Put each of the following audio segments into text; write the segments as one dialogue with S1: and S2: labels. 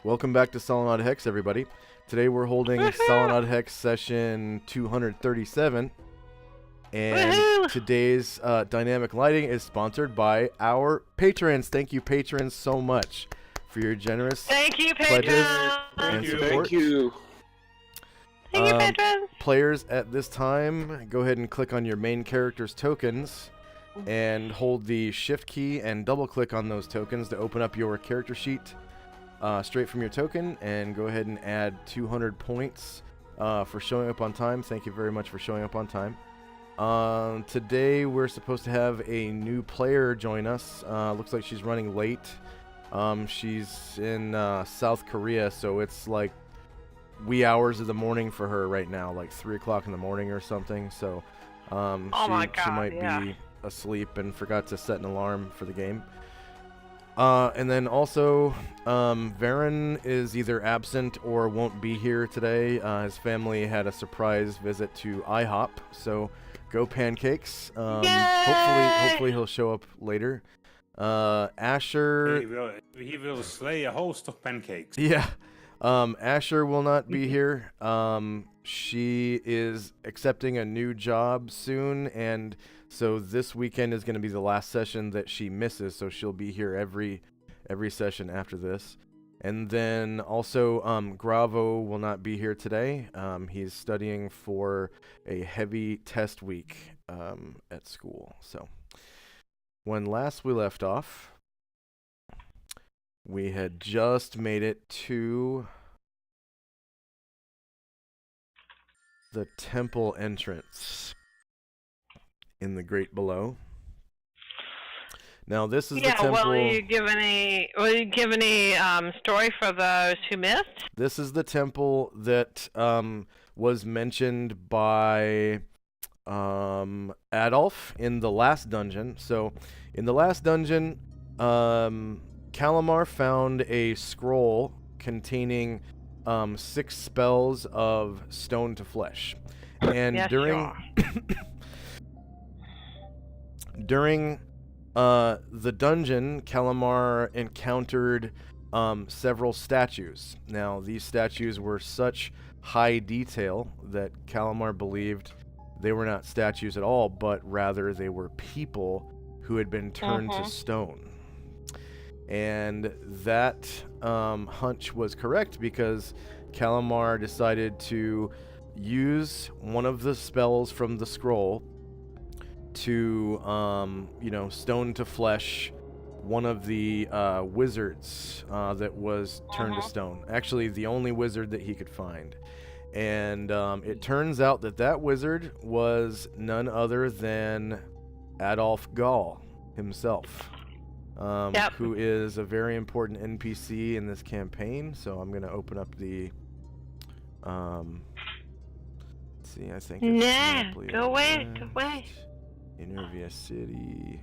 S1: Welcome back to Solynod Hex, everybody. Today we're holding Solynod Hex session 237, and today's dynamic lighting is sponsored by our patrons. Thank you, patrons, so much for your generous pledges and support.
S2: Thank you.
S3: Thank you, patrons.
S1: Players at this time, go ahead and click on your main character's tokens and hold the shift key and double click on those tokens to open up your character sheet straight from your token, and go ahead and add 200 points for showing up on time. Thank you very much for showing up on time. Today we're supposed to have a new player join us. Looks like she's running late. She's in South Korea, so it's like wee hours of the morning for her right now, like 3 o'clock in the morning or something. So she might be asleep and forgot to set an alarm for the game. And then also, Varen is either absent or won't be here today. His family had a surprise visit to IHOP, so go Pancakes. Hopefully he'll show up later. Asher...
S2: He will slay a host of pancakes.
S1: Yeah. Asher will not be here. She is accepting a new job soon, and so this weekend is going to be the last session that she misses, so she'll be here every session after this. And then also, Gravo will not be here today. He's studying for a heavy test week at school. So when last we left off, we had just made it to the temple entrance in the Great Below. Now this is the temple.
S3: Will you give any story for those who missed?
S1: This is the temple that was mentioned by Adolf in the last dungeon. So in the last dungeon, Calamar found a scroll containing 6 spells of stone to flesh, and during the dungeon, Calamar encountered several statues. Now these statues were such high detail that Calamar believed they were not statues at all, but rather they were people who had been turned to stone. And that hunch was correct, because Calamar decided to use one of the spells from the scroll to, stone to flesh one of the wizards that was turned to stone. Actually, the only wizard that he could find. And it turns out that wizard was none other than Adolf Gall himself. Who is a very important NPC in this campaign. So I'm going to open up the... let's see, I think it's...
S3: Go away.
S1: Inervia City,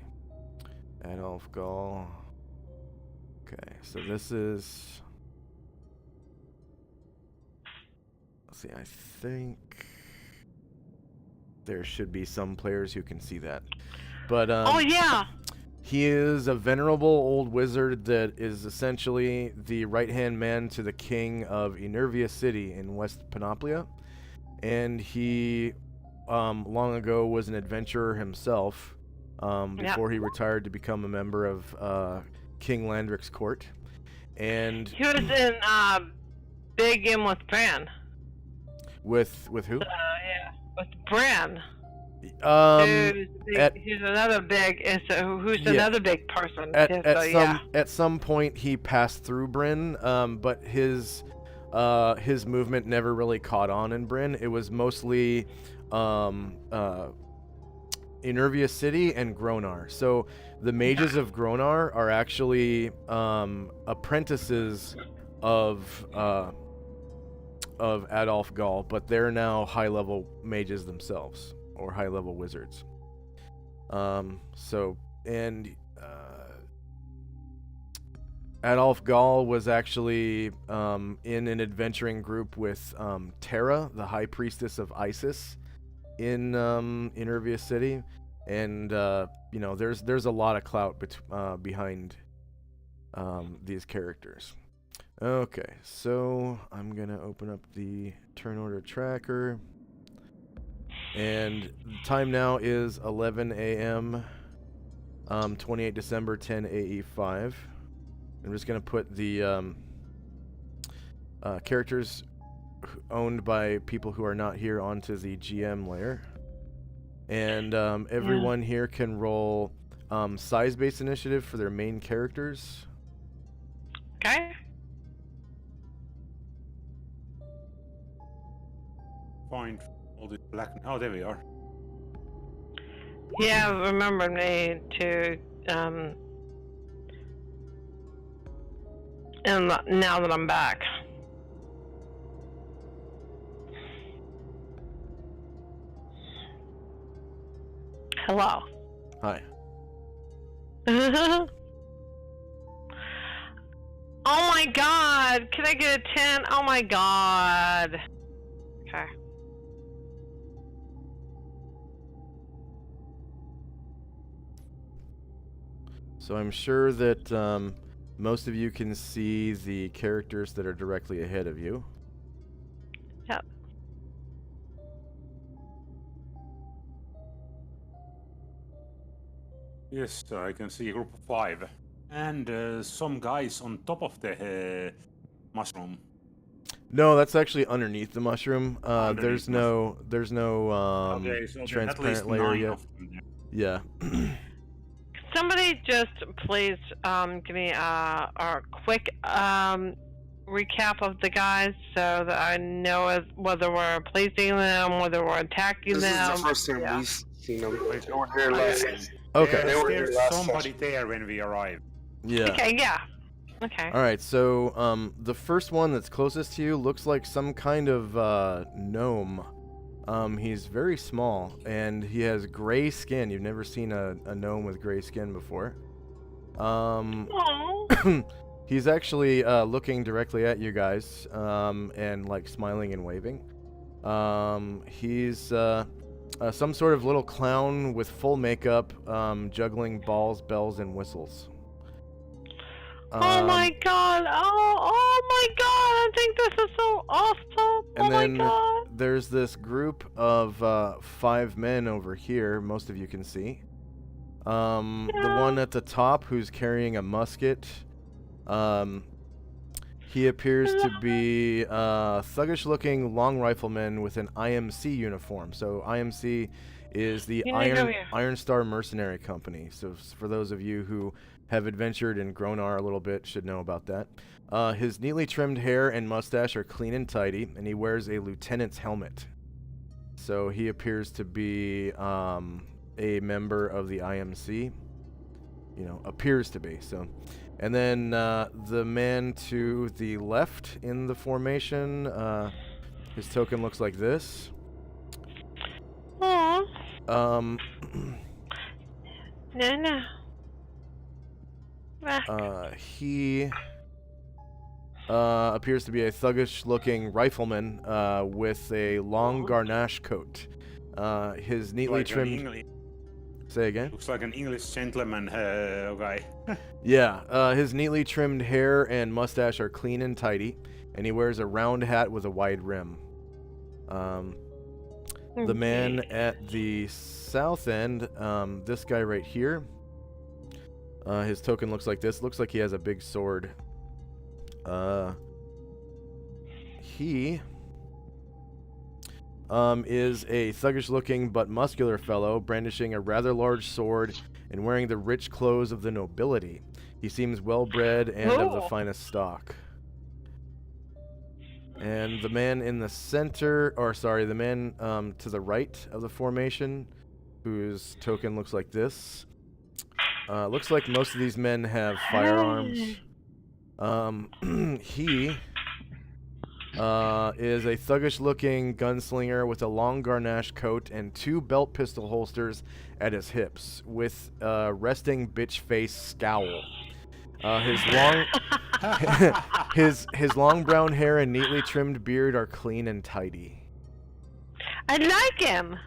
S1: Adolf Gall. Okay, so this is... Let's see, I think there should be some players who can see that. But, he is a venerable old wizard that is essentially the right-hand man to the king of Inervia City in West Panoplia. And he, long ago, was an adventurer himself before he retired to become a member of King Landric's court. And
S3: he was in Big In with Bran.
S1: With who?
S3: With Bran. He's another big. Who's another big person?
S1: At some point, he passed through Bryn, but his movement never really caught on in Bryn. It was mostly Inervia City and Gronar. So the mages of Gronar are actually apprentices of Adolf Gall, but they're now high-level mages themselves, or high-level wizards. Adolf Gall was actually in an adventuring group with Terra, the High Priestess of Isis, in Inervia City, and there's a lot of clout behind these characters. Okay, so I'm gonna open up the turn order tracker, and the time now is 11 a.m. 28 December 10 AE5. I'm just gonna put the characters owned by people who are not here onto the GM layer, and everyone here can roll size-based initiative for their main characters.
S3: Okay.
S2: Find all this black. Oh, there we are.
S3: Yeah, remember me to and now that I'm back. Hello.
S1: Hi.
S3: Oh my god! Can I get a 10? Oh my god. Okay.
S1: So I'm sure that most of you can see the characters that are directly ahead of you.
S3: Yep.
S2: Yes, I can see a group of 5. And some guys on top of the mushroom.
S1: No, that's actually underneath the mushroom.
S2: Underneath
S1: there's
S2: the
S1: no
S2: Okay, so there are at least
S1: transparent layer
S2: 9
S1: yet.
S2: of them there.
S1: Yeah.
S3: Somebody just please give me a quick recap of the guys so that I know whether we're placing them, whether we're attacking
S4: This
S3: them.
S4: is the first time
S3: Yeah.
S4: we've seen them. They were here last.
S1: Okay.
S4: They were here
S2: There's
S4: last
S2: somebody
S4: session.
S2: there when we arrived.
S1: Yeah.
S3: Okay, yeah. Okay.
S1: All right. So the first one that's closest to you looks like some kind of gnome. He's very small and he has gray skin. You've never seen a gnome with gray skin before.
S3: Aw.
S1: He's actually looking directly at you guys and like smiling and waving. He's some sort of little clown with full makeup, juggling balls, bells, and whistles.
S3: Oh my god! Oh my god! I think this is so awesome!
S1: And
S3: oh
S1: then
S3: my god!
S1: there's this group of 5 men over here. Most of you can see. The one at the top who's carrying a musket. He appears to be a thuggish-looking long rifleman with an IMC uniform. So IMC is the
S3: You need to go here.
S1: Iron Star Mercenary Company. So for those of you who have adventured in Gronar a little bit, should know about that. His neatly trimmed hair and mustache are clean and tidy, and he wears a lieutenant's helmet. So he appears to be a member of the IMC. You know, appears to be. So, and then the man to the left in the formation, his token looks like this.
S3: Aw.
S1: Um,
S3: No.
S1: he appears to be a thuggish-looking rifleman with a long garnache coat. His neatly
S2: Like an
S1: trimmed.
S2: English,
S1: Say again.
S2: looks like an English gentleman guy.
S1: Yeah, his neatly trimmed hair and mustache are clean and tidy, and he wears a round hat with a wide rim. The man at the south end, this guy right here, his token looks like this. Looks like he has a big sword. He is a thuggish-looking but muscular fellow, brandishing a rather large sword and wearing the rich clothes of the nobility. He seems well-bred and of the
S3: Oh.
S1: finest stock. And the man in the center, or sorry, the man to the right of the formation, whose token looks like this. Looks like most of these men have firearms. He is a thuggish-looking gunslinger with a long garnache coat and 2 belt pistol holsters at his hips, with a resting bitch face scowl. His long brown hair and neatly trimmed beard are clean and tidy.
S3: I like him.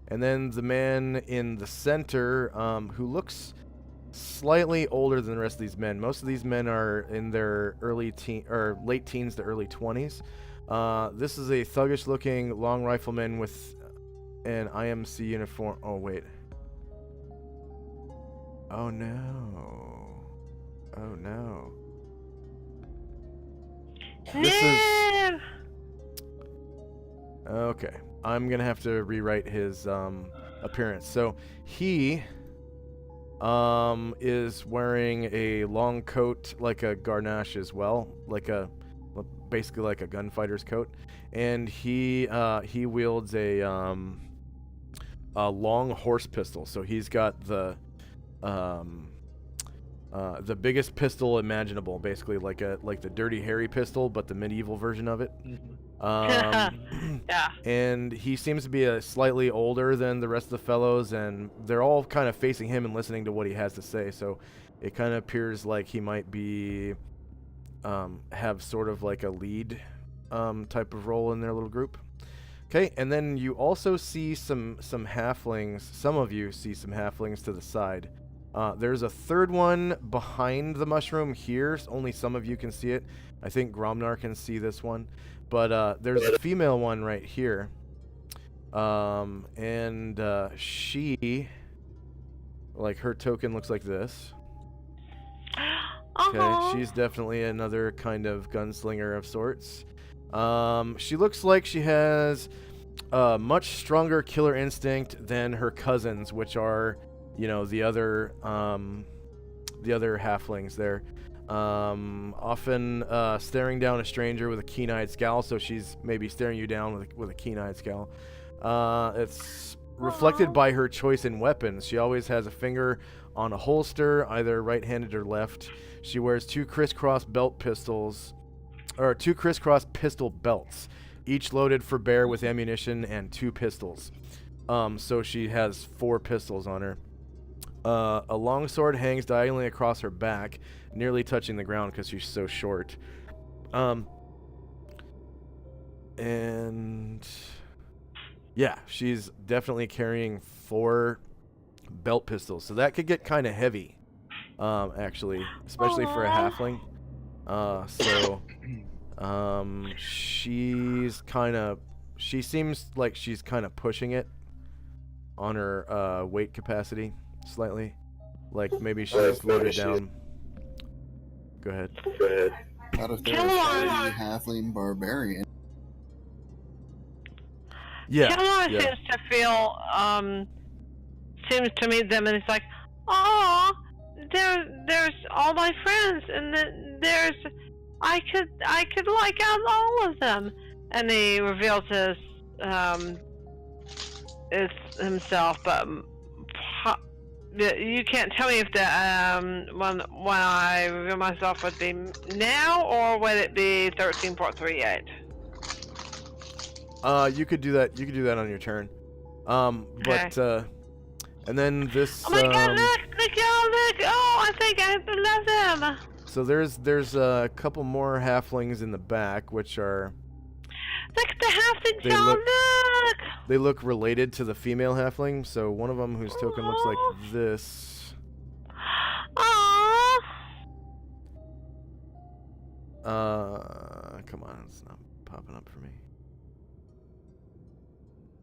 S1: And then the man in the center, who looks slightly older than the rest of these men. Most of these men are in their late teens to early 20s. This is a thuggish-looking long rifleman with an IMC uniform. Oh wait. Oh no. Oh no. This is okay. I'm gonna have to rewrite his appearance. So he is wearing a long coat, like a garnache as well, basically like a gunfighter's coat, and he wields a long horse pistol. So he's got the biggest pistol imaginable, basically like the Dirty Harry pistol, but the medieval version of it.
S3: Yeah.
S1: And he seems to be slightly older than the rest of the fellows, and they're all kind of facing him and listening to what he has to say. So it kind of appears like he might be have sort of like a lead type of role in their little group. Okay, and then you also see some halflings. Some of you see some halflings to the side. There's a third one behind the mushroom here. Only some of you can see it. I think Gromnar can see this one. But there's a female one right here. And she, like, her token looks like this. Okay, she's definitely another kind of gunslinger of sorts. She looks like she has a much stronger killer instinct than her cousins, which are, you know, the other halflings there. Often staring down a stranger with a keen-eyed scowl, so she's maybe staring you down with a keen-eyed scowl. It's reflected by her choice in weapons. She always has a finger on a holster, either right-handed or left. She wears two crisscross pistol belts, each loaded for bear with ammunition and 2 pistols. So she has 4 pistols on her. A long sword hangs diagonally across her back, nearly touching the ground because she's so short. And yeah, she's definitely carrying 4 belt pistols, so that could get kind of heavy, actually, especially for a halfling. She seems like she's kind of pushing it on her weight capacity slightly, like maybe she's loaded down. Go ahead.
S5: Out of there, halfling barbarian.
S1: Yeah.
S3: Seems to feel seems to meet them, and it's like, oh, there's all my friends, and then I could like out all of them, and he reveals his himself, but you can't tell me if the when I reveal myself would be now, or would it be 13.38?
S1: You could do that. You could do that on your turn.
S3: Okay.
S1: But and then this.
S3: Oh my God! Look! Oh, I think I love them.
S1: So there's a couple more halflings in the back, which are.
S3: Look at the halflings! Look!
S1: They look related to the female halfling. So one of them, whose token looks like this.
S3: Aww.
S1: Come on, it's not popping up for me.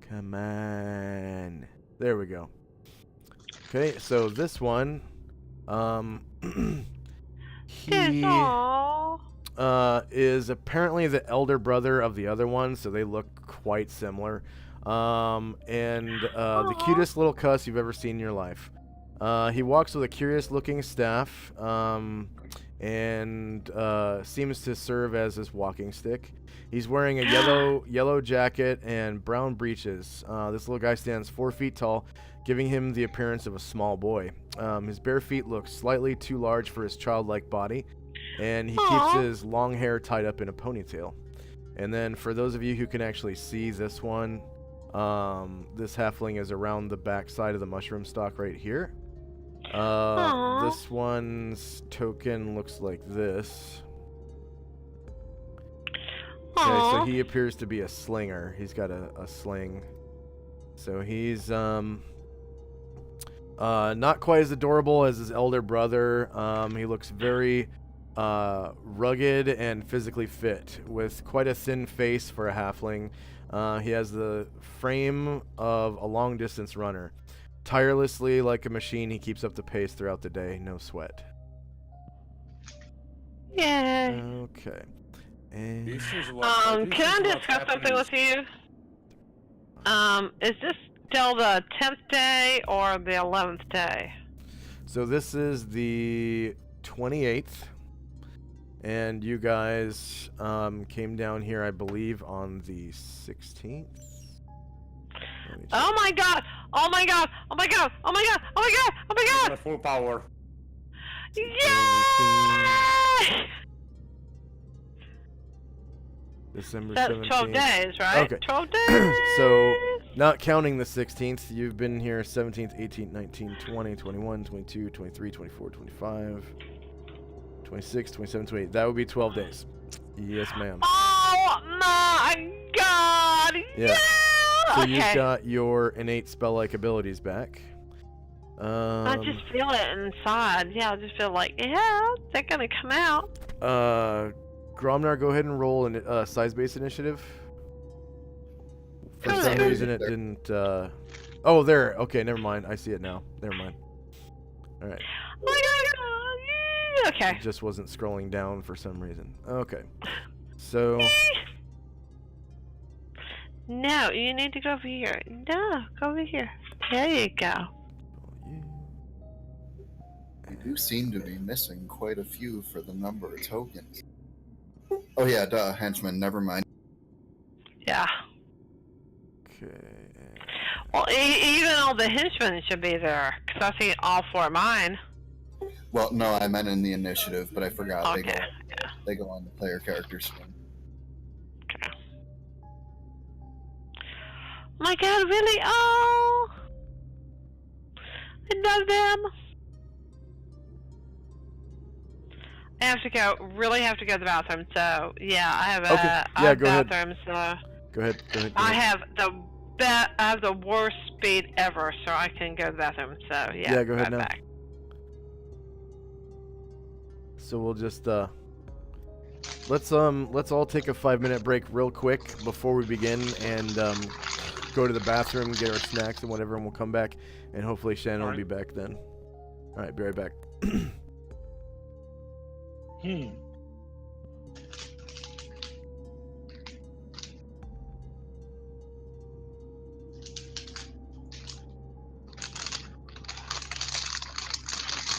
S1: Come on. There we go. Okay, so this one, he is apparently the elder brother of the other one, so they look quite similar. The cutest little cuss you've ever seen in your life. He walks with a curious-looking staff, and seems to serve as his walking stick. He's wearing a yellow jacket and brown breeches. This little guy stands 4 feet tall, giving him the appearance of a small boy. His bare feet look slightly too large for his childlike body, and he keeps his long hair tied up in a ponytail. And then for those of you who can actually see this one, this halfling is around the back side of the mushroom stalk right here. This one's token looks like this. Okay, so he appears to be a slinger. He's got a sling. So he's Not quite as adorable as his elder brother. He looks very rugged and physically fit, with quite a thin face for a halfling. He has the frame of a long-distance runner. Tirelessly, like a machine, he keeps up the pace throughout the day. No sweat.
S3: Yay.
S1: Okay. And
S2: This is what.
S3: Can I discuss something with you? Is this still the 10th day or the 11th day?
S1: so this is the 28th, and you guys came down here, I believe, on the 16th. Let me check.
S3: Oh my god! Oh my god! Oh my god! Oh my god! Oh my god! Oh my god!
S2: Full power.
S3: Yay!
S1: December
S3: That's
S1: 17th.
S3: 12 days, right?
S1: Okay.
S3: 12 days!
S1: So, not counting the 16th, you've been here 17th, 18th, 19th, 20, 21, 22, 23, 24, 25, 26, 27, 28. That would be 12 days. Yes, ma'am.
S3: Oh my god!
S1: Yeah. So
S3: Okay.
S1: you've got your innate spell-like abilities back.
S3: I just feel it inside. Yeah, I just feel like, yeah, they're gonna come out.
S1: Gromnar, go ahead and roll a size-based initiative. For some
S3: Good.
S1: reason it didn't, oh, there. Okay, never mind. I see it now. Never mind. Alright.
S3: Oh my god! Okay.
S1: It just wasn't scrolling down for some reason. Okay. So,
S3: No, you need to go over here. No, go over here. There you go.
S5: We do seem to be missing quite a few for the number of tokens. Oh yeah, duh, henchman, never mind.
S3: Yeah.
S1: okay.
S3: Well, even all the henchmen should be there, because I see all 4 of mine.
S5: Well, no, I meant in the initiative, but I forgot
S3: Okay,
S5: they go on the player character screen.
S3: okay. My god, really? Oh! I love them! I have to go, really have to go to the bathroom, so, yeah, I have
S1: Okay,
S3: I
S1: yeah,
S3: have
S1: go ahead.
S3: bathrooms,
S1: Go ahead.
S3: I have the worst speed ever, so I can go to the bathroom, so, yeah.
S1: Yeah, go ahead
S3: right
S1: now.
S3: back.
S1: So we'll just let's all take a 5-minute break real quick before we begin and go to the bathroom, get our snacks and whatever, and we'll come back and hopefully Shannon will be back then. All right, be right back.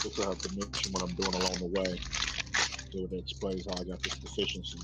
S6: Also have to mention what I'm doing along the way, so it explains how I got this deficiency.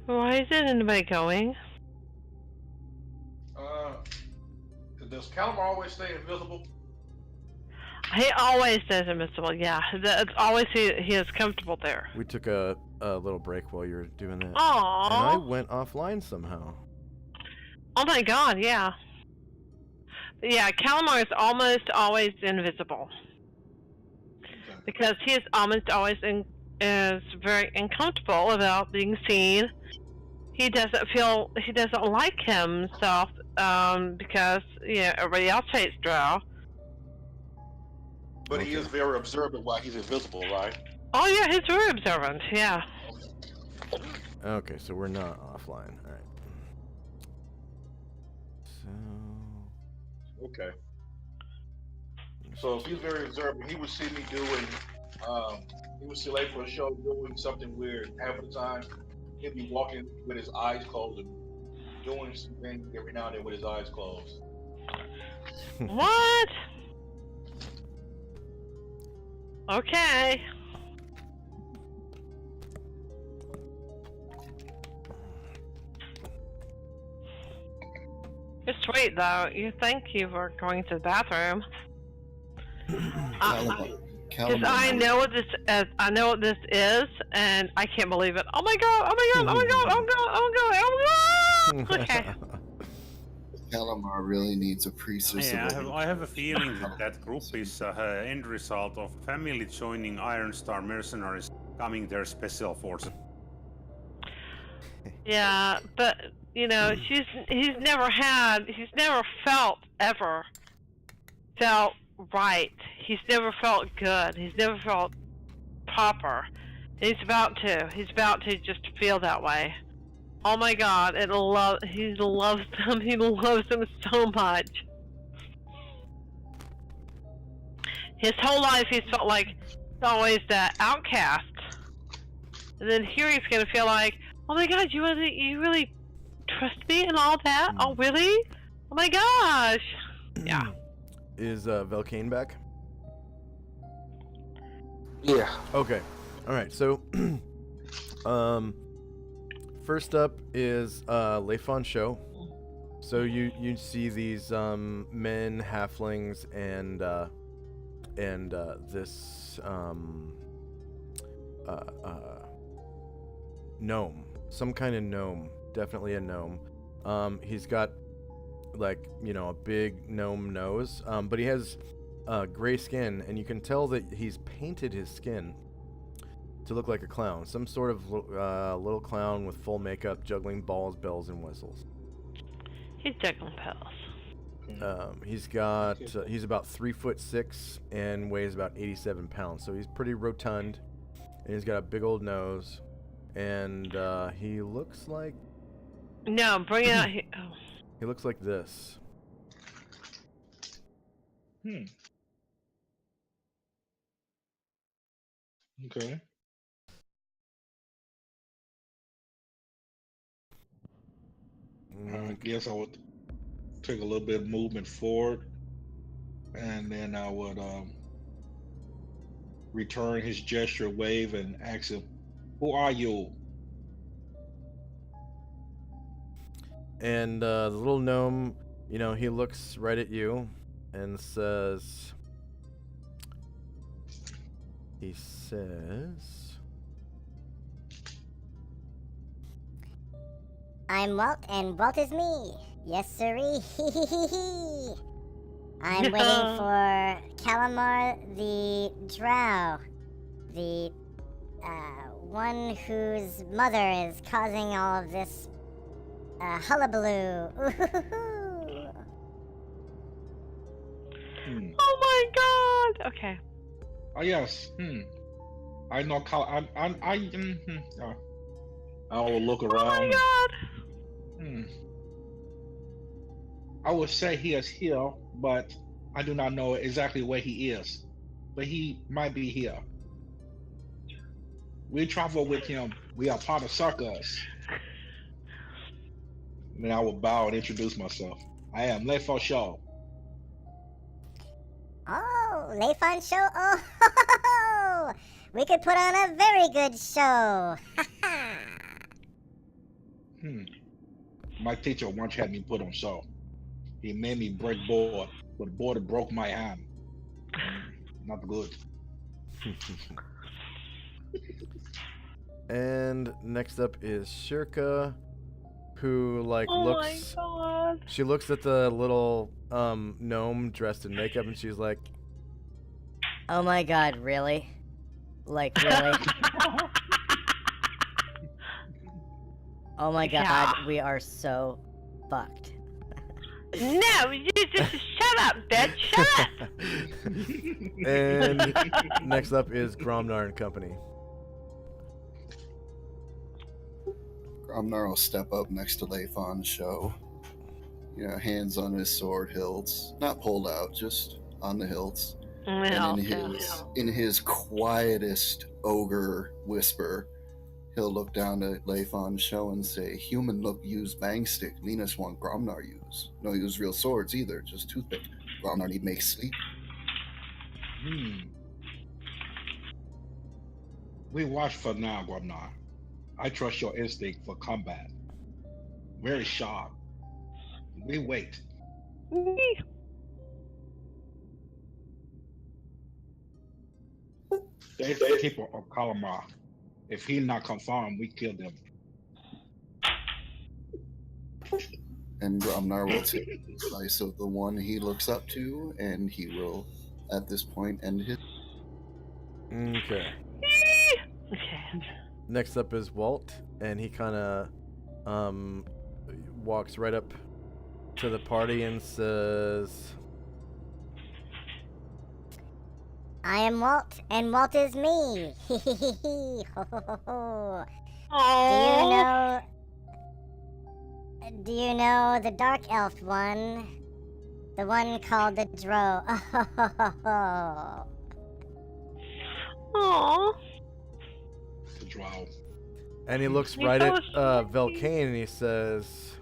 S3: Why isn't anybody going?
S7: Does Calamar always stay invisible?
S3: He always stays invisible, yeah. It's always he is comfortable there.
S1: We took a little break while you were doing that.
S3: Aww.
S1: And I went offline somehow.
S3: Oh my god, yeah. But yeah, Calamar is almost always invisible. Because he is almost always is very uncomfortable about being seen he doesn't like himself because everybody else hates Drow.
S7: But he is very observant while he's invisible, right?
S3: Oh yeah, he's very observant. Yeah.
S1: Okay, so we're not offline. All right. So.
S7: Okay. So if he's very observant, he would see me doing. He would see late for a show doing something weird. Half of the time, he'd be walking with his eyes closed and doing some things every now and then with his eyes closed.
S3: What? Okay. It's sweet though. You thank you for going to the bathroom. Because I know what this is. I know what this is, and I can't believe it. Oh my god! Oh my god! Oh my god! Oh my god! Oh my god! Okay.
S5: Calamar really needs a priestess.
S2: Yeah, I have a feeling that group is end result of family joining Iron Star mercenaries, coming their special force.
S3: Yeah, but he's never felt right. He's never felt good. He's never felt proper. He's about to just feel that way. Oh my god, he loves them. He loves them so much. His whole life he's felt like always the outcast. And then here he's gonna feel like, oh my god, you really trust me and all that? Oh really? Oh my gosh. Yeah.
S1: Is Velcane back?
S4: Yeah.
S1: Okay. All right. So, first up is Leifon Show. So you see these men, halflings, and this gnome, some kind of gnome, definitely a gnome. He's got like a big gnome nose, but he has gray skin, and you can tell that he's painted his skin to look like a clown, some sort of little clown with full makeup, juggling balls, bells, and whistles.
S3: He's juggling bells.
S1: He's about 3'6" and weighs about 87 pounds, so he's pretty rotund, and he's got a big old nose, and he looks like
S3: bring it out.
S1: He looks like this.
S6: Okay. I guess I would take a little bit of movement forward, and then I would return his gesture, wave, and ask him, "Who are you?"
S1: And the little gnome, he looks right at you and says,
S8: I'm Walt, and Walt is me. Yes, sirree. I'm waiting for Calamar the Drow, the one whose mother is causing all of this hullabaloo.
S3: Oh my god! Okay.
S6: Oh yes. I know. I will look around.
S3: Oh my god!
S6: I would say he is here, but I do not know exactly where he is. But he might be here. We travel with him. We are part of circus. And then I will bow and introduce myself. I am Leifon Shaw.
S8: Oh, Leifon Show. Oh, we could put on a very good show.
S6: My teacher once had me put on show. He made me break board, but the board broke my hand. Not good.
S1: And next up is Shirka, who looks.
S3: Oh my god!
S1: She looks at the little gnome dressed in makeup, and she's like,
S8: Oh my god, really? Like, really?
S9: Oh my god,
S3: Yeah.
S9: we are so fucked.
S3: No, you just shut up, bitch. Shut up.
S1: And next up is Gromnar and Company.
S5: Gromnar will step up next to Lathan's show. You know, hands on his sword hilts. Not pulled out, just on the hilts. And in his quietest ogre whisper, he'll look down at Lathan's show and say, "Human look use bang stick. Linus want Gromnar use. No use real swords either, just toothpick. Gromnar need make sleep."
S6: We watch for now, Gromnar. I trust your instinct for combat. Very sharp. We wait. There's the keeper of Kalamar. If he not confirmed, we kill them.
S5: And Gromnar will take the slice of the one he looks up to, and he will, at this point, end his.
S1: Okay. Next up is Walt, and he kind of walks right up to the party and says,
S8: I am Walt, and Walt is me. Ho, ho, ho, ho. Do you know the dark elf one? The one called the Dro.
S3: Aww.
S6: The Drow.
S1: and he looks right at Velcane and he says,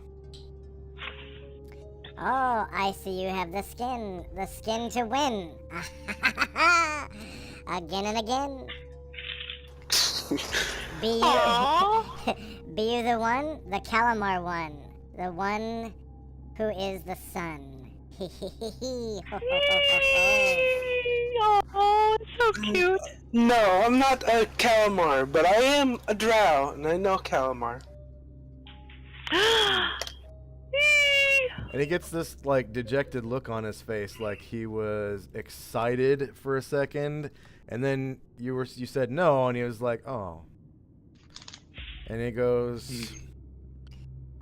S8: Oh, I see you have the skin to win. Again and again. Be you the one, the Calamar one, the one who is the sun.
S3: Oh, it's so cute.
S4: No, I'm not a Calamar, but I am a Drow, and I know Calamar.
S1: and he gets this like dejected look on his face, like he was excited for a second, and then you said no, and he was like, oh. And he goes,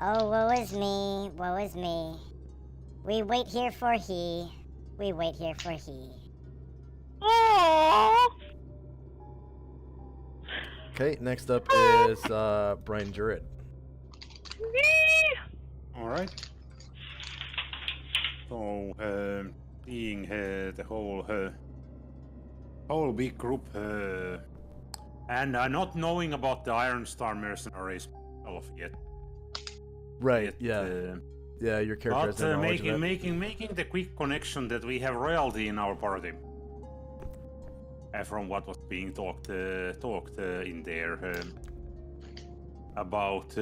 S8: Oh, woe is me, woe is me. We wait here for he. We wait here for he.
S3: Aww.
S1: okay, next up is Brian Jurett.
S2: Alright. So, seeing the whole big group, and not knowing about the Iron Star mercenaries yet.
S1: Right, yeah. Yeah, your character has no
S2: But
S1: knowledge of it.
S2: making the quick connection that we have royalty in our party. From what was being talked in there about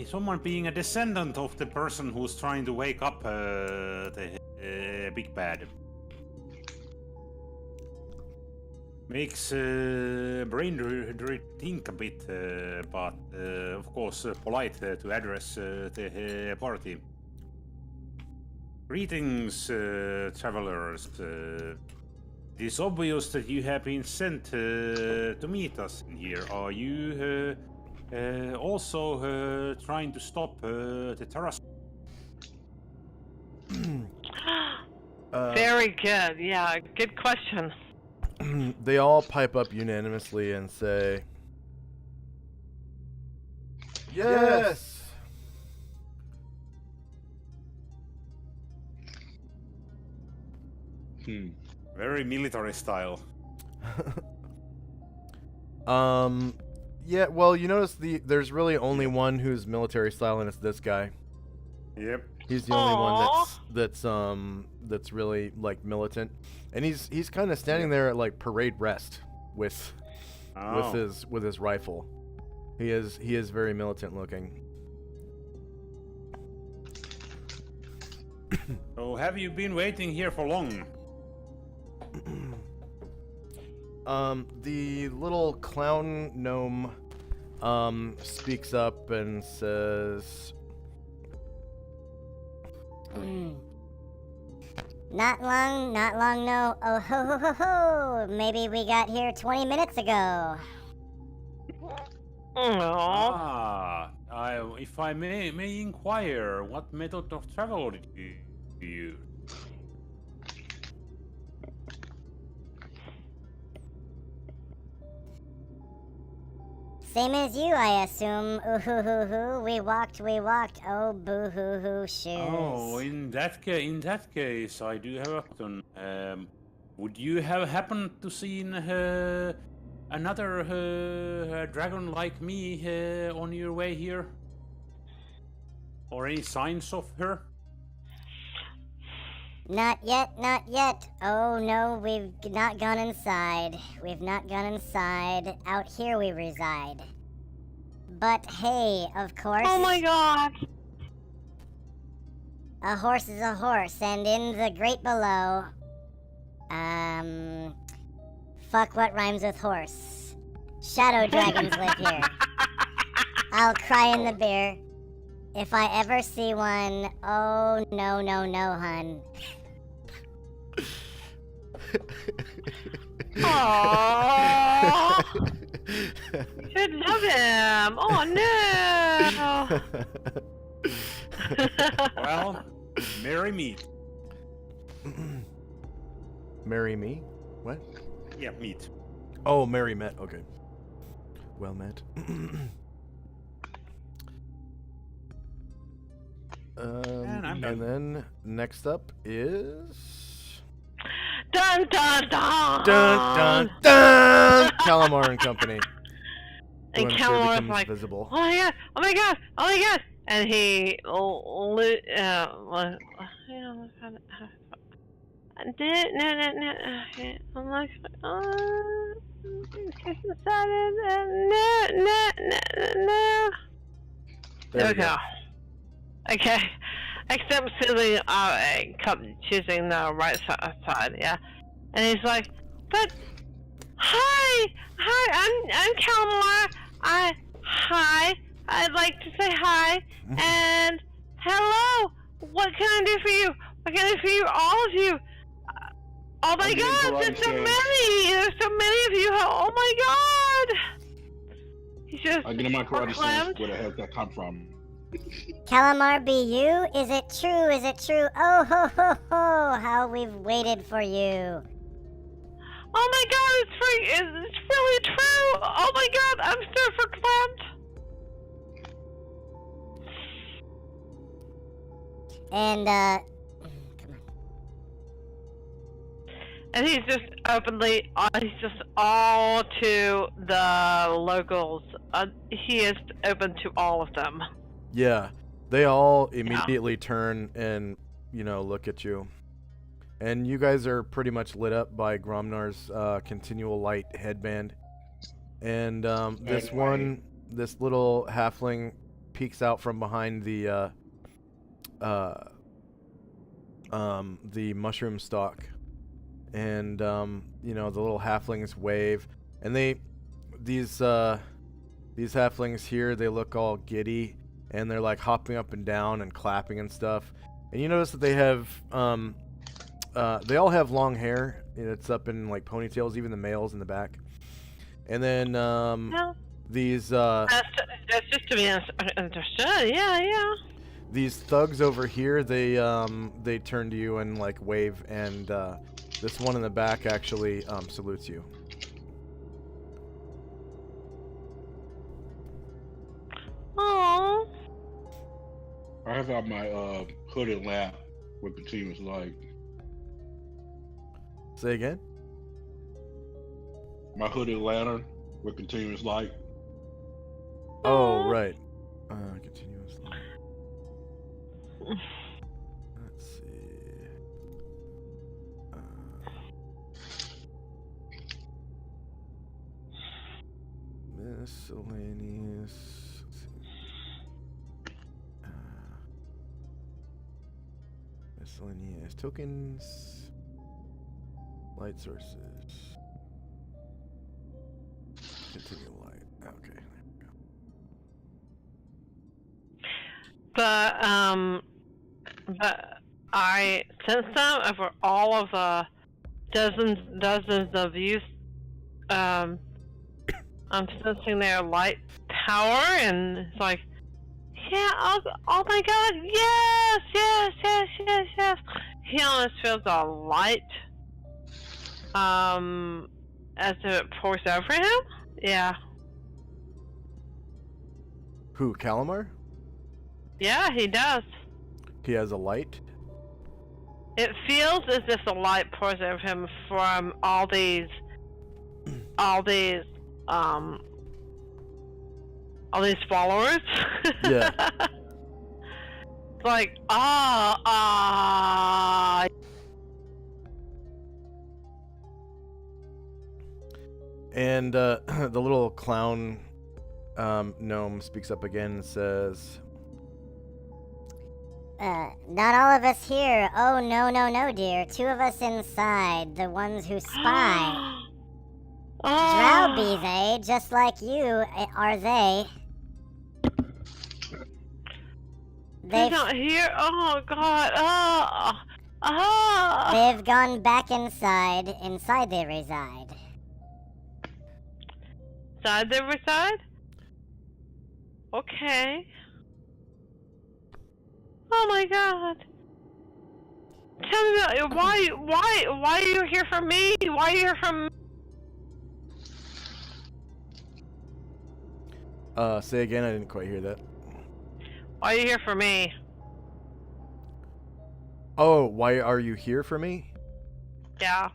S2: someone being a descendant of the person who's trying to wake up the big bad. Makes brain think a bit, but of course polite to address the party. Greetings, travelers. It is obvious that you have been sent to meet us in here. Are you also trying to stop the terrace?
S3: Very good. Yeah, good question.
S1: They all pipe up unanimously and say, yes!
S2: Very military style.
S1: Yeah, well, you notice there's really only one who's military style, and it's this guy.
S2: Yep.
S1: He's the only one that's really like militant, and he's kind of standing there at like parade rest with his rifle. He is very militant looking.
S2: So have you been waiting here for long?
S1: The little clown gnome speaks up and says,
S8: Not long, no. Oh, ho, ho, ho, ho. Maybe we got here 20 minutes ago.
S3: Aww.
S2: If I may inquire, what method of travel did you use?
S8: Same as you, I assume. Ooh hoo hoo hoo. We walked. Oh boo hoo hoo shoes.
S2: Oh, in that case, I do have a question. Would you have happened to seen another dragon like me on your way here, or any signs of her?
S8: Not yet, not yet. Oh no, we've not gone inside. Out here we reside. But hey, of course.
S3: Oh my god!
S8: A horse is a horse, and in the great below, fuck what rhymes with horse. Shadow dragons live here. I'll cry in the beer. If I ever see one, oh no, hun.
S3: Aww! Should love him! Oh no!
S2: Well, marry me.
S1: Marry me? What?
S2: Yeah, meet.
S1: Oh, marry met. Okay. Well met. And then next up is
S3: Dun dun dun!
S1: dun dun dun. Calamar and Company.
S3: And
S1: Who I'm sure
S3: Calamar's
S1: becomes
S3: like,
S1: visible.
S3: oh my god! Oh my god! Oh my god! And he, I'm like, no. There we go. Okay. Except silly, choosing the right side, yeah. And he's like, but, hi, I'm Calamar. Hi. I'd like to say hi, and hello. What can I do for you? What can I do for you? All of you. Oh my god, there's so many. There's so many of you. Oh my god. He's just
S6: I get in my karate
S3: proclaimed.
S6: sense. Where the hell that come from?
S8: Calamar be you? Is it true? Oh ho ho ho! How we've waited for you.
S3: Oh my god, it's really true. Oh my god, I'm so proclaimed.
S8: And come on.
S3: And he's just openly, he's just all to the locals. He is open to all of them.
S1: Yeah, they all immediately turn and, look at you. And you guys are pretty much lit up by Gromnar's continual light headband. And this little halfling peeks out from behind the mushroom stalk. And, the little halflings wave. And these halflings here, they look all giddy. And they're like hopping up and down and clapping and stuff. And you notice that they have, they all have long hair. It's up in like ponytails, even the males in the back. And then these
S3: that's just to be understood. Yeah.
S1: These thugs over here, they turn to you and like wave, and this one in the back actually salutes you.
S3: Aww.
S6: I have out my hooded lamp with continuous light.
S1: Say again?
S6: My hooded lantern with continuous light.
S1: Oh, right. Continuous light. Let's see. Miscellaneous. Miscellaneous tokens. Light sources. Continue light. Okay, there we go.
S3: But I sense them over all of the dozens of use. I'm sensing their light power, and it's like, yeah, oh my god, yes. He almost feels a light, as it pours over him. Yeah.
S1: Who, Calamar?
S3: Yeah, he does.
S1: He has a light?
S3: It feels as if the light pours over him from all these followers.
S1: Yeah.
S3: It's like,
S1: And the little clown gnome speaks up again and says,
S8: Not all of us here. Oh, no, dear. 2 of us inside, the ones who spy. Drow be they, just like you, are they.
S3: They're not here? Oh, God.
S8: They've gone back inside. Inside they reside.
S3: Inside they reside? Okay. Oh my god. Tell me about it. Why are you here for me? Why are you here for me?
S1: Say again, I didn't quite hear that.
S3: Why are you here for me?
S1: Oh, why are you here for me?
S3: Yeah.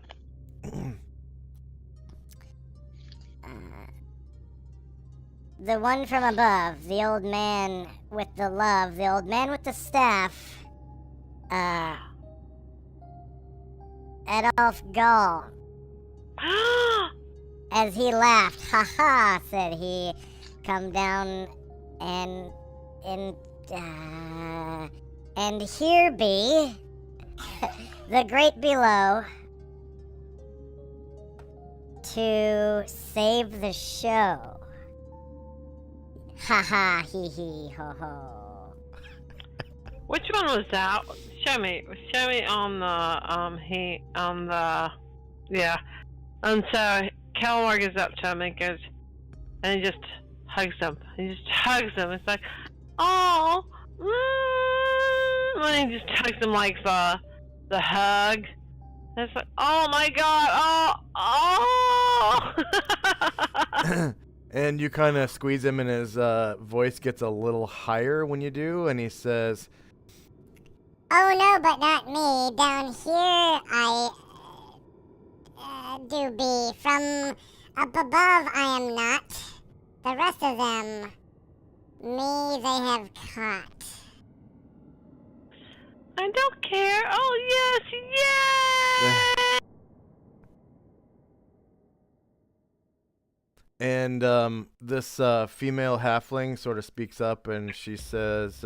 S8: The one from above, the old man with the love, the old man with the staff, Adolf Gall. As he laughed, ha, said he, come down and here be the great below to save the show. Ha, hee, ho, ho.
S3: Which one was that? Show me on the, yeah. And so, Calamar goes up to him and goes, and he just hugs him. It's like, oh, and he just hugs him like the hug. And it's like, oh my god, oh.
S1: And you kind of squeeze him, and his voice gets a little higher when you do, and he says,
S8: oh no, but not me. Down here I do be. From up above I am not. The rest of them, me they have caught.
S3: I don't care. Oh yes, yes.
S1: And this female halfling sort of speaks up, and she says,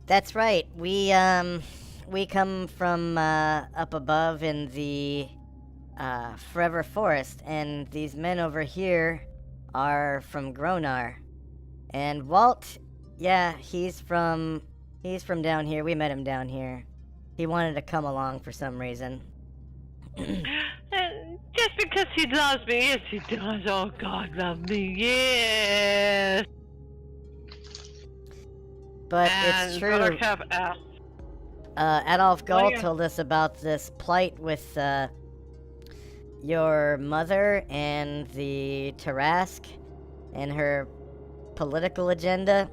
S9: that's right. We come from up above in the Forever Forest, and these men over here are from Gronar. And Walt, yeah, he's from down here. We met him down here. He wanted to come along for some reason.
S3: Just because he loves me. Yes, he does. Oh, God loves me. Yes.
S9: But
S3: and
S9: it's true.
S3: Buttercup asked.
S9: Adolf Gall told us about this plight with your mother and the Tarask and her political agenda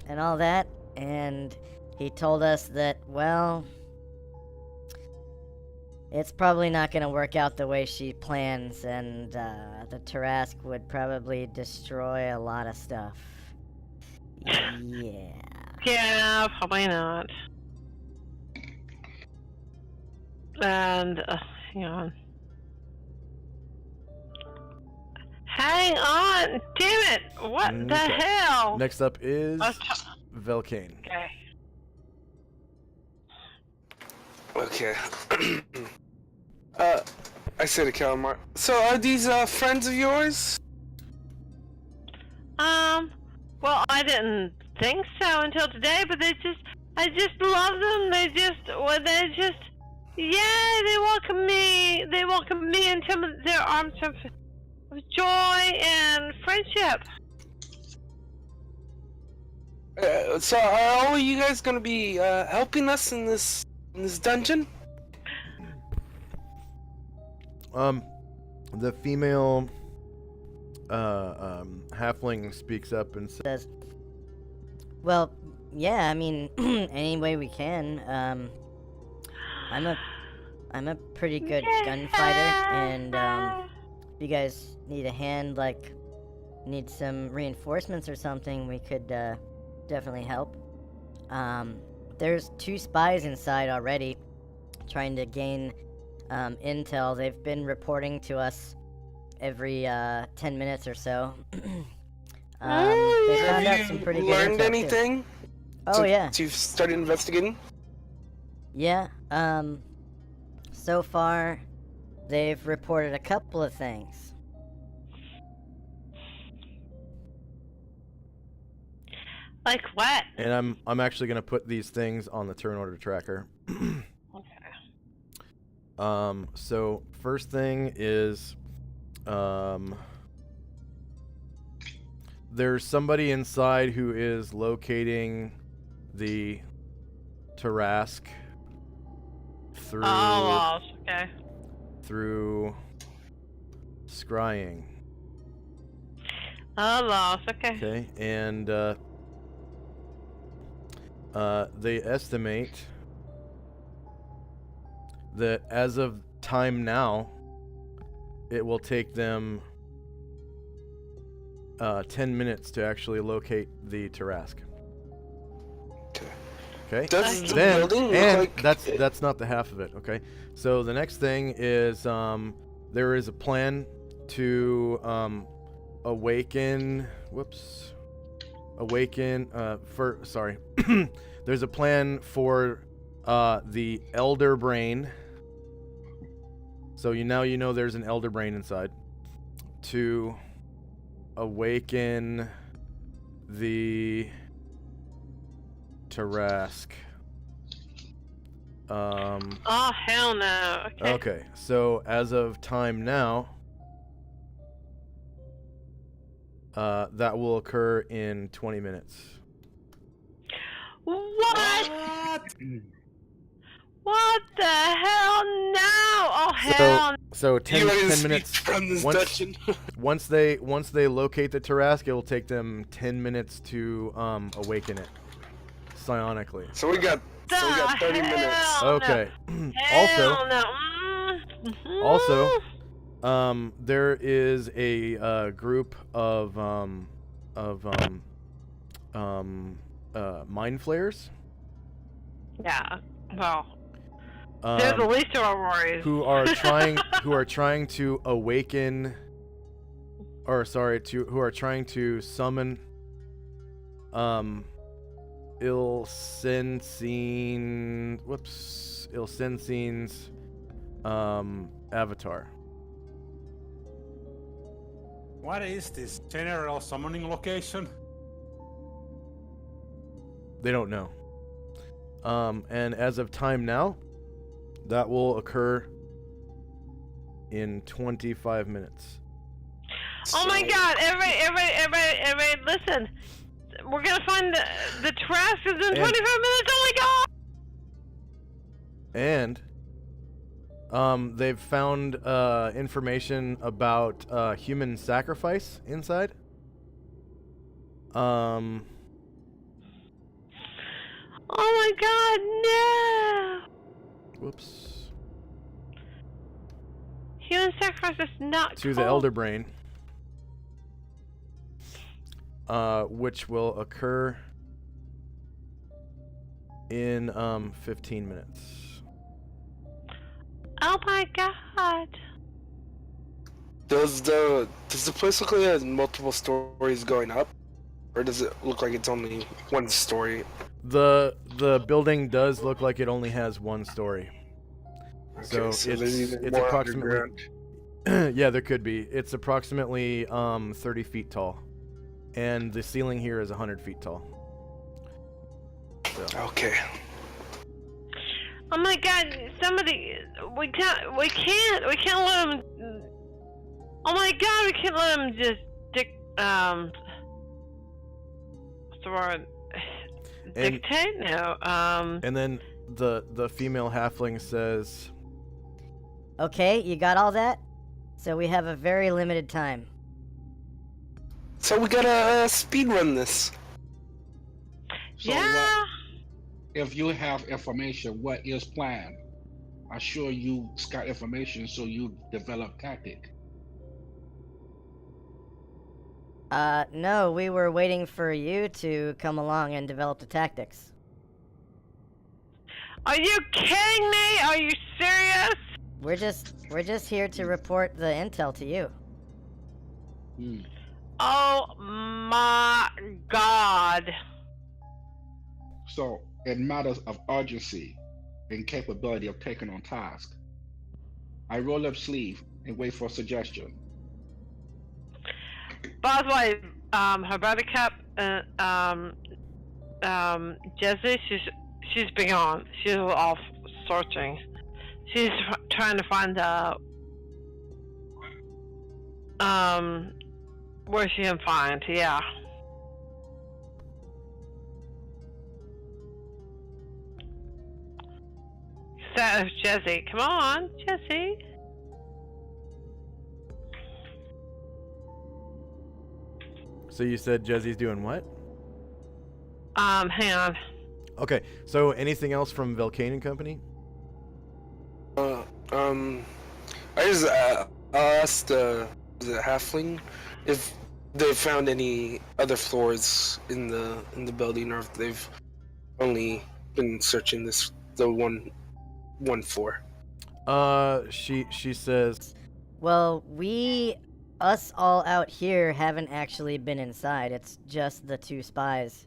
S9: and all that. And he told us that, well, it's probably not going to work out the way she plans, and the Tarask would probably destroy a lot of stuff. Yeah.
S3: Yeah, probably not. And, hang on. Hang on! Damn it! What the hell?
S1: Next up is Velcane.
S4: Okay. I said to Calamar. So are these friends of yours?
S3: Well, I didn't think so until today, but I just love them. They welcome me into their arms of joy and friendship.
S4: So are all of you guys gonna be helping us in this dungeon?
S1: The female halfling speaks up and says,
S9: Well, yeah, I mean, any way we can. I'm a pretty good gunfighter, and if you guys need a hand, like need some reinforcements or something, we could definitely help. There's 2 spies inside already, trying to gain intel. They've been reporting to us every 10 minutes or so. They found out some pretty good
S4: learned
S9: intel,
S4: anything?
S9: too. Oh, yeah.
S4: You've started investigating?
S9: Yeah, so far, they've reported a couple of things.
S3: Like what?
S1: and I'm actually gonna put these things on the turn order tracker.
S3: Okay.
S1: So first thing is, there's somebody inside who is locating the Tarask through
S3: Okay.
S1: through scrying.
S3: Okay.
S1: Okay, and they estimate that as of time now, it will take them 10 minutes to actually locate the Tarask. Okay.
S4: Does the
S1: Then,
S4: building look
S1: and
S4: like
S1: that's not the half of it. Okay. So the next thing is there is a plan to awaken. There's a plan for the elder brain. So you know there's an elder brain inside to awaken the Tarask.
S3: Oh hell no. Okay.
S1: Okay, so as of time now, that will occur in 20 minutes.
S3: What? What the hell? No! Oh hell!
S1: So
S4: you
S1: 10
S4: ready to speak
S1: minutes.
S4: from this dungeon?
S1: Once they locate the Tarask, it will take them 10 minutes to awaken it psionically.
S4: So we got 30 minutes.
S1: Okay.
S3: Hell no.
S1: Also, there is a group of mind flayers.
S3: Yeah. Well, they're the least of our worries.
S1: Who are trying to awaken, or sorry, who are trying to summon Ilsensine's avatar.
S2: What is this general summoning location?
S1: They don't know. And as of time now, that will occur in 25 minutes.
S3: Oh my god, everybody, listen. We're gonna find the trash is in 25 minutes, oh my god!
S1: And they've found information about human sacrifice inside.
S3: Oh my god, no!
S1: Whoops.
S3: Human sacrifice is not
S1: To the elder brain. Which will occur in 15 minutes.
S3: Oh my god.
S4: Does the place look like it has multiple stories going up? Or does it look like it's only one story?
S1: The building does look like it only has one story.
S4: Okay,
S1: So
S4: there's even
S1: it's
S4: more
S1: approximately
S4: underground.
S1: yeah, there could be. It's approximately 30 feet tall. And the ceiling here is 100 feet tall. So.
S4: Okay.
S3: Oh my god, somebody, we can't let them Oh my god, we can't let him just what's the word? Dictate? No.
S1: And then the female halfling says,
S9: Okay, you got all that? So we have a very limited time.
S4: So we gotta speed run this.
S6: So
S3: yeah.
S6: if you have information, what is planned? I'm sure you got information, so you develop tactic.
S9: No, we were waiting for you to come along and develop the tactics.
S3: Are you kidding me? Are you serious?
S9: We're just here to report the intel to you.
S3: Oh my god.
S6: So, in matters of urgency and capability of taking on task, I roll up sleeve and wait for a suggestion.
S3: By the way, her buttercup, Jessie, she's been gone. She's off searching. She's trying to find out, where she can find, yeah. So, Jessie, come on, Jessie.
S1: so you said Jessie's doing what?
S3: Hang on.
S1: Okay, so anything else from Velcane and Company?
S4: I just asked the halfling if they found any other floors in the building, or if they've only been searching the one floor.
S1: She says,
S9: Well, us all out here haven't actually been inside. It's just the two spies.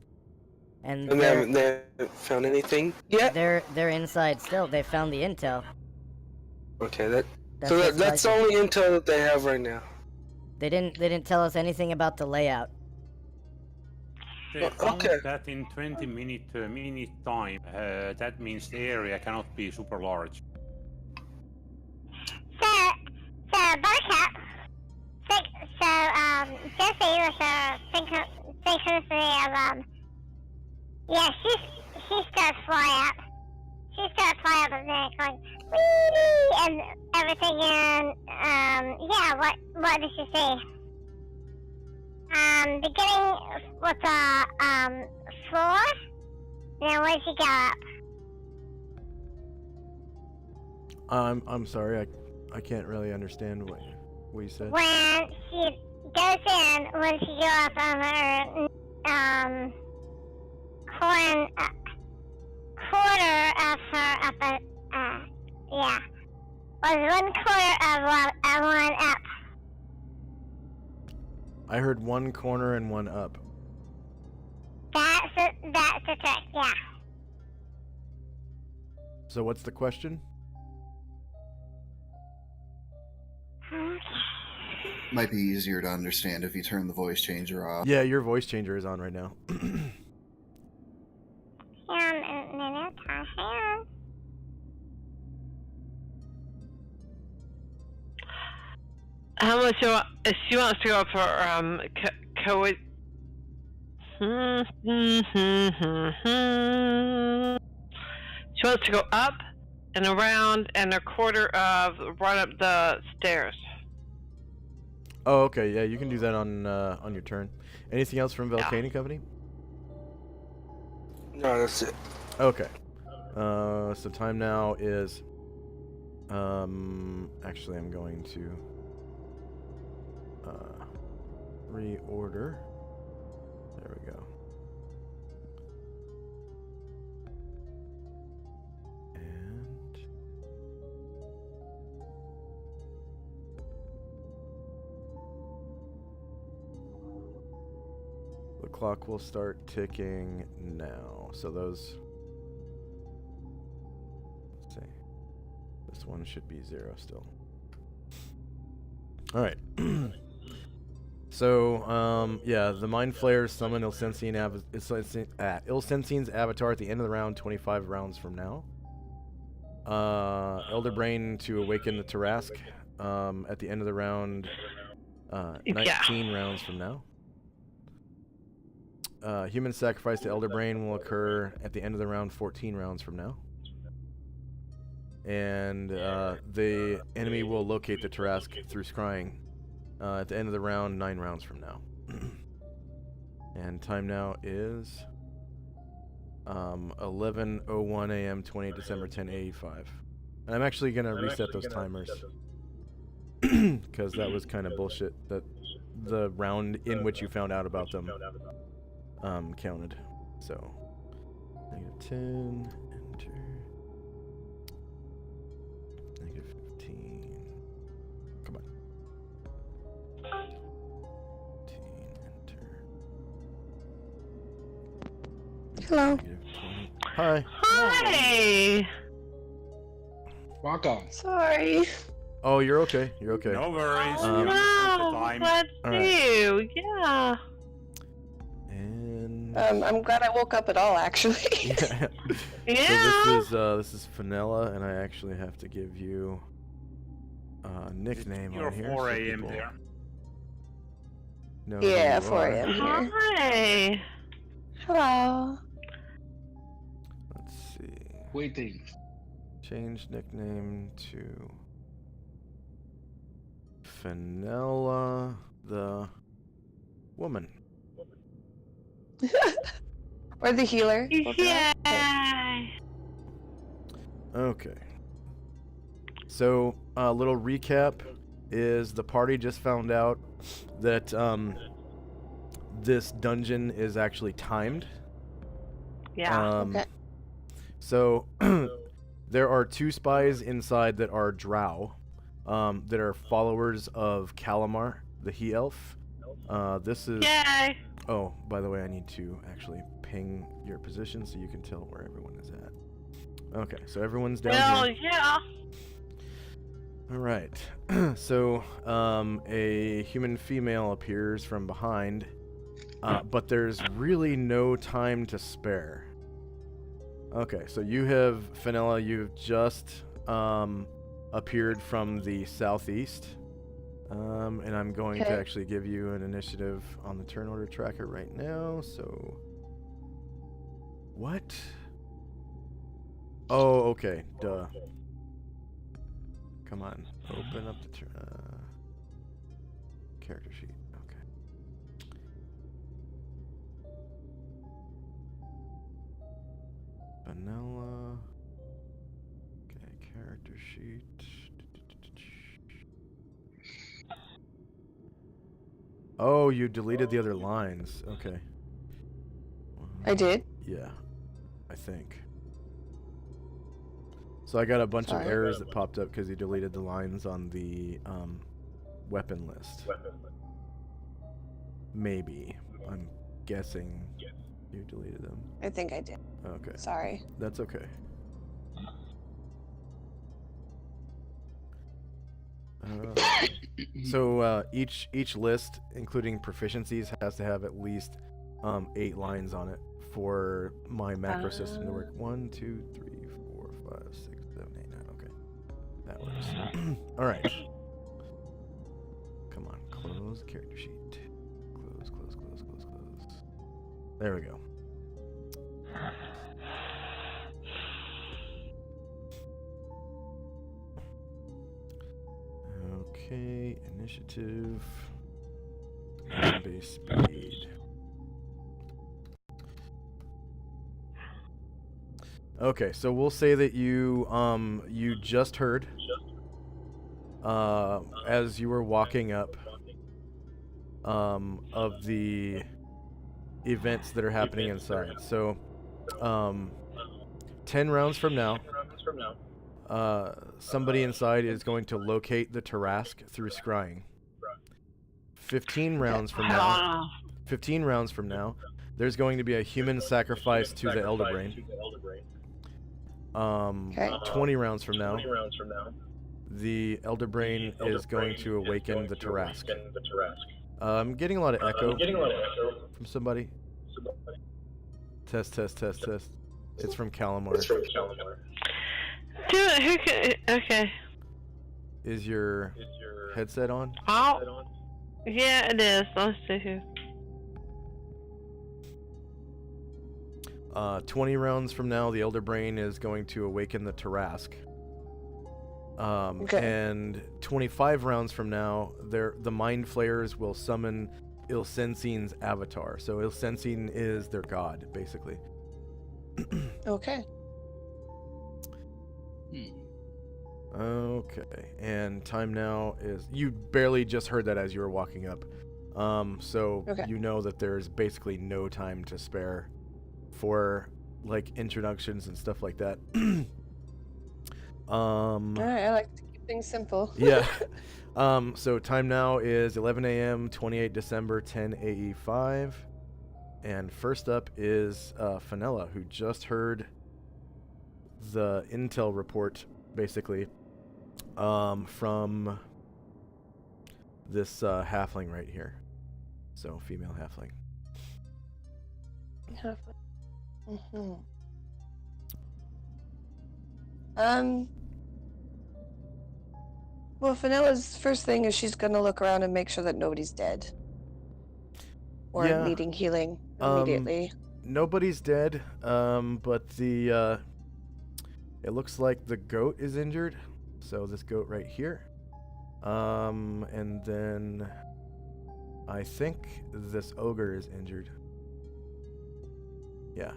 S9: And
S4: they haven't found anything yet?
S9: They're inside still. They found the intel.
S4: Okay,
S9: That's
S4: so
S9: what's
S4: that's the
S9: like-
S4: only intel that they have right now.
S9: They didn't tell us anything about the layout.
S2: They found
S4: Okay.
S2: that in 20 minute time. That means the area cannot be super large.
S8: So Buttercup, Jessie was synchronicity of, yeah, she starts fly up. She starts fly up and then going, wee, and everything, and, yeah, what did she say? Beginning with the, floor, then when she got up.
S1: I'm sorry, I can't really understand what you said.
S8: When she goes in, when she goes up on her, quarter of her upper, yeah. Was 1/4 of one up.
S1: I heard one corner and one up.
S8: That's the trick, yeah.
S1: So what's the question?
S8: Okay.
S5: Might be easier to understand if you turn the voice changer off.
S1: Yeah, your voice changer is on right now.
S8: Hang on a minute, hang on.
S3: How much she wants to go for co She wants to go up and around and a quarter of right up the stairs.
S1: Oh, okay, yeah, you can do that on your turn. Anything else from Velcane and Company?
S4: No, that's it.
S1: Okay. So time now is actually I'm going to reorder. There we go. And the clock will start ticking now. So those, let's see. This one should be 0 still. All right. So, yeah, the Mind Flayer summon Ilsensine's avatar at the end of the round, 25 rounds from now. Elder Brain to awaken the Tarask at the end of the round, 19 rounds from now. Human sacrifice to Elder Brain will occur at the end of the round 14 rounds from now. And the enemy will locate the Tarask through scrying at the end of the round 9 rounds from now. And time now is 11:01 a.m. 28 December 10:85. And I'm actually going to reset those timers because that was kind of bullshit that the round in which you found out about them counted. So -10, enter. -15. Come on. 15, enter.
S10: Hello.
S1: -20. Hi.
S3: Hi.
S6: Welcome.
S10: Sorry.
S1: Oh, you're okay. You're okay.
S2: No worries.
S3: Oh,
S2: you have
S3: no.
S2: the time.
S3: Let's
S1: Alright.
S3: do. Yeah.
S1: And
S10: I'm glad I woke up at all, actually.
S1: yeah.
S3: Yeah.
S1: So this is Fenella, and I actually have to give you a nickname
S2: You're
S1: on here.
S2: 4
S1: so
S2: a.m.
S1: people
S2: there.
S1: know who
S10: Yeah,
S1: you
S10: 4
S1: are.
S10: a.m. here.
S3: Hi.
S10: Hello.
S1: Let's see.
S6: Waiting.
S1: Change nickname to Fenella the woman.
S10: Or the healer. Both of them.
S3: Yay.
S1: Okay. So a little recap is the party just found out that this dungeon is actually timed.
S3: Yeah.
S10: Okay.
S1: So there are 2 spies inside that are drow, that are followers of Calamar, the he elf. This is.
S3: Yay.
S1: Oh, by the way, I need to actually ping your position so you can tell where everyone is at. Okay, so everyone's down
S3: Well,
S1: here.
S3: yeah.
S1: All right. So a human female appears from behind, but there's really no time to spare. Okay, so you have, Fenella, you've just appeared from the southeast. And I'm going to actually give you an initiative on the turn order tracker right now, so... What? Oh, okay, duh. Come on, open up the character sheet, okay. Vanilla... Okay, character sheet... Oh, you deleted the other lines. Okay.
S10: I did.
S1: Yeah, I think. So I got a bunch of errors that popped up because you deleted the lines on the weapon list. Maybe. I'm guessing you deleted them.
S10: I think I did.
S1: Okay.
S10: Sorry.
S1: That's okay. So each list, including proficiencies, has to have at least 8 lines on it for my macro system to work. 1, 2, 3, 4, 5, 6, 7, 8, 9. Okay, that works. All right. Come on, close character sheet. Close, close, close, close, close. There we go. Okay, initiative, base speed. Okay, so we'll say that you just heard as you were walking up of the events that are happening inside. So 10 rounds from now, somebody inside is going to locate the Tarask through scrying. 15 rounds from now, there's going to be a human sacrifice to the Elder Brain. 20 rounds from now, the Elder Brain is going to awaken the Tarask. I'm getting a lot of echo from somebody. Test, test, test, test. It's from Calamar.
S3: Dude, who can... Okay.
S1: Is your headset on?
S3: Oh. Yeah, it is. Let's see who.
S1: 20 rounds from now, the Elder Brain is going to awaken the Tarask.
S10: Okay.
S1: And 25 rounds from now, the Mind Flayers will summon Ilsensine's avatar. So Ilsensine is their god, basically.
S10: Okay.
S1: Okay, and time now is... You barely just heard that as you were walking up. So
S10: Okay.
S1: you know that there's basically no time to spare for, like, introductions and stuff like that.
S10: Alright, I like to keep things simple.
S1: Yeah. So time now is 11 a.m., 28 December, 10 AE5. And first up is Fenella, who just heard the intel report, basically, from this halfling right here. So, female halfling.
S10: Mm-hmm. Well, Fenella's first thing is she's gonna look around and make sure that nobody's dead. Or
S1: Yeah.
S10: needing healing immediately.
S1: Nobody's dead, but the it looks like the goat is injured. So this goat right here. And then I think this ogre is injured. Yeah.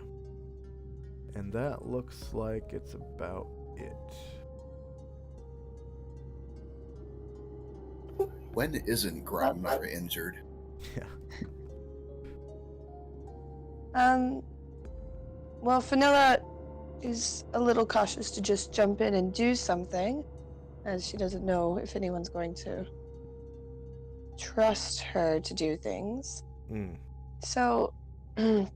S1: And that looks like it's about it.
S5: When isn't Gromnar injured?
S1: Yeah.
S10: Well, Fenella is a little cautious to just jump in and do something, as she doesn't know if anyone's going to trust her to do things. So,
S3: Calamar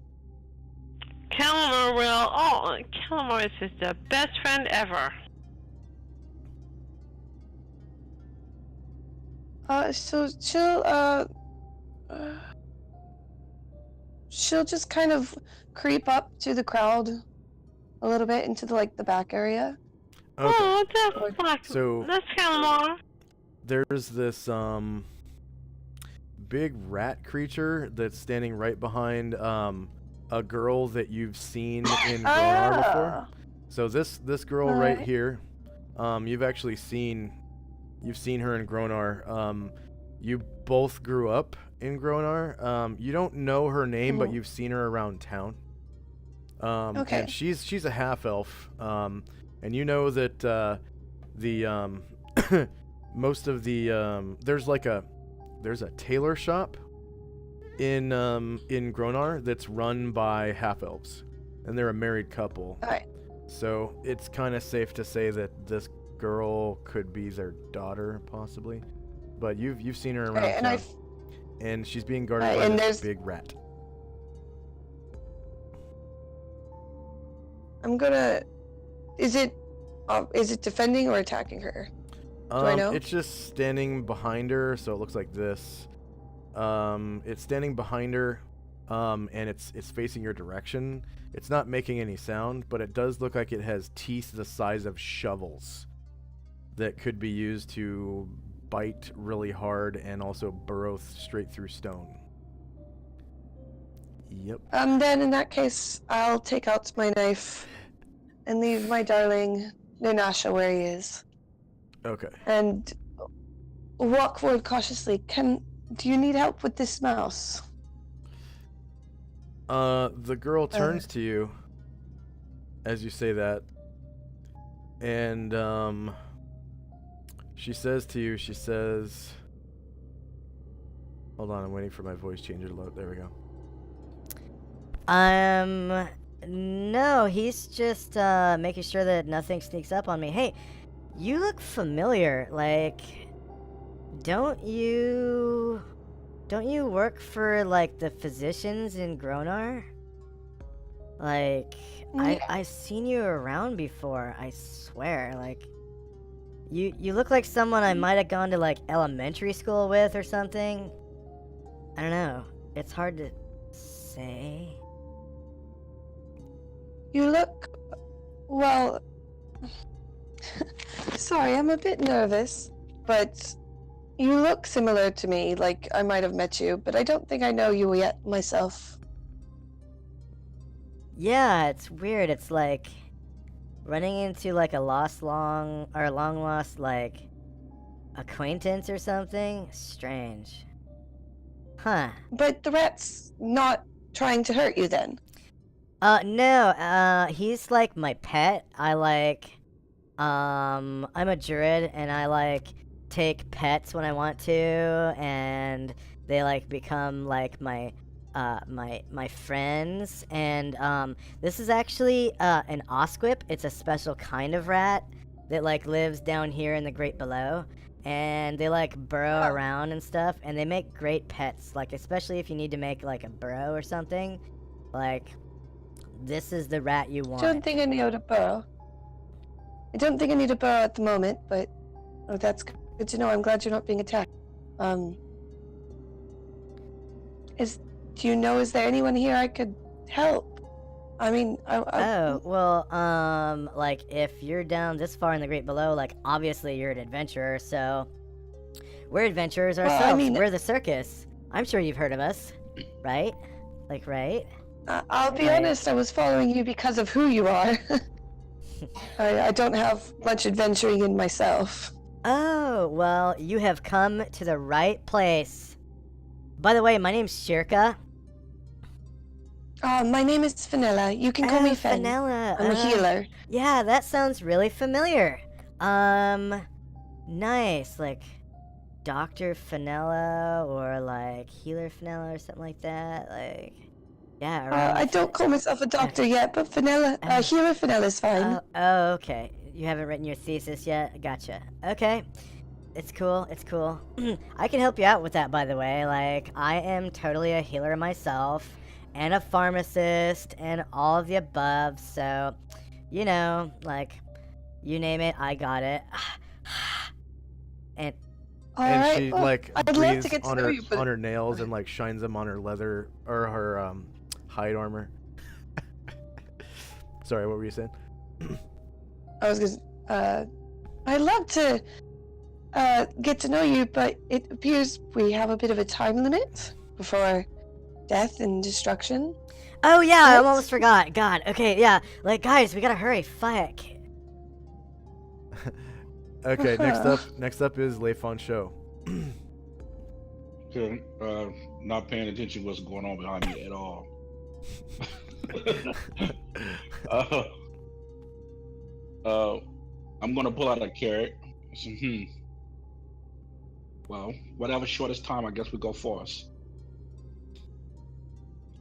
S3: will. Oh, Calamar is the best friend ever.
S10: so she'll just kind of creep up to the crowd a little bit into the back area.
S1: Okay.
S3: Oh, that's like
S1: So
S3: that's Calamar.
S1: there's this big rat creature that's standing right behind a girl that you've seen in Gronar before. So this girl right here, you've actually seen her in Gronar. You both grew up in Gronar. You don't know her name, but you've seen her around town.
S10: Okay.
S1: And she's a half elf. And you know that the most of the there's a tailor shop in Gronar that's run by half elves, and they're a married couple.
S10: Alright.
S1: So it's kind of safe to say that this girl could be their daughter, possibly. But you've seen her around town, and she's being guarded by this big rat.
S10: I'm gonna. Is it defending or attacking her? Do I know?
S1: It's just standing behind her, so it looks like this. It's standing behind her, and it's facing your direction. It's not making any sound, but it does look like it has teeth the size of shovels that could be used to bite really hard and also burrow straight through stone. Yep.
S10: Then in that case, I'll take out my knife and leave my darling Ninasha where he is.
S1: Okay.
S10: And walk forward cautiously. Do you need help with this mouse?
S1: The girl turns to you as you say that, and she says to you, hold on, I'm waiting for my voice changer to load. There we go.
S9: No, he's just making sure that nothing sneaks up on me. Hey, you look familiar. Like, don't you work for the physicians in Gronar? Like, I've seen you around before, I swear. Like, you look like someone I might have gone to elementary school with or something. I don't know. It's hard to say.
S10: You look... Well... Sorry, I'm a bit nervous, but You look similar to me, like I might have met you, but I don't think I know you yet myself.
S9: Yeah, it's weird. It's like running into like a long lost like acquaintance or something. Strange. Huh.
S10: But the rat's not trying to hurt you then.
S9: No, he's like my pet. I'm a druid and I like take pets when I want to, and they like become like my friends. And this is actually an osquip. It's a special kind of rat that like lives down here in the Great Below, and they like burrow around and stuff, and they make great pets, like especially if you need to make like a burrow or something. Like, this is the rat you want.
S10: I don't think I need a burrow. I don't think I need a burrow at the moment, but that's good to know. I'm glad you're not being attacked. Do you know, is there anyone here I could help? I mean,
S9: Oh, well, like, if you're down this far in the Great Below, like, obviously you're an adventurer, so... We're adventurers ourselves.
S10: Well, I mean...
S9: We're the circus. I'm sure you've heard of us, right? Like, right?
S10: I'll be honest, I was following you because of who you are. I don't have much adventuring in myself.
S9: Oh, well, you have come to the right place. By the way, my name's Shirka.
S10: My name is Vanilla. You can call me Fen.
S9: Vanilla.
S10: I'm a healer.
S9: Yeah, that sounds really familiar. Nice. Like, Dr. Vanilla or, like, Healer Vanilla or something like that. Like, yeah.
S10: I don't call myself a doctor yet, but Vanilla, Healer Vanilla is fine.
S9: Oh, okay. You haven't written your thesis yet? Gotcha. Okay. It's cool. It's cool. I can help you out with that, by the way. Like, I am totally a healer myself, and a pharmacist, and all of the above, so, you know, like, you name it, I got it. And
S1: she, like, breathes on her nails and, like, shines them on her leather, or her, hide armor. Sorry, what were you saying?
S10: I was gonna, I'd love to, get to know you, but it appears we have a bit of a time limit before death and destruction.
S9: Oh yeah, I almost forgot. God, okay, yeah. Like, guys, we gotta hurry. Fuck.
S1: Okay, next up is Leifon Show.
S6: Okay, not paying attention to what's going on behind me at all. I'm gonna pull out a carrot. Well, whatever shortest time, I guess we go first.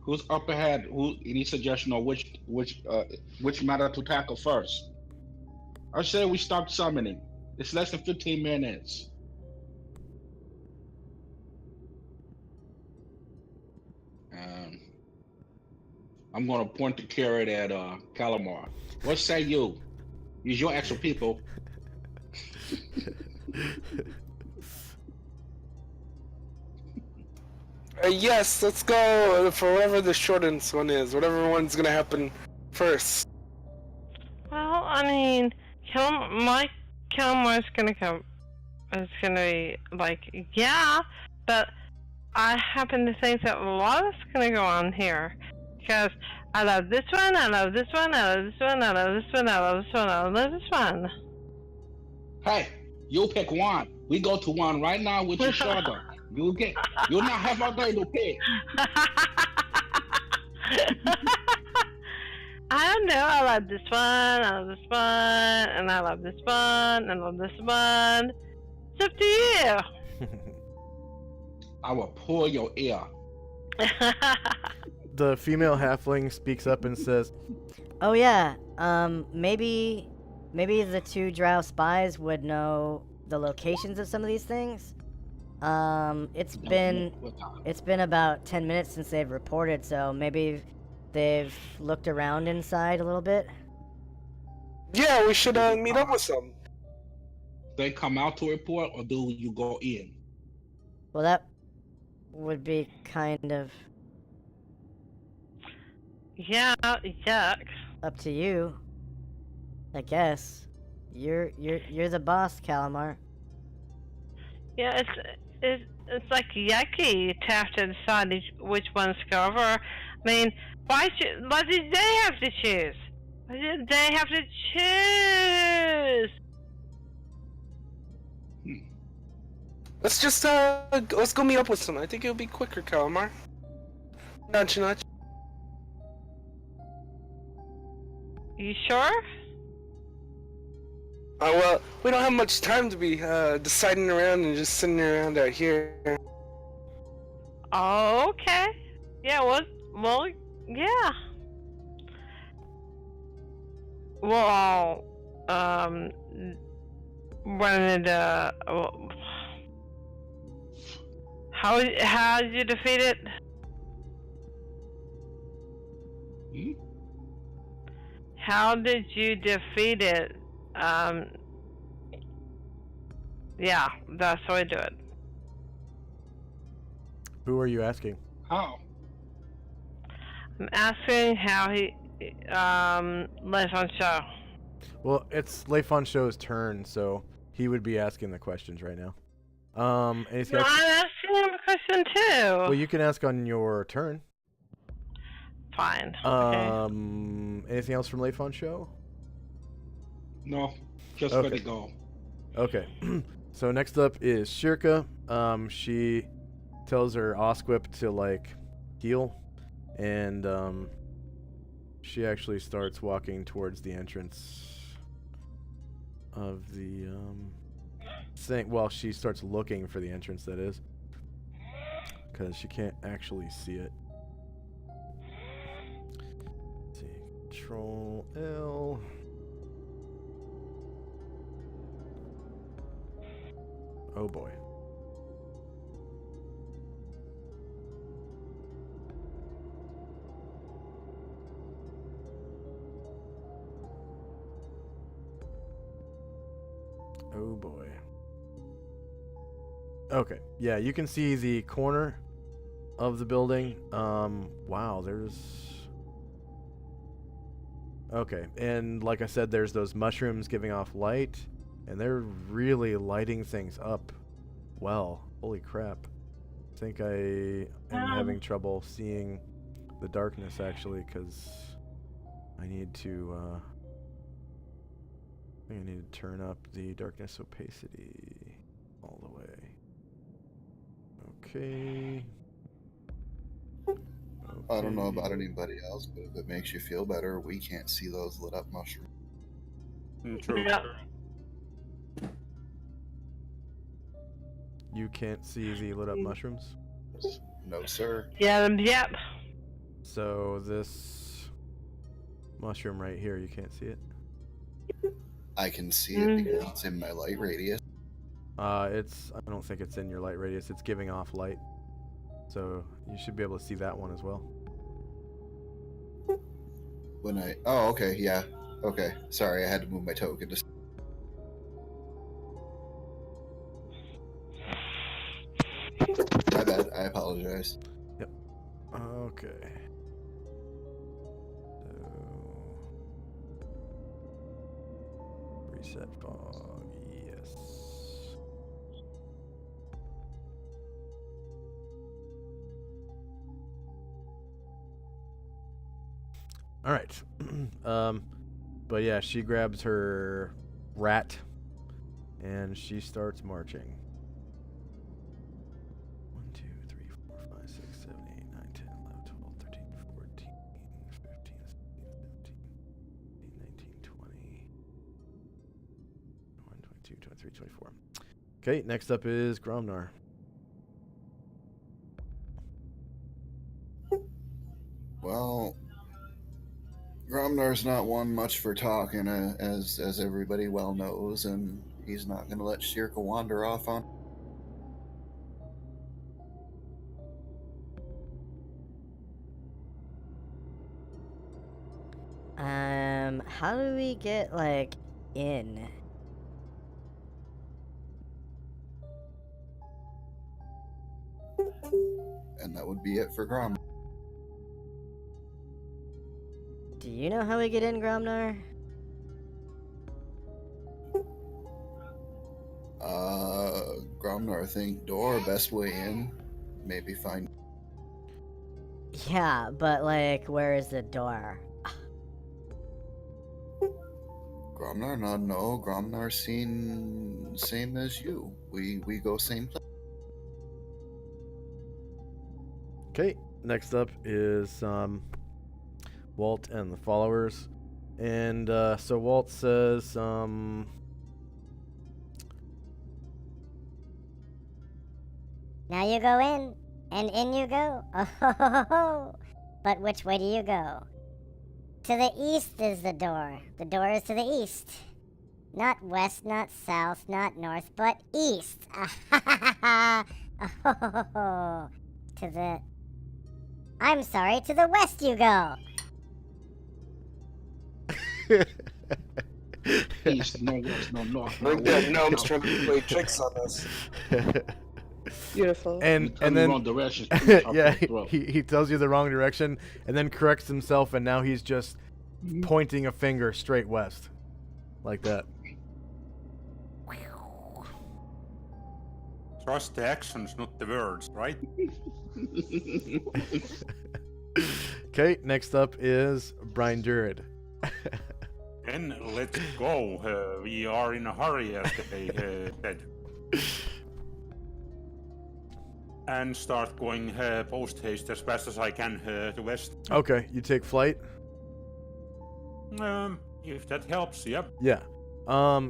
S6: Who's up ahead? Any suggestion on which matter to tackle first? I say we stop summoning. It's less than 15 minutes. I'm gonna point the carrot at Calamar. What say you? Use your actual people.
S4: Yes, let's go for whatever the shortest one is. Whatever one's gonna happen first.
S3: Well, I mean, my Calamar's gonna come. It's gonna be like, yeah, but I happen to think that a lot is gonna go on here. Because I love this one, I love this one, I love this one, I love this one, I love this one, I love this one.
S6: Hey, you pick one. We go to one right now with your shoulder. You'll not have a day to pick.
S3: I don't know, I love this one, I love this one, and I love this one, and I love this one. It's up to you.
S6: I will pull your ear.
S1: The female halfling speaks up and says,
S9: "Oh yeah, maybe the two drow spies would know the locations of some of these things. It's been about 10 minutes since they've reported, so maybe they've looked around inside a little bit."
S4: Yeah, we should meet up with some.
S6: They come out to report, or do you go in?
S9: Well, that would be kind of...
S3: Yeah, yuck.
S9: Up to you, I guess. You're the boss, Calamar.
S3: Yeah, it's like yucky to have to decide which ones to go over. I mean, why did they have to choose? Why did they have to choose?
S4: Let's just let's go meet up with some. I think it'll be quicker, Calamar. Nudge, nudge.
S3: You sure?
S4: Well, we don't have much time to be deciding around and just sitting around out here.
S3: Oh, okay. Yeah, well, yeah. We'll all, run into, how did you defeat it? How did you defeat it? Yeah, that's how I do it.
S1: Who are you asking?
S6: How?
S3: I'm asking how he, life on show.
S1: Well, it's Leifon Show's turn, so he would be asking the questions right now. Anything
S3: No,
S1: else?
S3: I'm asking him a question too.
S1: Well, you can ask on your turn.
S3: Fine. Okay.
S1: Anything else from Leifon Show?
S6: No, just
S1: Okay.
S6: let it go.
S1: Okay. So next up is Shirka. She tells her Osquip to like heal, and she actually starts walking towards the entrance of the thing. Well, she starts looking for the entrance, that is, because she can't actually see it. Let's see, Control L. Oh boy. Oh boy. Okay. Yeah, you can see the corner of the building. Wow, there's... Okay, and like I said, there's those mushrooms giving off light, and they're really lighting things up well. Holy crap. I think I am having trouble seeing the darkness, actually, because I need to, I think I need to turn up the darkness opacity all the way. Okay.
S5: I don't know about anybody else, but if it makes you feel better, we can't see those lit up mushrooms.
S2: True.
S3: Yep.
S1: You can't see the lit up mushrooms?
S5: No, sir.
S3: Yeah, yep.
S1: So this mushroom right here, you can't see it?
S5: I can see it because it's in my light radius.
S1: I don't think it's in your light radius. It's giving off light. So you should be able to see that one as well.
S5: Oh, okay, yeah. Okay, sorry, I had to move my token to... My bad, I apologize.
S1: Yep. Okay. So reset fog, yes. All right. But yeah, she grabs her rat and she starts marching. 1, 2, 3, 4, 5, 6, 7, 8, 9, 10, 11, 12, 13, 14, 15, 16, 17, 18, 19, 20, 21, 22, 23, 24. Okay, next up is Gromnar.
S5: Well, Gromnar's not one much for talking, as everybody well knows, and he's not going to let Shirka wander off on...
S9: How do we get, like, in?
S5: And that would be it for Gromnar.
S9: Do you know how we get in, Gromnar?
S5: Gromnar, think door, best way in. Maybe find.
S9: Yeah, but like, where is the door?
S5: Gromnar, not no. Gromnar seen same as you. We go same place.
S1: Okay, next up is Walt and the followers. And so Walt says,
S8: Now you go in, and in you go. Oh, ho, ho, ho, ho. But which way do you go? To the east is the door. The door is to the east. Not west, not south, not north, but east. To the... I'm sorry, to the west you go.
S6: East, no west, no north.
S4: I think that gnome's trying to play tricks on us.
S10: Beautiful.
S1: and
S6: Tell me
S1: then
S6: wrong direction.
S1: yeah, he tells you the wrong direction and then corrects himself, and now he's just pointing a finger straight west, like that.
S2: Trust the actions, not the words, right?
S1: Okay, next up is Brian Durid.
S2: Then let's go. We are in a hurry, as they said. And start going post haste as fast as I can to west.
S1: Okay, you take flight?
S2: If that helps, yep.
S1: Yeah.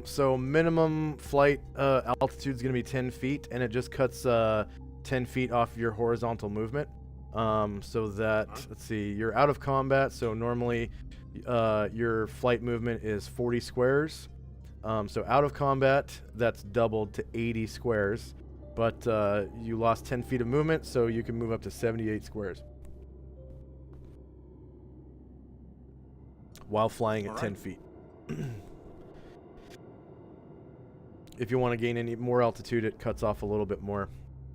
S1: So minimum flight altitude is going to be 10 feet, and it just cuts 10 feet off your horizontal movement. So that, let's see, you're out of combat, so normally your flight movement is 40 squares. So out of combat, that's doubled to 80 squares. But you lost 10 feet of movement, so you can move up to 78 squares. While flying at 10 feet. If you want to gain any more altitude, it cuts off a little bit more.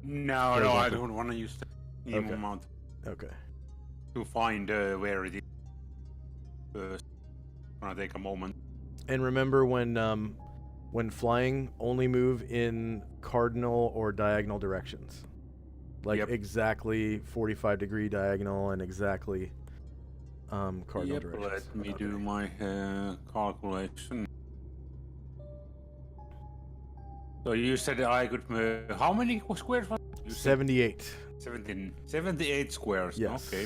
S2: No, I don't want to use the amount.
S1: Okay.
S2: To find where it is. Gonna take a moment.
S1: And remember, when flying, only move in cardinal or diagonal directions. Like exactly 45-degree diagonal and exactly cardinal directions.
S2: Let me do my calculation. So you said I could move... How many squares?
S1: 78.
S2: 78 squares.
S1: Yes.
S2: Okay.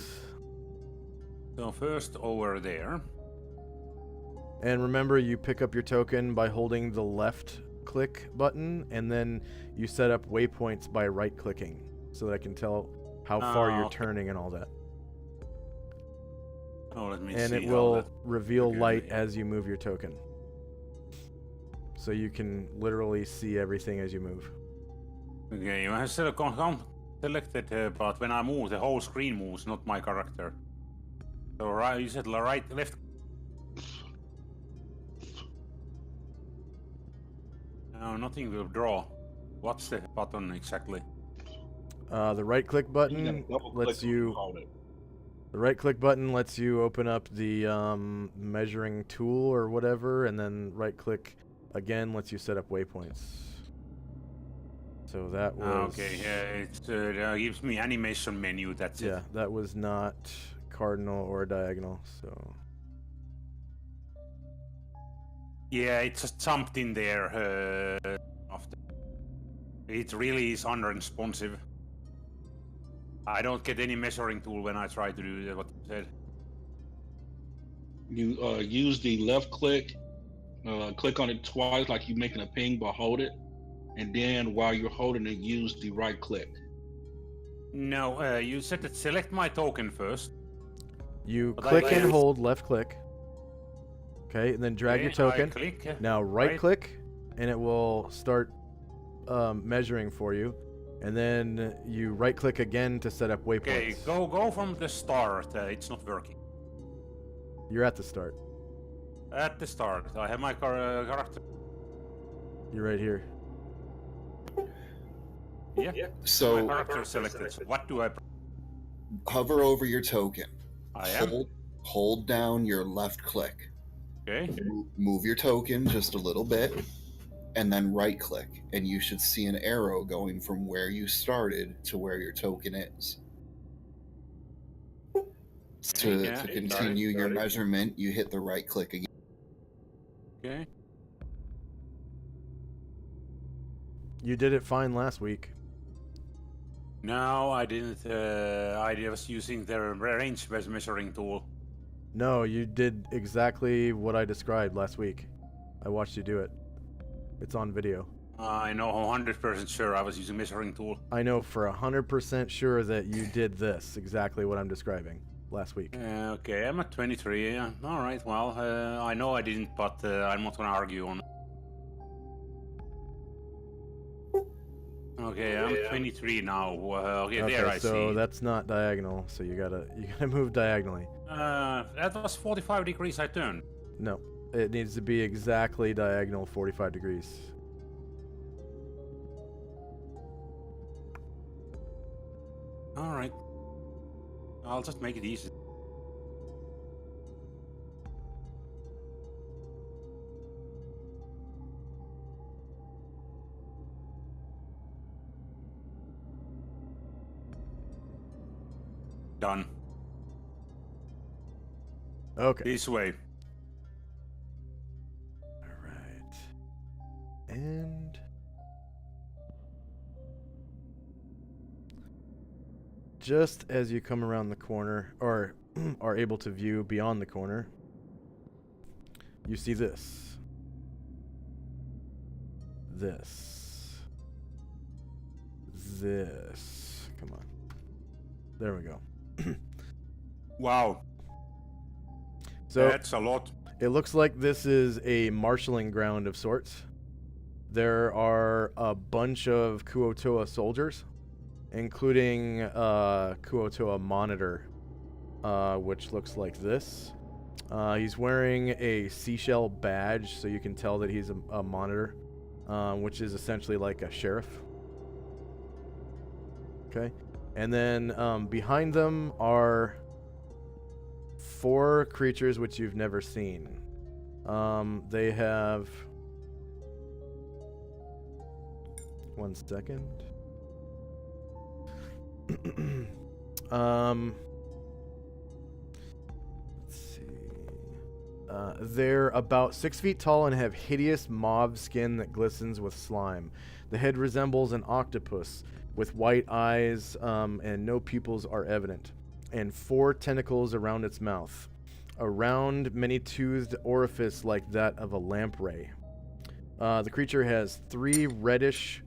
S2: So first over there.
S1: And remember, you pick up your token by holding the left click button, and then you set up waypoints by right clicking, so that I can tell how far you're turning and all that.
S2: Oh, let me see.
S1: And it will reveal light as you move your token. So you can literally see everything as you move.
S2: Okay, I have selected, but when I move, the whole screen moves, not my character. So right, you said right, left. No, nothing will draw. What's the button exactly?
S1: The right click button lets you. The right click button lets you open up the measuring tool or whatever, and then right click again lets you set up waypoints. So that was...
S2: Okay, yeah, it gives me animation menu, that's it.
S1: Yeah, that was not cardinal or diagonal, so...
S2: Yeah, it just jumped in there after. It really is unresponsive. I don't get any measuring tool when I try to do what you said.
S6: You use the left click, click on it twice like you're making a ping, but hold it. And then while you're holding it, use the right click.
S2: No, you said that select my token first.
S1: You click and hold left click. Okay, and then drag your token.
S2: Click,
S1: now right click, and it will start measuring for you. And then you right click again to set up waypoints.
S2: Okay, go from the start. It's not working.
S1: You're at the start.
S2: At the start, I have my character.
S1: You're right here.
S2: Yeah.
S5: So
S2: my character selected. So what do I?
S5: Hover over your token.
S2: I am.
S5: Hold down your left click.
S2: Okay.
S5: Move your token just a little bit. and then right click, and you should see an arrow going from where you started to where your token is. To continue your measurement, you hit the right click again.
S2: Okay.
S1: You did it fine last week.
S2: No, I didn't. I was using the range measuring tool.
S1: No, you did exactly what I described last week. I watched you do it. It's on video.
S2: I know 100% sure I was using measuring tool.
S1: I know for 100% sure that you did this, exactly what I'm describing, last week.
S2: Okay, I'm at 23. Yeah. All right, well, I know I didn't, but I'm not going to argue on it. Okay, I'm 23 now. Okay, there I see.
S1: So that's not diagonal, so you gotta move diagonally.
S2: That was 45 degrees I turned.
S1: No, it needs to be exactly diagonal 45 degrees.
S2: All right. I'll just make it easy. Done.
S1: Okay.
S2: This way.
S1: All right. And just as you come around the corner, or are able to view beyond the corner, you see this. This. Come on. There we go.
S2: Wow.
S1: So
S2: that's a lot.
S1: It looks like this is a marshalling ground of sorts. There are a bunch of Kuo-toa soldiers, including Kuo-toa monitor, which looks like this. He's wearing a seashell badge, so you can tell that he's a monitor, which is essentially like a sheriff. Okay. And then behind them are 4 creatures which you've never seen. They have... One second. Let's see. They're about 6 feet tall and have hideous mauve skin that glistens with slime. The head resembles an octopus with white eyes, and no pupils are evident, and 4 tentacles around its mouth. A round, many-toothed orifice like that of a lamprey. The creature has 3 reddish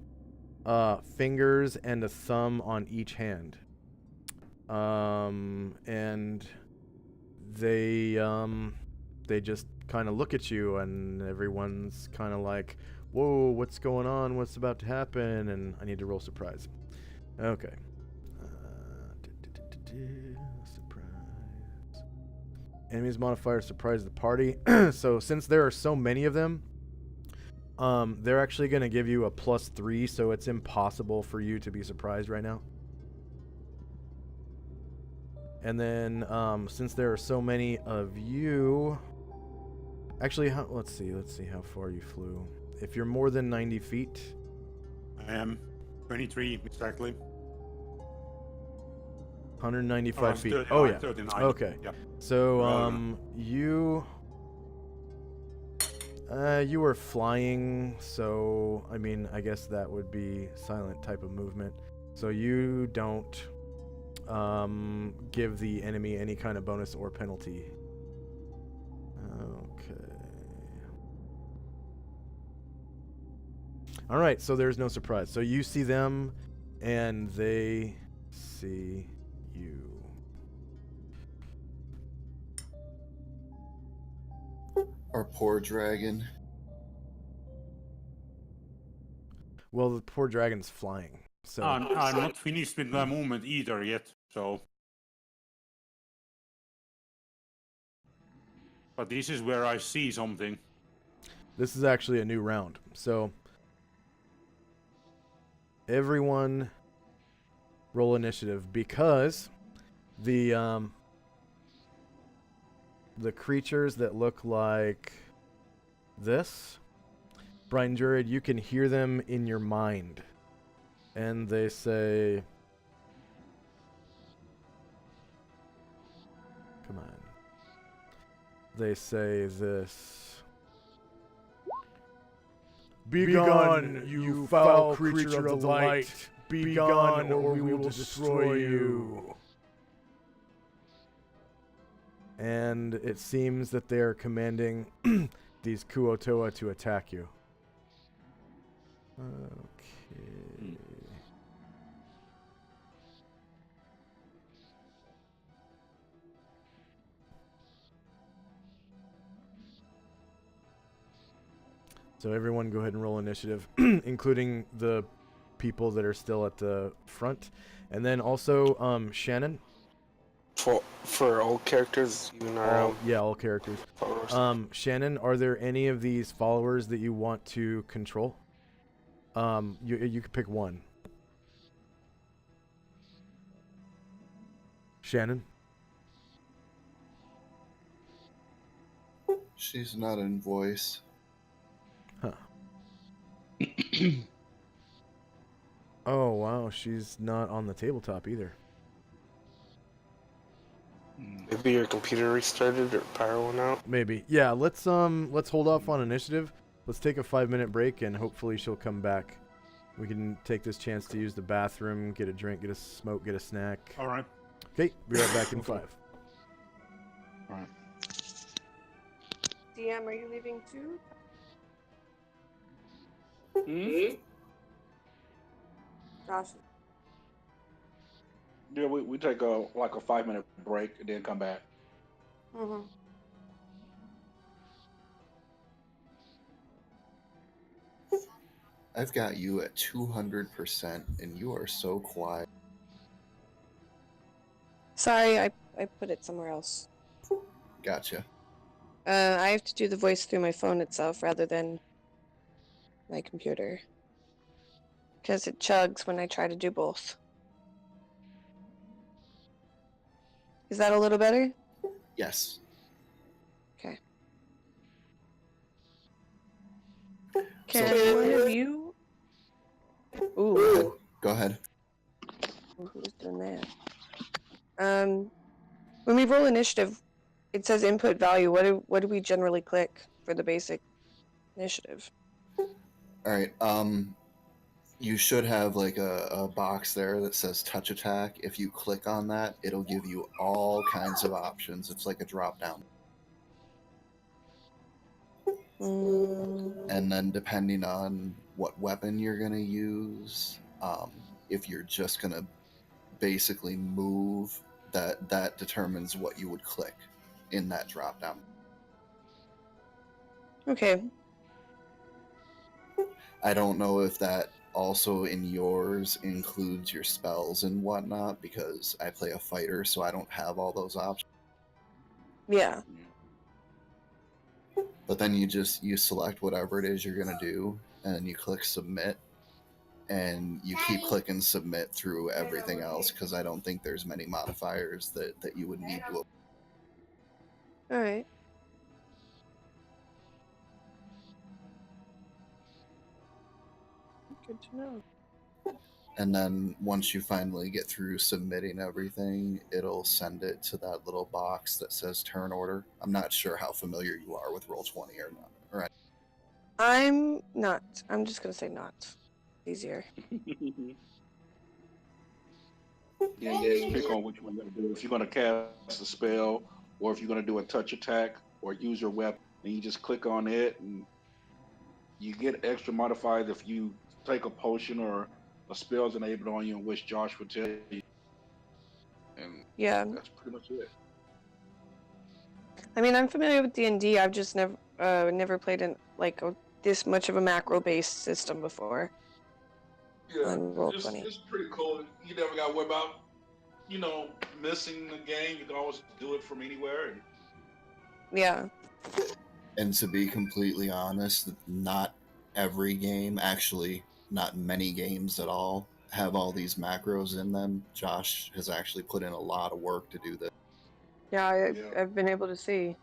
S1: fingers and a thumb on each hand. And they just kind of look at you, and everyone's kind of like, whoa, what's going on? What's about to happen? And I need to roll surprise. Okay. Surprise. Enemies modifier surprise the party. So since there are so many of them, they're actually going to give you a +3, so it's impossible for you to be surprised right now. And then, since there are so many of you... Actually, let's see how far you flew. If you're more than 90 feet...
S2: I am 23, exactly.
S1: 195 feet.
S2: 39,
S1: Oh, yeah.
S2: 39.
S1: Okay.
S2: Yep.
S1: So, you were flying, so, I mean, I guess that would be silent type of movement. So you don't give the enemy any kind of bonus or penalty. Okay. All right, so there's no surprise. So you see them, and they see you.
S5: Our poor dragon.
S1: Well, the poor dragon's flying. So
S2: I'm not finished with my movement either yet, so... But this is where I see something.
S1: this is actually a new round. So everyone roll initiative, because the creatures that look like this Brian Jurid, you can hear them in your mind. And they say... Come on. They say this. Begone, you foul creature of the light. Begone, or we will destroy you. And it seems that they are commanding these Kuotoa to attack you. Okay. So everyone go ahead and roll initiative, including the people that are still at the front. And then also Shannon.
S4: For all characters, even our
S1: all characters.
S4: followers.
S1: Shannon, are there any of these followers that you want to control? You can pick one. Shannon?
S5: She's not in voice.
S1: Huh. Oh, wow. She's not on the tabletop either.
S4: Maybe your computer restarted or power went out.
S1: Maybe. Yeah, let's hold off on initiative. Let's take a 5-minute break and hopefully she'll come back. We can take this chance to use the bathroom, get a drink, get a smoke, get a snack.
S2: All right.
S1: Okay, be right back in 5.
S2: All right.
S10: DM, are you leaving too? Josh.
S7: Yeah, we take a 5-minute break and then come back.
S10: Mm-hmm.
S5: I've got you at 200%, and you are so quiet.
S10: Sorry, I put it somewhere else.
S5: Gotcha.
S10: I have to do the voice through my phone itself rather than my computer. Because it chugs when I try to do both. Is that a little better?
S5: Yes.
S10: Okay. Can one of you... Ooh.
S5: Go ahead.
S10: Who's doing that? When we roll initiative, it says input value. What do we generally click for the basic initiative?
S5: All right. You should have like a box there that says touch attack. If you click on that, it'll give you all kinds of options. It's like a drop down. And then depending on what weapon you're going to use, if you're just going to basically move, that determines what you would click in that drop down.
S10: Okay.
S5: I don't know if that also in yours includes your spells and whatnot, because I play a fighter, so I don't have all those options.
S10: Yeah.
S5: But then you select whatever it is you're going to do, and then you click submit, and you keep clicking submit through everything else, because I don't think there's many modifiers that you would need to.
S10: All right. Good to know.
S5: And then once you finally get through submitting everything, it'll send it to that little box that says turn order. I'm not sure how familiar you are with Roll20 or not. All right.
S10: I'm not. I'm just going to say not. Easier.
S7: Yeah, just pick on which one you're going to do. If you're going to cast a spell, or if you're going to do a touch attack, or use your weapon, and you just click on it, and you get extra modifiers if you take a potion or a spell's enabled on you, in which Josh would tell you. And
S10: yeah,
S7: that's pretty much it.
S10: I mean, I'm familiar with D&D. I've just never played in this much of a macro-based system before.
S7: Yeah,
S10: on Roll20.
S7: It's pretty cool. You never got to worry about, missing the game. You can always do it from anywhere.
S10: Yeah.
S5: And to be completely honest, not every game, actually, not many games at all, have all these macros in them. Josh has actually put in a lot of work to do this.
S10: Yeah, I've been able to see.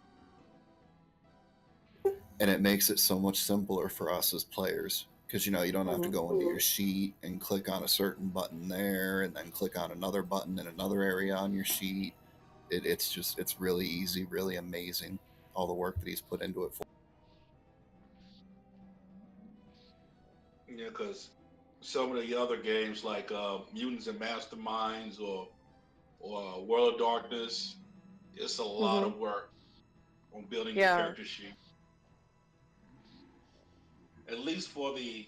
S5: and it makes it so much simpler for us as players. Because, you know, you don't have to go into your sheet and click on a certain button there and then click on another button in another area on your sheet. It's really easy, really amazing, all the work that he's put into it.
S7: Yeah, because some of the other games like Mutants and Masterminds or World of Darkness, it's a lot of work on building your character sheet. At least for the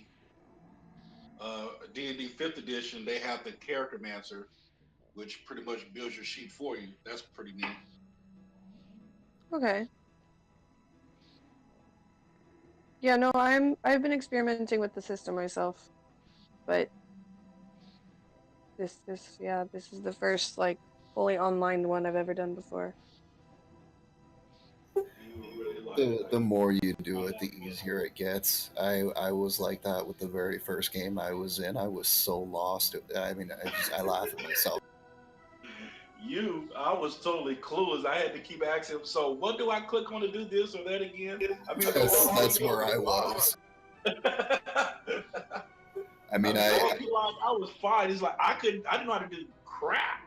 S7: D&D 5th edition, they have the Character Mancer, which pretty much builds your sheet for you. That's pretty neat.
S10: Okay. Yeah, no, I've been experimenting with the system myself, but this is the first like fully online one I've ever done before.
S5: The more you do it, the easier it gets. I was like that with the very first game I was in. I was so lost. I mean, I laugh at myself.
S7: I was totally clueless. I had to keep asking him, so what do I click on to do this or that again? I mean,
S5: that's where I was. I mean, I
S7: was fine. It's like I didn't know how to do crap.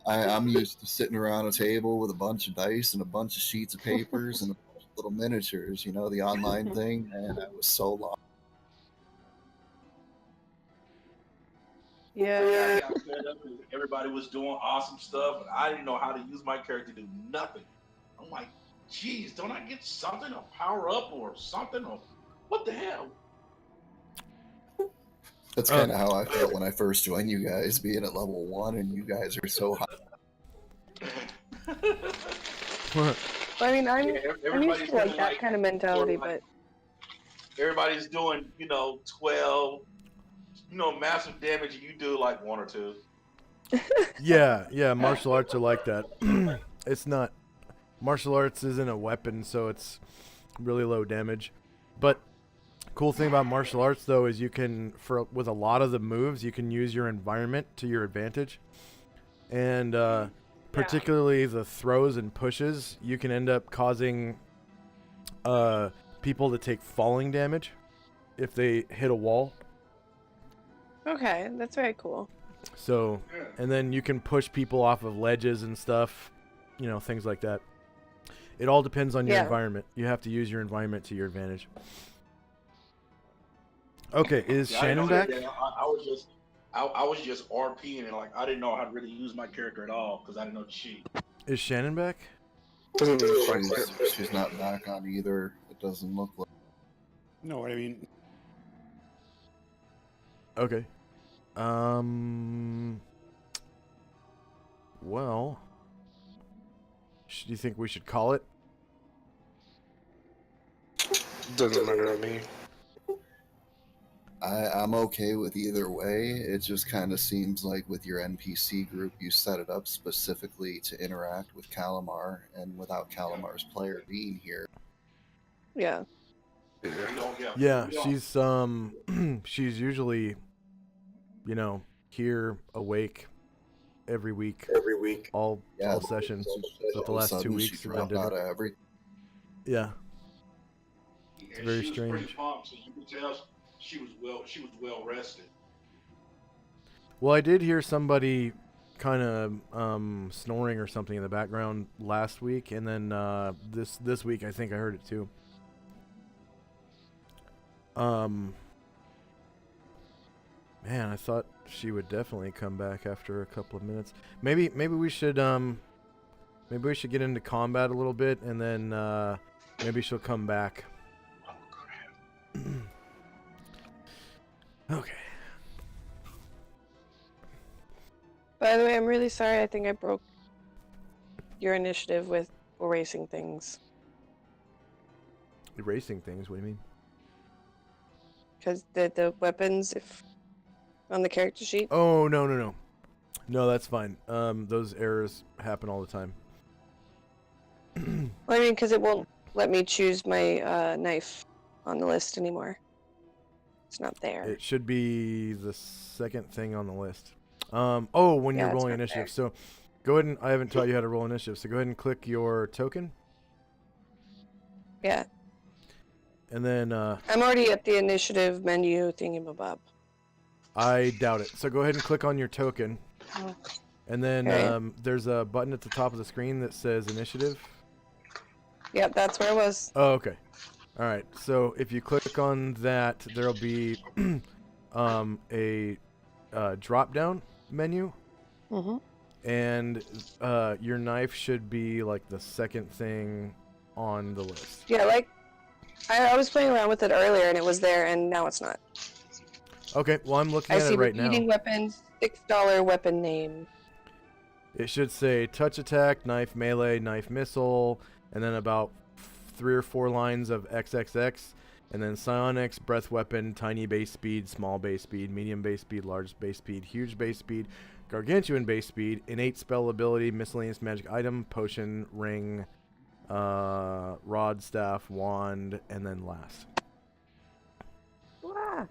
S5: I'm used to sitting around a table with a bunch of dice and a bunch of sheets of papers and a bunch of little miniatures, you know, the online thing, and I was so lost.
S10: Yeah.
S7: Everybody was doing awesome stuff, and I didn't know how to use my character to do nothing. I'm like, geez, don't I get something, a power up or something, or what the hell?
S5: That's kind of how I felt when I first joined you guys, being at level 1, and you guys are so high.
S10: I mean, I'm used to like that kind of mentality, but
S7: everybody's doing, 12, massive damage, and you do like 1 or 2.
S1: Yeah, martial arts are like that. It's not, martial arts isn't a weapon, so it's really low damage. But cool thing about martial arts though is you can, with a lot of the moves, you can use your environment to your advantage. And particularly the throws and pushes, you can end up causing people to take falling damage if they hit a wall.
S10: okay, that's very cool.
S1: So, and then you can push people off of ledges and stuff, things like that. It all depends on your environment. You have to use your environment to your advantage. Okay, is Shannon back?
S7: I was just RPing, and like I didn't know how to really use my character at all because I didn't know the sheet.
S1: Is Shannon back?
S5: She's not back on either. It doesn't look like.
S2: No, I mean.
S1: Okay. Well, do you think we should call it?
S4: Doesn't matter to me.
S5: I'm okay with either way. It just kind of seems like with your NPC group, you set it up specifically to interact with Calamar, and without Calamar's player being here.
S10: Yeah.
S1: Yeah, she's usually, here awake every week. All sessions. But the last 2 weeks have been different. Yeah. It's very strange.
S7: Pretty pumped, so you could tell she was well rested.
S1: Well, I did hear somebody kind of snoring or something in the background last week, and then this week I think I heard it too. Man, I thought she would definitely come back after a couple of minutes. Maybe we should get into combat a little bit, and then maybe she'll come back.
S7: Oh crap.
S1: Okay.
S10: By the way, I'm really sorry. I think I broke your initiative with erasing things.
S1: Erasing things? What do you mean?
S10: Because the weapons, if on the character sheet.
S1: Oh, no, that's fine. Those errors happen all the time.
S10: Well, I mean, because it won't let me choose my knife on the list anymore. It's not there.
S1: It should be the second thing on the list. When you're rolling initiative. So go ahead and, I haven't taught you how to roll initiative, so go ahead and click your token.
S10: Yeah.
S1: And then
S10: I'm already at the initiative menu thingamabob.
S1: I doubt it. So go ahead and click on your token.
S10: Oh.
S1: And then
S10: Okay.
S1: there's a button at the top of the screen that says initiative.
S10: Yep, that's where I was.
S1: Oh, okay. All right. So if you click on that, there'll be a drop-down menu.
S10: Mm-hmm.
S1: And your knife should be like the second thing on the list.
S10: Yeah, like I was playing around with it earlier and it was there, and now it's not.
S1: Okay, well I'm looking
S10: I
S1: at
S10: see
S1: it right now.
S10: repeating weapons, $6 weapon name.
S1: It should say touch attack, knife melee, knife missile, and then about 3 or 4 lines of XXX, and then psionics, breath weapon, tiny base speed, small base speed, medium base speed, large base speed, huge base speed, gargantuan base speed, innate spell ability, miscellaneous magic item, potion, ring, rod, staff, wand, and then last.
S10: Ah.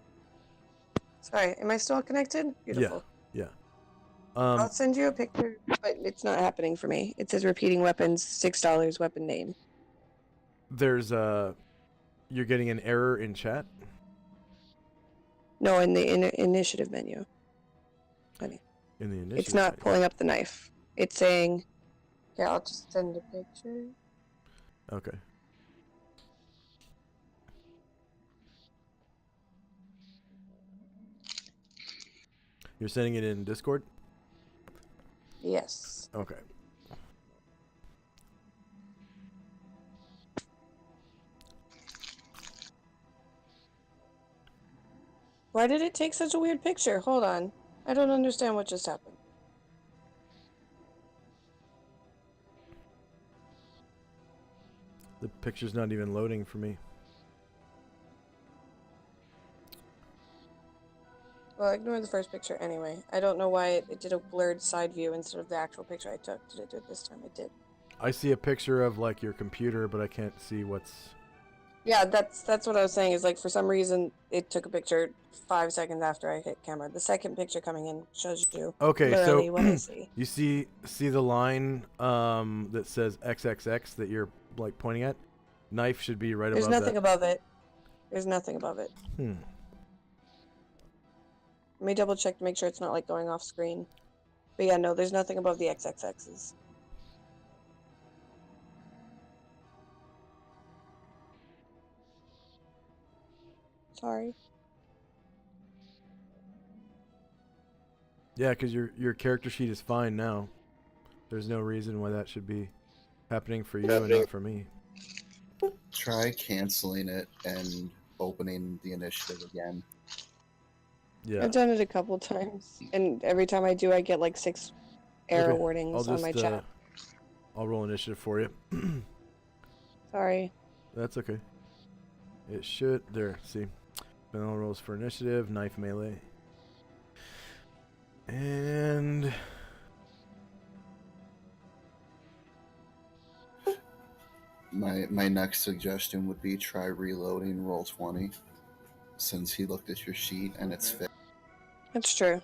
S10: Sorry, am I still connected? Beautiful.
S1: Yeah.
S10: I'll send you a picture, but it's not happening for me. It says repeating weapons, $6 weapon name.
S1: There's you're getting an error in chat?
S10: No, in the initiative menu. Honey.
S1: In the initiative
S10: It's not
S1: menu.
S10: pulling up the knife. It's saying, here, I'll just send a picture.
S1: Okay. You're sending it in Discord?
S10: Yes.
S1: Okay.
S10: Why did it take such a weird picture? Hold on. I don't understand what just happened.
S1: The picture's not even loading for me.
S10: Well, ignore the first picture anyway. I don't know why it did a blurred side view instead of the actual picture I took. Did it do it this time? It did.
S1: I see a picture of like your computer, but I can't see what's...
S10: Yeah, that's what I was saying, is like for some reason it took a picture 5 seconds after I hit camera. The second picture coming in shows you
S1: Okay,
S10: literally
S1: so
S10: what I see.
S1: you see the line that says XXX that you're like pointing at? Knife should be right
S10: There's
S1: above
S10: nothing
S1: that.
S10: above it. There's nothing above it. Let me double check to make sure it's not like going off screen. But yeah, no, there's nothing above the XXXs. Sorry.
S1: Yeah, because your character sheet is fine now. There's no reason why that should be happening for you and not for me.
S5: Try canceling it and opening the initiative again.
S1: Yeah.
S10: I've done it a couple times, and every time I do, I get like 6 error warnings on my chat.
S1: I'll roll initiative for you.
S10: Sorry.
S1: That's okay. It should... There, see. Vanilla rolls for initiative, knife melee. And...
S5: My next suggestion would be try reloading roll 20, since he looked at your sheet and it's fixed.
S10: That's true. Do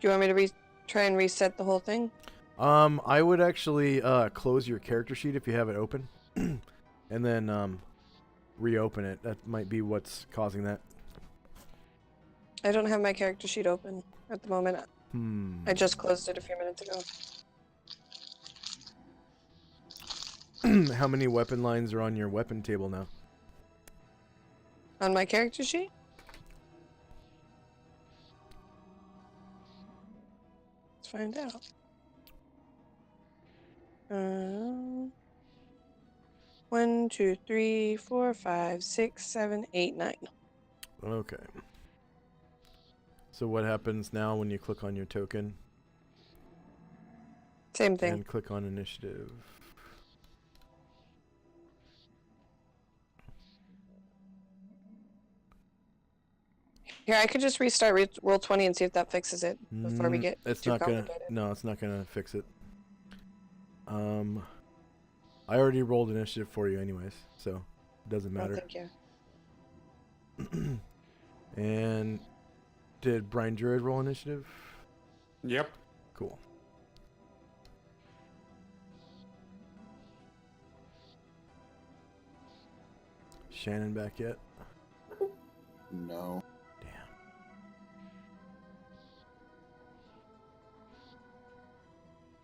S10: you want me to try and reset the whole thing?
S1: I would actually close your character sheet if you have it open, and then reopen it. That might be what's causing that.
S10: I don't have my character sheet open at the moment. I just closed it a few minutes ago.
S1: How many weapon lines are on your weapon table now?
S10: On my character sheet? Let's find out. 1, 2, 3, 4, 5, 6, 7, 8, 9.
S1: Okay. So what happens now when you click on your token?
S10: Same thing.
S1: And click on initiative.
S10: Here, I could just restart roll 20 and see if that fixes it before we get
S1: it's
S10: too
S1: not
S10: complicated.
S1: No, it's not gonna fix it. I already rolled initiative for you anyways, so it doesn't matter.
S10: Oh, thank you.
S1: And did Brian Druid roll initiative?
S2: Yep.
S1: Cool. Shannon back yet?
S5: No.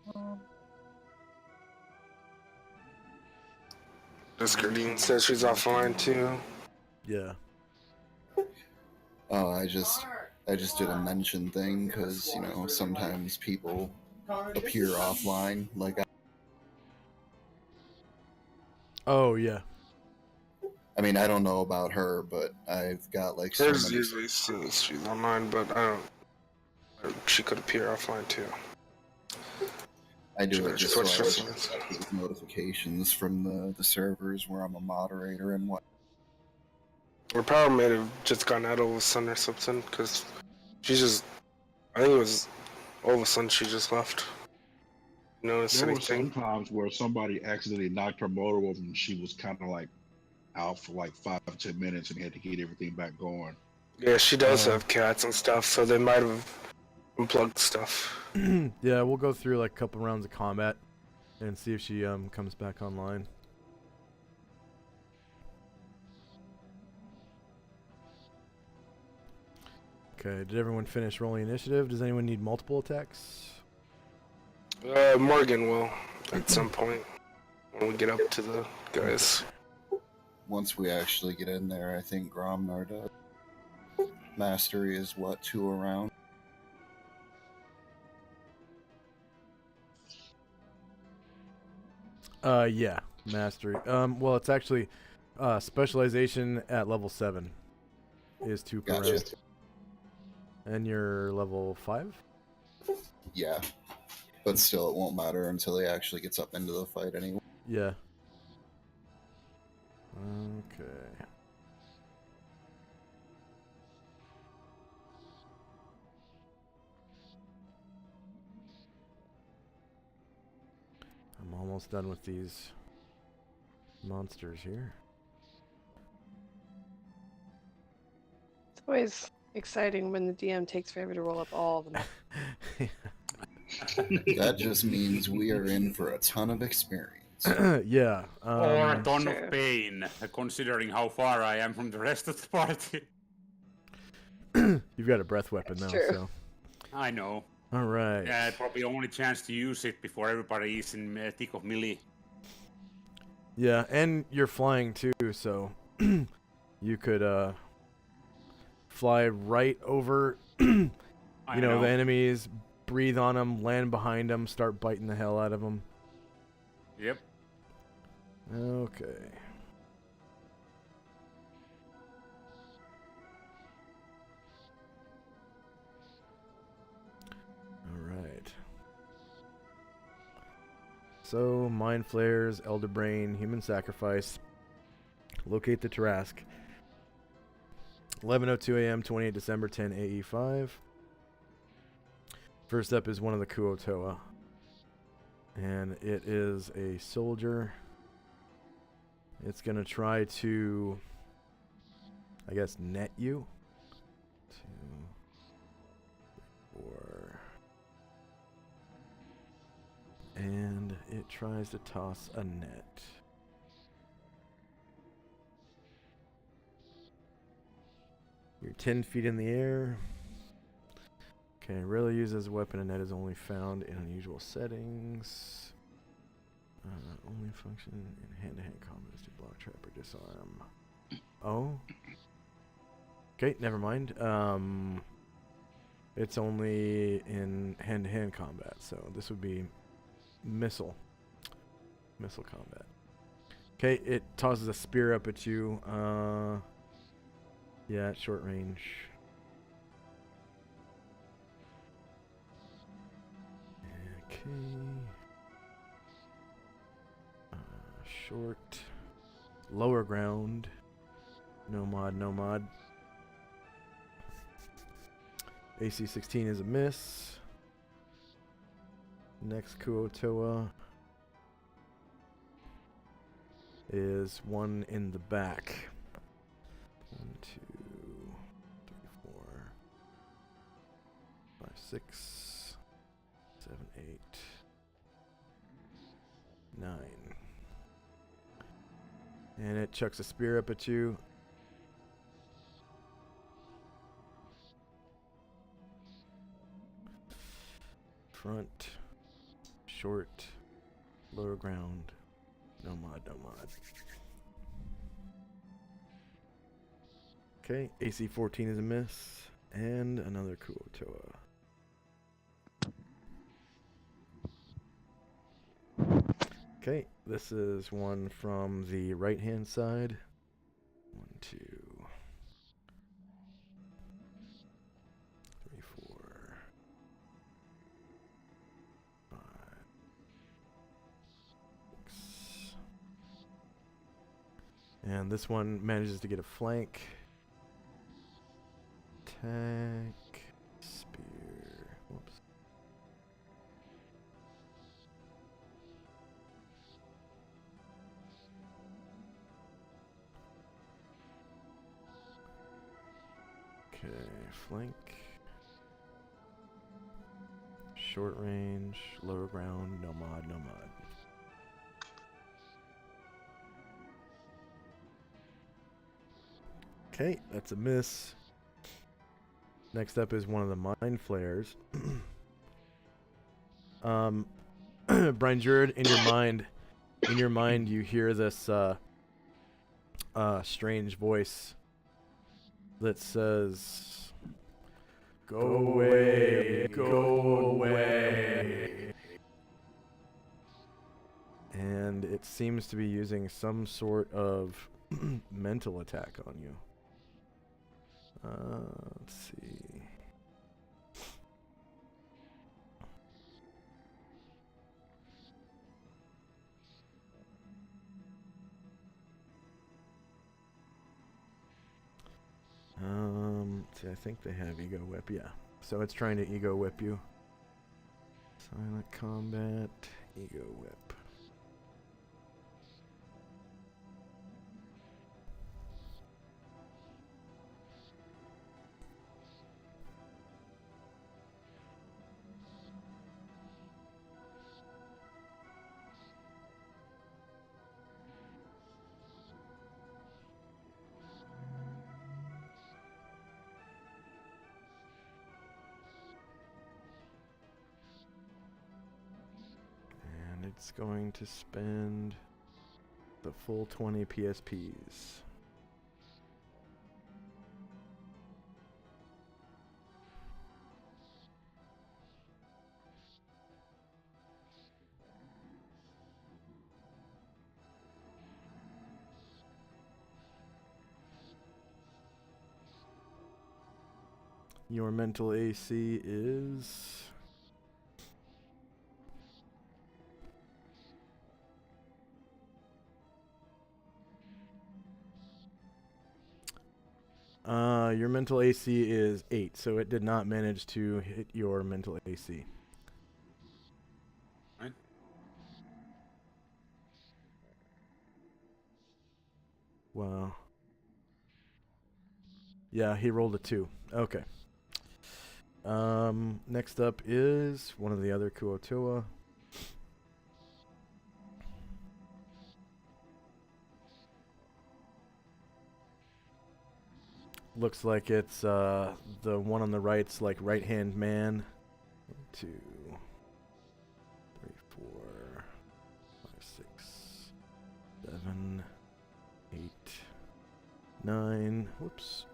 S1: Damn.
S4: Discordine says she's offline too.
S1: Yeah.
S5: Oh, I just did a mention thing because sometimes people appear offline. Like
S1: Oh yeah.
S5: I mean, I don't know about her, but I've got like so
S4: Hers
S5: many.
S4: usually says she's online, but I don't. She could appear offline too.
S5: I do it just so I
S4: Switch
S5: get these notifications from the servers where I'm a moderator and what.
S4: Her power may have just gone out all of a sudden or something, because she just, I think it was all of a sudden she just left. Notice
S6: There were
S4: anything?
S6: some times where somebody accidentally knocked her motor over and she was kind of like out for like 5-10 minutes and had to get everything back going.
S4: Yeah, she does have cats and stuff, so they might have unplugged stuff.
S1: Yeah, we'll go through like a couple rounds of combat and see if she comes back online. Okay, did everyone finish rolling initiative? Does anyone need multiple attacks?
S4: Morgan will at some point when we get up to the guys.
S5: Once we actually get in there, I think Gromnar does. Mastery is what, 2 around?
S1: Yeah, mastery. Well, it's actually specialization at level 7 is 2 per
S5: Gotcha.
S1: round. And you're level 5?
S5: Yeah. But still, it won't matter until he actually gets up into the fight anyway.
S1: Yeah. Okay. I'm almost done with these monsters here.
S10: It's always exciting when the DM takes forever to roll up all of them.
S5: That just means we are in for a ton of experience.
S1: Yeah.
S2: Or a ton
S10: Sure.
S2: of pain, considering how far I am from the rest of the party.
S1: You've got a breath weapon now,
S10: True.
S1: so.
S2: I know.
S1: All right.
S2: Yeah, probably only chance to use it before everybody is in thick of melee.
S1: Yeah, and you're flying too, so you could fly right over the enemies, breathe on them, land behind them, start biting the hell out of them.
S2: Yep.
S1: Okay. All right. So, Mind Flares, Elder Brain, Human Sacrifice. Locate the Tarask. 11:02 a.m., 28 December, 10 AE5. First up is one of the Kuotoa. And it is a soldier. It's going to try to, I guess, net you. 2, 4. And it tries to toss a net. You're 10 feet in the air. Okay, rarely used as a weapon. A net is only found in unusual settings. Only function in hand-to-hand combat to block, trap, or disarm. Oh. Okay, never mind. It's only in hand-to-hand combat, so this would be missile combat. Okay, it tosses a spear up at you. Yeah, at short range. Okay. Short. Lower ground. No mod. AC 16 is a miss. Next Kuotoa is one in the back. 1, 2, 3, 4, 5, 6, 7, 8, 9. And it chucks a spear up at you. Front, short, lower ground, no mod, no mod. Okay, AC 14 is a miss, and another Kuotoa. Okay, this is one from the right-hand side. 1, 2, 3, 4, 5, 6. And this one manages to get a flank. Attack. Spear. Whoops. Okay, flank. Short range, lower ground, no mod, no mod. Okay, that's a miss. Next up is one of the mind flares. Brian Jurid, in your mind, you hear this strange voice that says, "Go away, go away." And it seems to be using some sort of mental attack on you. Let's see. See, I think they have Ego Whip, yeah. So it's trying to Ego Whip you. Silent Combat, Ego Whip. It's going to spend the full 20 PSPs. Your mental AC is... your mental AC is 8, so it did not manage to hit your mental AC.
S2: Right.
S1: Wow. Yeah, he rolled a 2. Okay. Next up is one of the other Kuotoa. Looks like it's the one on the right's like right-hand man. 1, 2, 3, 4, 5, 6, 7, 8, 9. Whoops.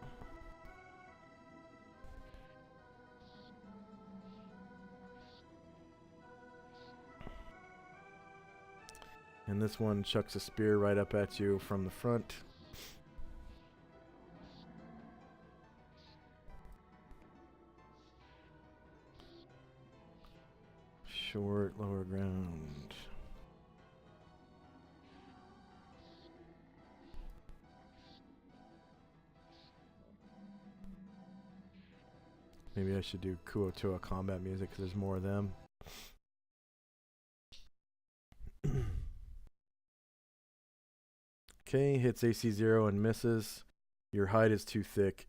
S1: And this one chucks a spear right up at you from the front. Short, lower ground. Maybe I should do Kuotoa combat music because there's more of them. Okay, hits AC 0 and misses. Your hide is too thick.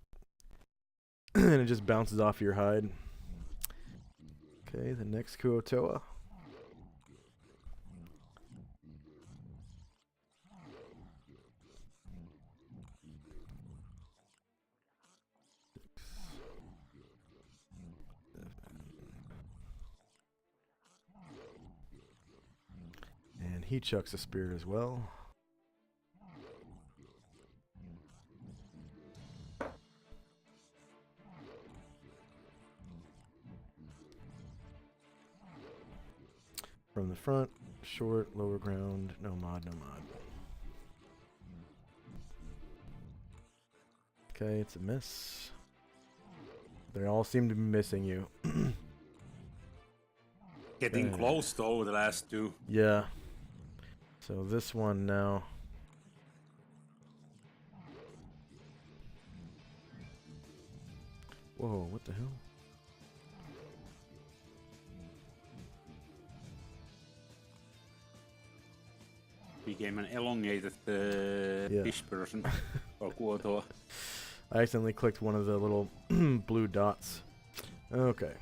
S1: And it just bounces off your hide. Okay, the next Kuotoa. he chucks a spear as well. From the front, short, lower ground, no mod, no mod. Okay, it's a miss. They all seem to be missing you.
S2: Getting close though, the last two.
S1: Yeah. So this one now. Whoa, what the hell?
S2: Became an elongated fish person. Or kuotoa.
S1: I accidentally clicked one of the little blue dots. Okay.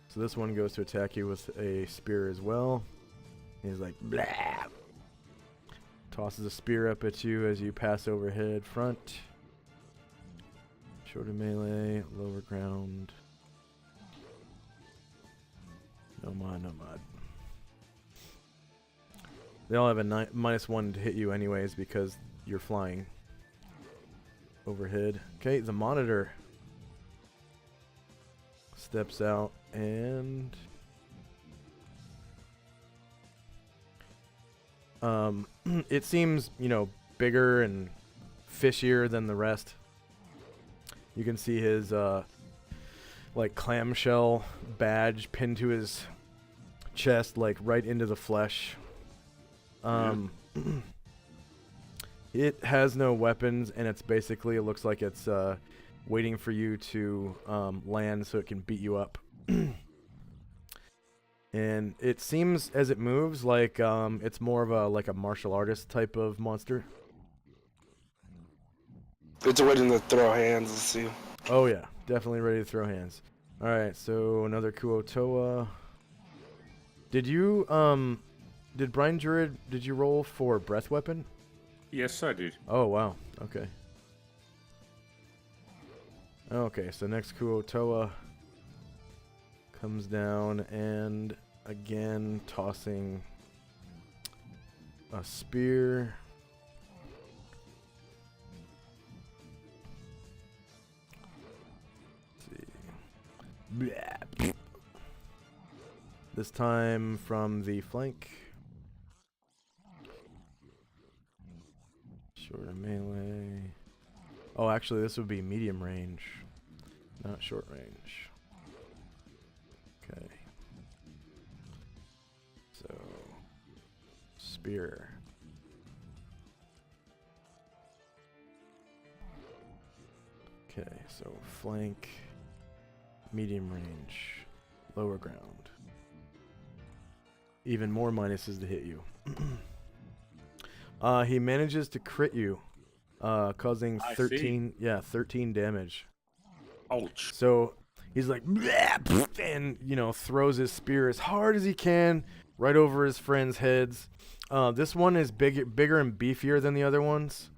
S1: So this one goes to attack you with a spear as well. He's like, blah. Tosses a spear up at you as you pass overhead front. Shorter melee, lower ground. No mod, no mod. They all have a -1 to hit you anyways because you're flying overhead. Okay, the monitor steps out and it seems, you know, bigger and fishier than the rest. You can see his like clamshell badge pinned to his chest, like right into the flesh. It has no weapons, and it's basically, it looks like it's waiting for you to land so it can beat you up. And it seems as it moves like it's more of a martial artist type of monster.
S4: It's waiting to throw hands. Let's see.
S1: Oh yeah, definitely ready to throw hands. All right, so another Kuotoa. Did you did Brian Druid, did you roll for breath weapon?
S2: Yes, I did.
S1: Oh wow. Okay. Okay, so next Kuotoa comes down and again tossing a spear. Let's see. This time from the flank. Short melee. Oh, actually, this would be medium range, not short range. Okay. So, spear. Okay, so flank, medium range, lower ground. Even more minuses to hit you. He manages to crit you, causing 13 damage.
S2: Ouch.
S1: So he's like, and you know, throws his spear as hard as he can right over his friends' heads. This one is bigger and beefier than the other ones.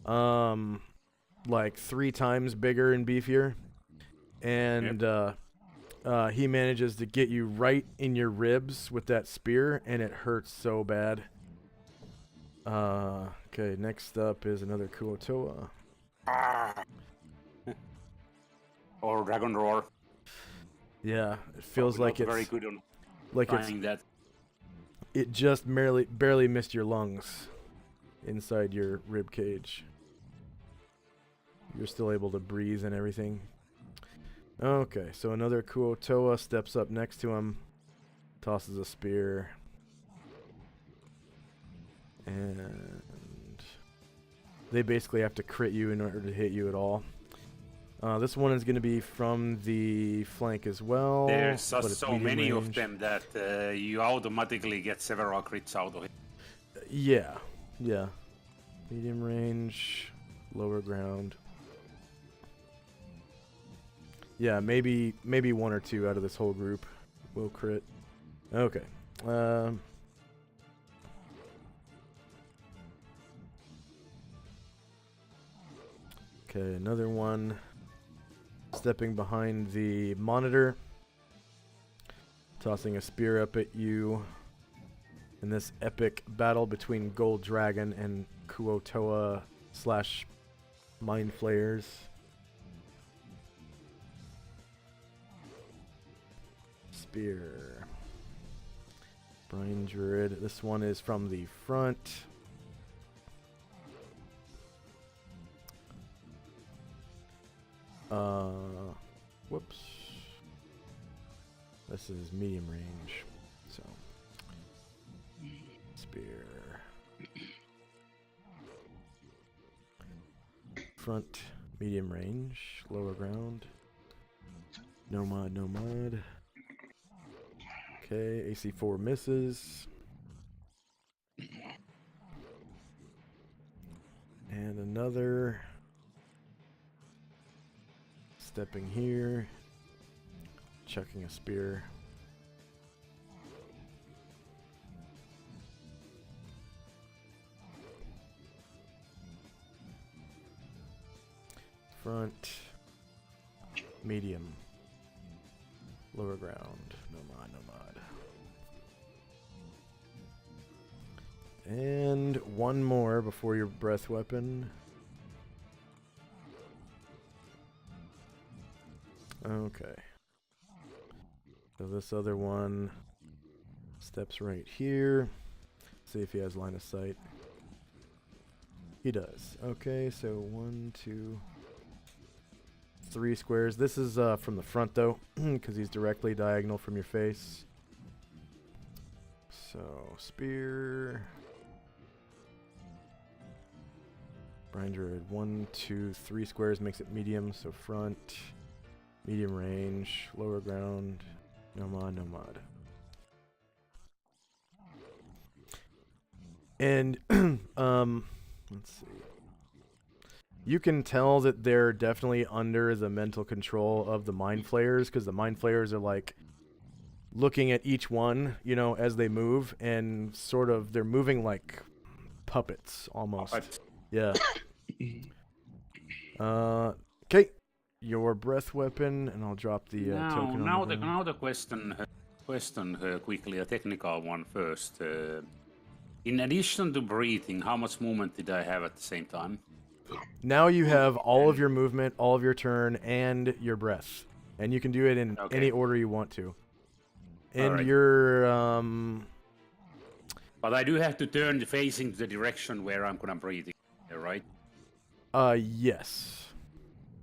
S1: Like 3 times bigger and beefier. And he manages to get you right in your ribs with that spear, and it hurts so bad. Okay, next up is another Kuotoa.
S2: Or Dragon Roar.
S1: Yeah, it feels like it's
S2: very good on
S1: like
S2: trying that.
S1: It just barely missed your lungs inside your rib cage. You're still able to breathe and everything. Okay, so another Kuotoa steps up next to him, tosses a spear, and they basically have to crit you in order to hit you at all. This one is going to be from the flank as well.
S2: There's
S1: but
S2: just
S1: it's
S2: so
S1: medium
S2: many
S1: range.
S2: of them that you automatically get several crits out of it.
S1: Yeah. Medium range, lower ground. Yeah, maybe 1 or 2 out of this whole group will crit. Okay. Okay, another one stepping behind the monitor, tossing a spear up at you. in this epic battle between Gold Dragon and Kuotoa / Mind Flayers. Spear. Brine Druid. This one is from the front. Whoops. This is medium range. So, spear. Front, medium range, lower ground. No mod, no mod. Okay, AC4 misses. And another. Stepping here. Chucking a spear. Front. Medium. Lower ground. No mod, no mod. And one more before your breath weapon. Okay. So this other one steps right here. See if he has line of sight. He does. Okay, so 1, 2, 3 squares. This is from the front though, because he's directly diagonal from your face. So spear. Brine Druid. 1, 2, 3 squares makes it medium. So front, medium range, lower ground. No mod, no mod. And let's see. You can tell that they're definitely under the mental control of the Mind Flayers, because the Mind Flayers are like looking at each one, you know, as they move, and sort of they're moving like puppets almost. Yeah. Okay. Your breath weapon, and I'll drop the token.
S2: Now the question quickly, a technical one first. In addition to breathing, how much movement did I have at the same time?
S1: Now you have all of your movement, all of your turn, and your breath, and you can do it in any order you want to. And
S2: right.
S1: your
S2: But I do have to turn facing the direction where I'm gonna breathe, right?
S1: Yes.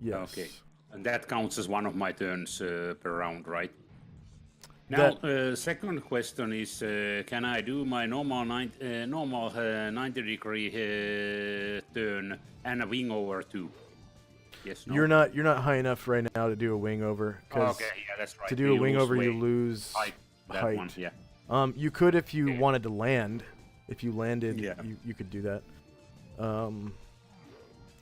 S1: Yes.
S2: Okay. And that counts as one of my turns per round, right? Now, second question is, can I do my normal 90-degree turn and a wing over too? Yes, no?
S1: You're not high enough right now to do a wing over.
S2: Okay, yeah, that's right.
S1: To do a wing over, you lose height.
S2: One, yeah.
S1: You could if you wanted to land. If you landed, you could do that.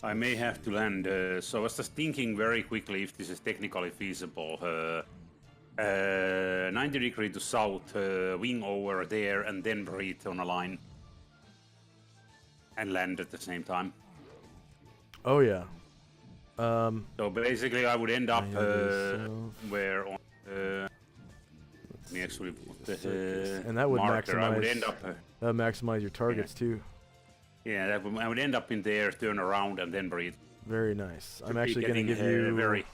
S2: I may have to land. So I was just thinking very quickly if this is technically feasible. 90-degree to south, wing over there, and then breathe on a line. And land at the same time.
S1: Oh, yeah.
S2: So basically I would end up where on... let me actually put the
S1: and that would
S2: marker.
S1: maximize,
S2: I would end up,
S1: maximize your targets too.
S2: Yeah, I would end up in there, turn around, and then breathe.
S1: Very nice. I'm actually going to give you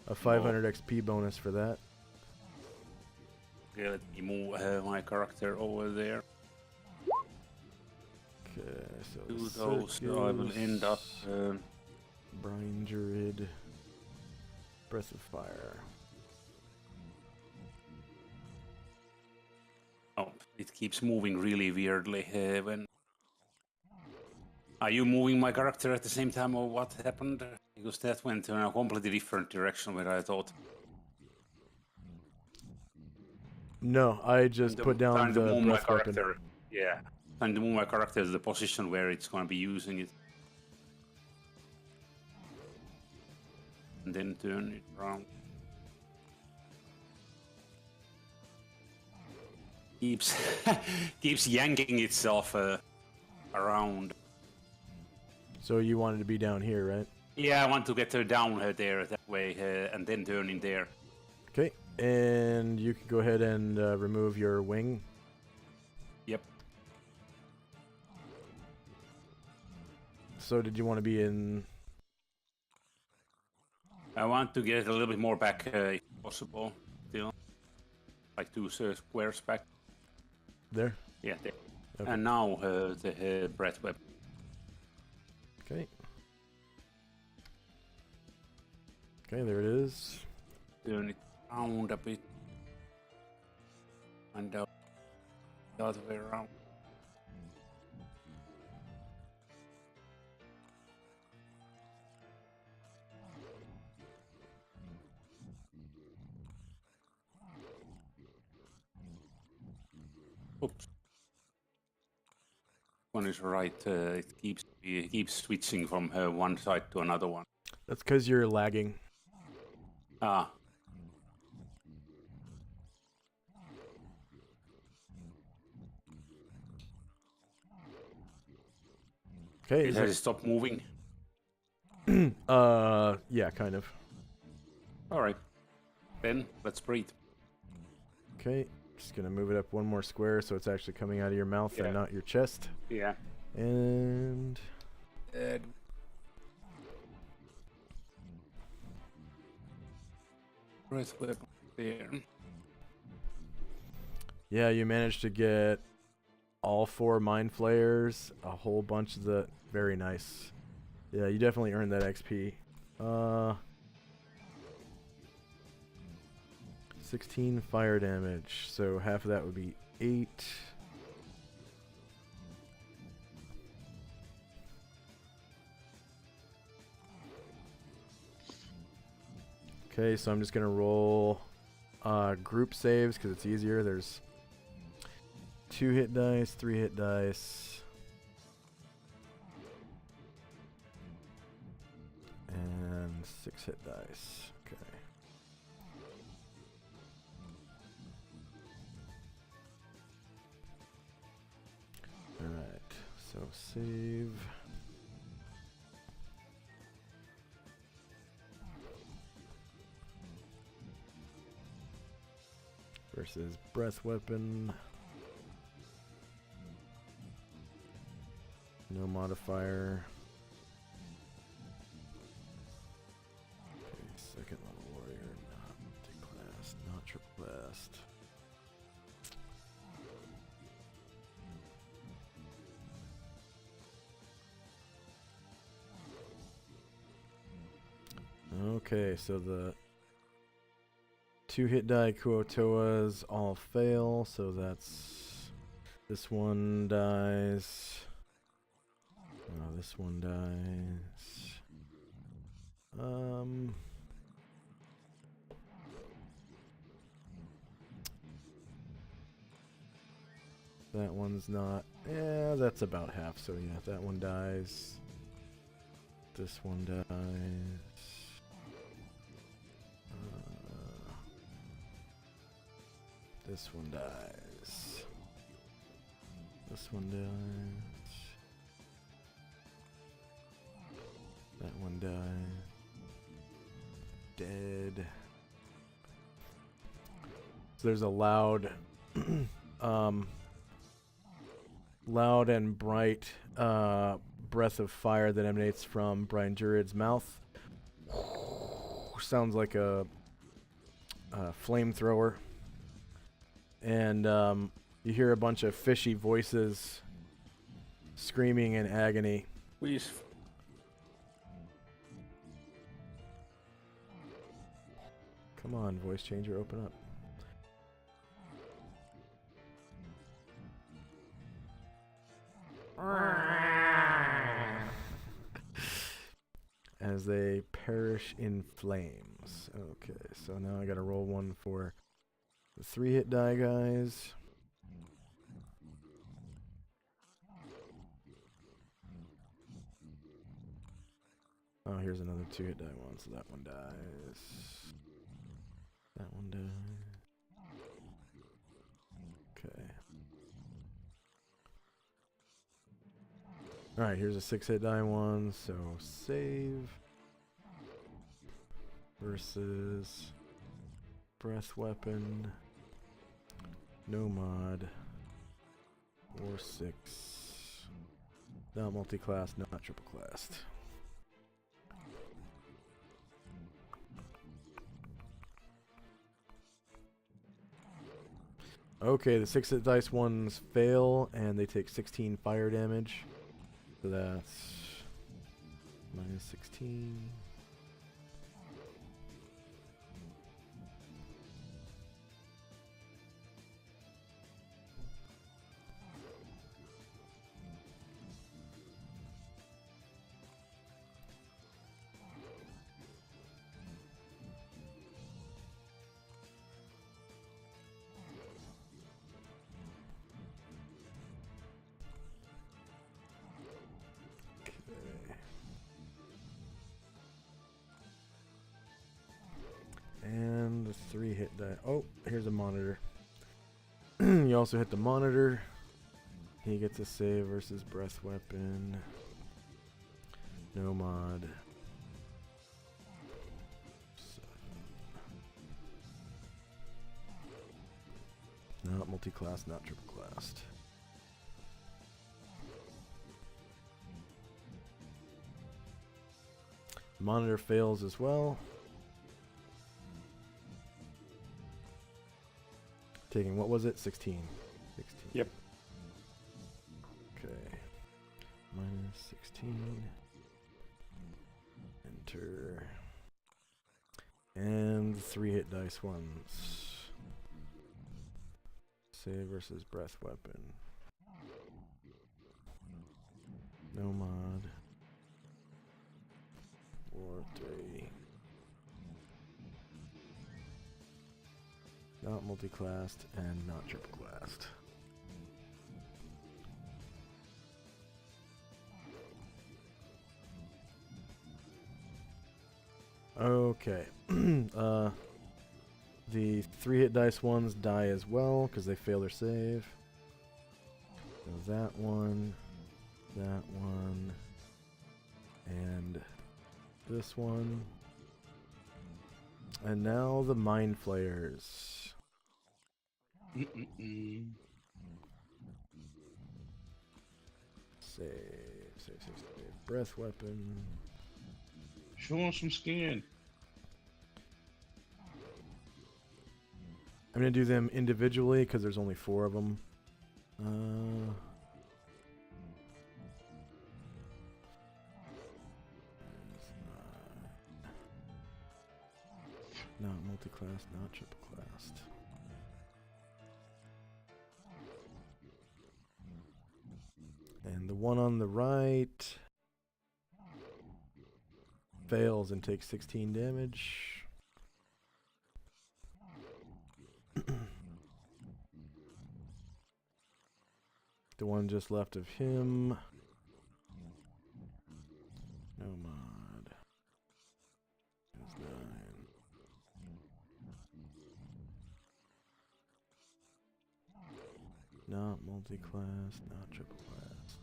S1: a 500 XP bonus for that.
S2: Okay, let me move my character over there.
S1: Okay, so
S2: do those, so I will end up...
S1: Brine Druid, Breath of Fire.
S2: Oh, it keeps moving really weirdly when... Are you moving my character at the same time, or what happened? Because that went in a completely different direction where I thought.
S1: No, I just put down the breath weapon.
S2: Yeah, time to move my character to the position where it's going to be using it. And then turn it around. Keeps yanking itself around.
S1: So you wanted to be down here, right?
S2: Yeah, I want to get her down there that way, and then turn in there.
S1: Okay, and you can go ahead and remove your wing.
S2: Yep.
S1: So did you want to be in?
S2: I want to get a little bit more back if possible. Still, like 2 squares back.
S1: There?
S2: Yeah, there.
S1: Okay.
S2: And now the breath weapon.
S1: Okay. Okay, there it is.
S2: Turn it around a bit. And the other way around. Oops. One is right. It keeps switching from one side to another one.
S1: That's because you're lagging.
S2: Ah.
S1: Okay.
S2: Has it stopped moving?
S1: Yeah, kind of.
S2: All right. Then let's breathe.
S1: Okay. Just gonna move it up 1 more square so it's actually coming out of your mouth
S2: Yeah.
S1: and not your chest.
S2: Yeah.
S1: And
S2: Breath weapon there.
S1: yeah, you managed to get all 4 mind flayers, a whole bunch of the very nice. Yeah, you definitely earned that XP. 16 fire damage, so half of that would be 8. Okay, so I'm just gonna roll group saves because it's easier. There's 2 hit dice, 3 hit dice, and 6 hit dice. Okay. Alright, so save. Versus breath weapon. No modifier. Okay, second level warrior, not multi-class, not triple classed. Okay, so the 2 hit die Kuotoas all fail, so that's this one dies. Oh, this one dies. That one's not. Yeah, that's about half. So yeah, that one dies. This one dies. This one dies. This one dies. That one dies. Dead. So there's a loud, loud and bright breath of fire that emanates from Brian Jurid's mouth. Sounds like a flamethrower. And you hear a bunch of fishy voices screaming in agony.
S2: Please.
S1: Come on, voice changer, open up. As they perish in flames. Okay, so now I gotta roll one for the 3 hit die guys. Oh, here's another 2 hit die one, so that one dies. That one dies. Okay. Alright, here's a 6 hit die one, so save. Versus breath weapon. No mod. 4, 6. Not multi-class, not triple-classed. Okay, the 6 dice ones fail, and they take 16 fire damage. So that's minus 16. And the 3 hit die. Oh, here's a monitor. You also hit the monitor. He gets a save versus breath weapon. No mod. 7. Not multi-class, not triple-classed. Monitor fails as well. Taking, what was it? 16. 16.
S2: Yep.
S1: Okay. Minus 16. Enter. And 3 hit dice ones. Save versus breath weapon. No mod. 4, 3. Not multi-classed and not triple-classed. Okay. The 3 hit dice ones die as well because they fail their save. So that one, and this one. And now the Mind Flayers. Save. Breath weapon.
S6: Show him some skin.
S1: I'm gonna do them individually because there's only 4 of them. Not multi-class, not triple-classed. And the one on the right fails and takes 16 damage. The one just left of him. No mod. That's 9. Not multi-class, not triple class.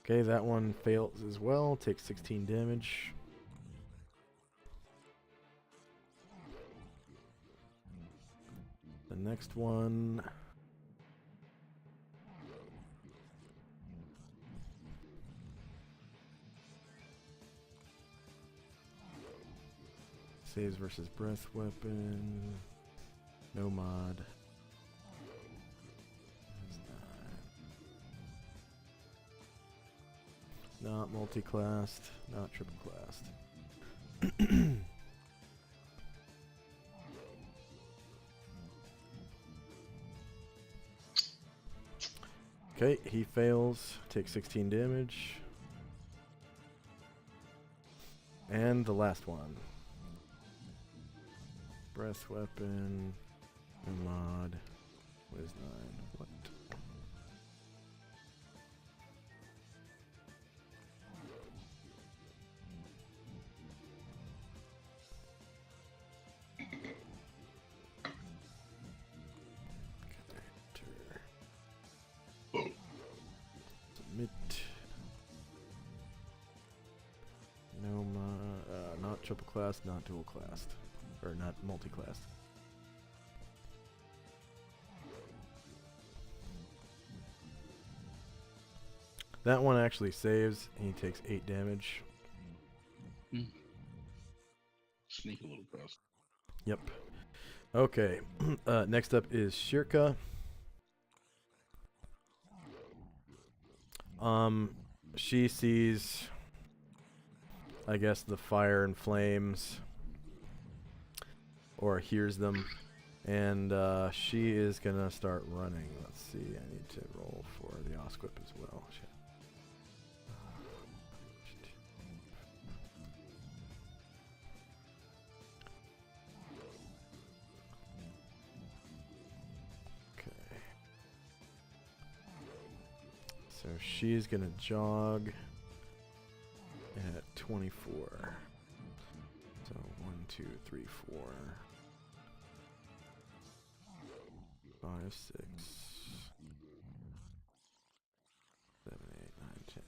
S1: Okay, that one fails as well, takes 16 damage. The next one saves versus breath weapon. No mod. Not multi-classed, not triple-classed. Okay, he fails, takes 16 damage. And the last one. Breath weapon, no mod, Wiz 9, what? Submit. triple class, not dual classed, or not multi-classed. That one actually saves. He takes 8 damage.
S6: Sneak a little past.
S1: Yep. Okay. Next up is Shirka. She sees, I guess, the fire and flames, or hears them, and she is gonna start running. Let's see. I need to roll for the Osquip as well. Shit. So she's gonna jog at 24. So 1, 2, 3, 4, 5, 6, 7, 8, 9, 10,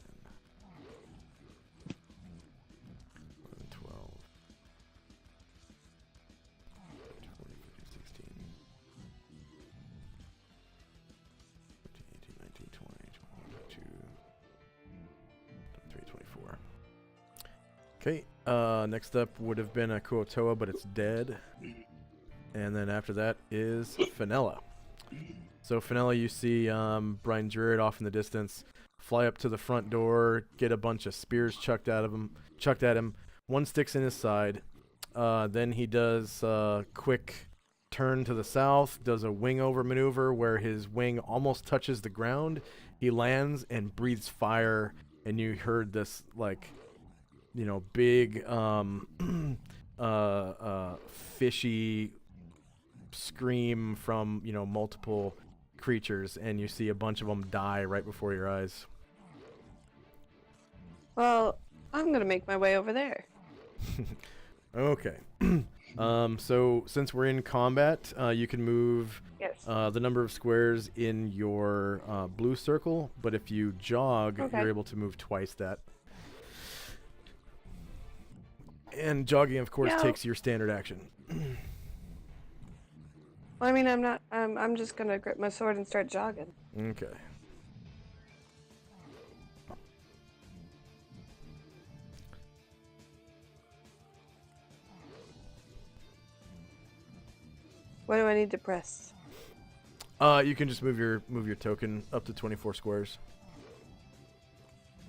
S1: 11, 12, 13, 14, 15, 16. 18, 19, 20, 21, 22, 23, 24. Okay, next up would have been a Kuotoa, but it's dead. And then after that is Fenella. So Fenella, you see Brian Druid off in the distance, fly up to the front door, get a bunch of spears chucked at him. One sticks in his side. Then he does a quick turn to the south, does a wing over maneuver where his wing almost touches the ground. He lands and breathes fire, and you heard this, like, you know, big fishy scream from, you know, multiple creatures, and you see a bunch of them die right before your eyes.
S10: Well, I'm gonna make my way over there.
S1: Okay. So since we're in combat, you can move
S10: Yes.
S1: the number of squares in your blue circle, but if you jog,
S10: Okay.
S1: you're able to move twice that. And jogging, of course,
S10: Yeah.
S1: takes your standard action.
S10: Well, I mean, I'm not. I'm just gonna grip my sword and start jogging.
S1: Okay.
S10: What do I need to press?
S1: You can just move your token up to 24 squares.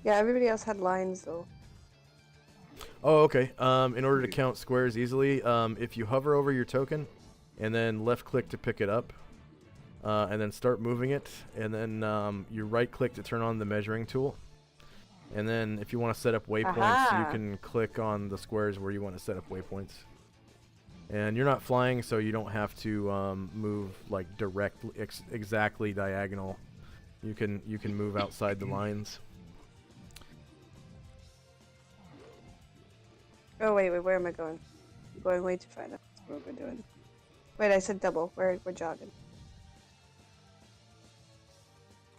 S10: Yeah, everybody else had lines though.
S1: Oh, okay. In order to count squares easily, if you hover over your token, and then left click to pick it up, and then start moving it, and then you right click to turn on the measuring tool, and then if you want to set up waypoints, you
S10: Aha.
S1: can click on the squares where you want to set up waypoints. And you're not flying, so you don't have to move like exactly diagonal. You can move outside the lines.
S10: Oh wait, where am I going? I'm going way too far. That's what we're doing. Wait, I said double. We're jogging.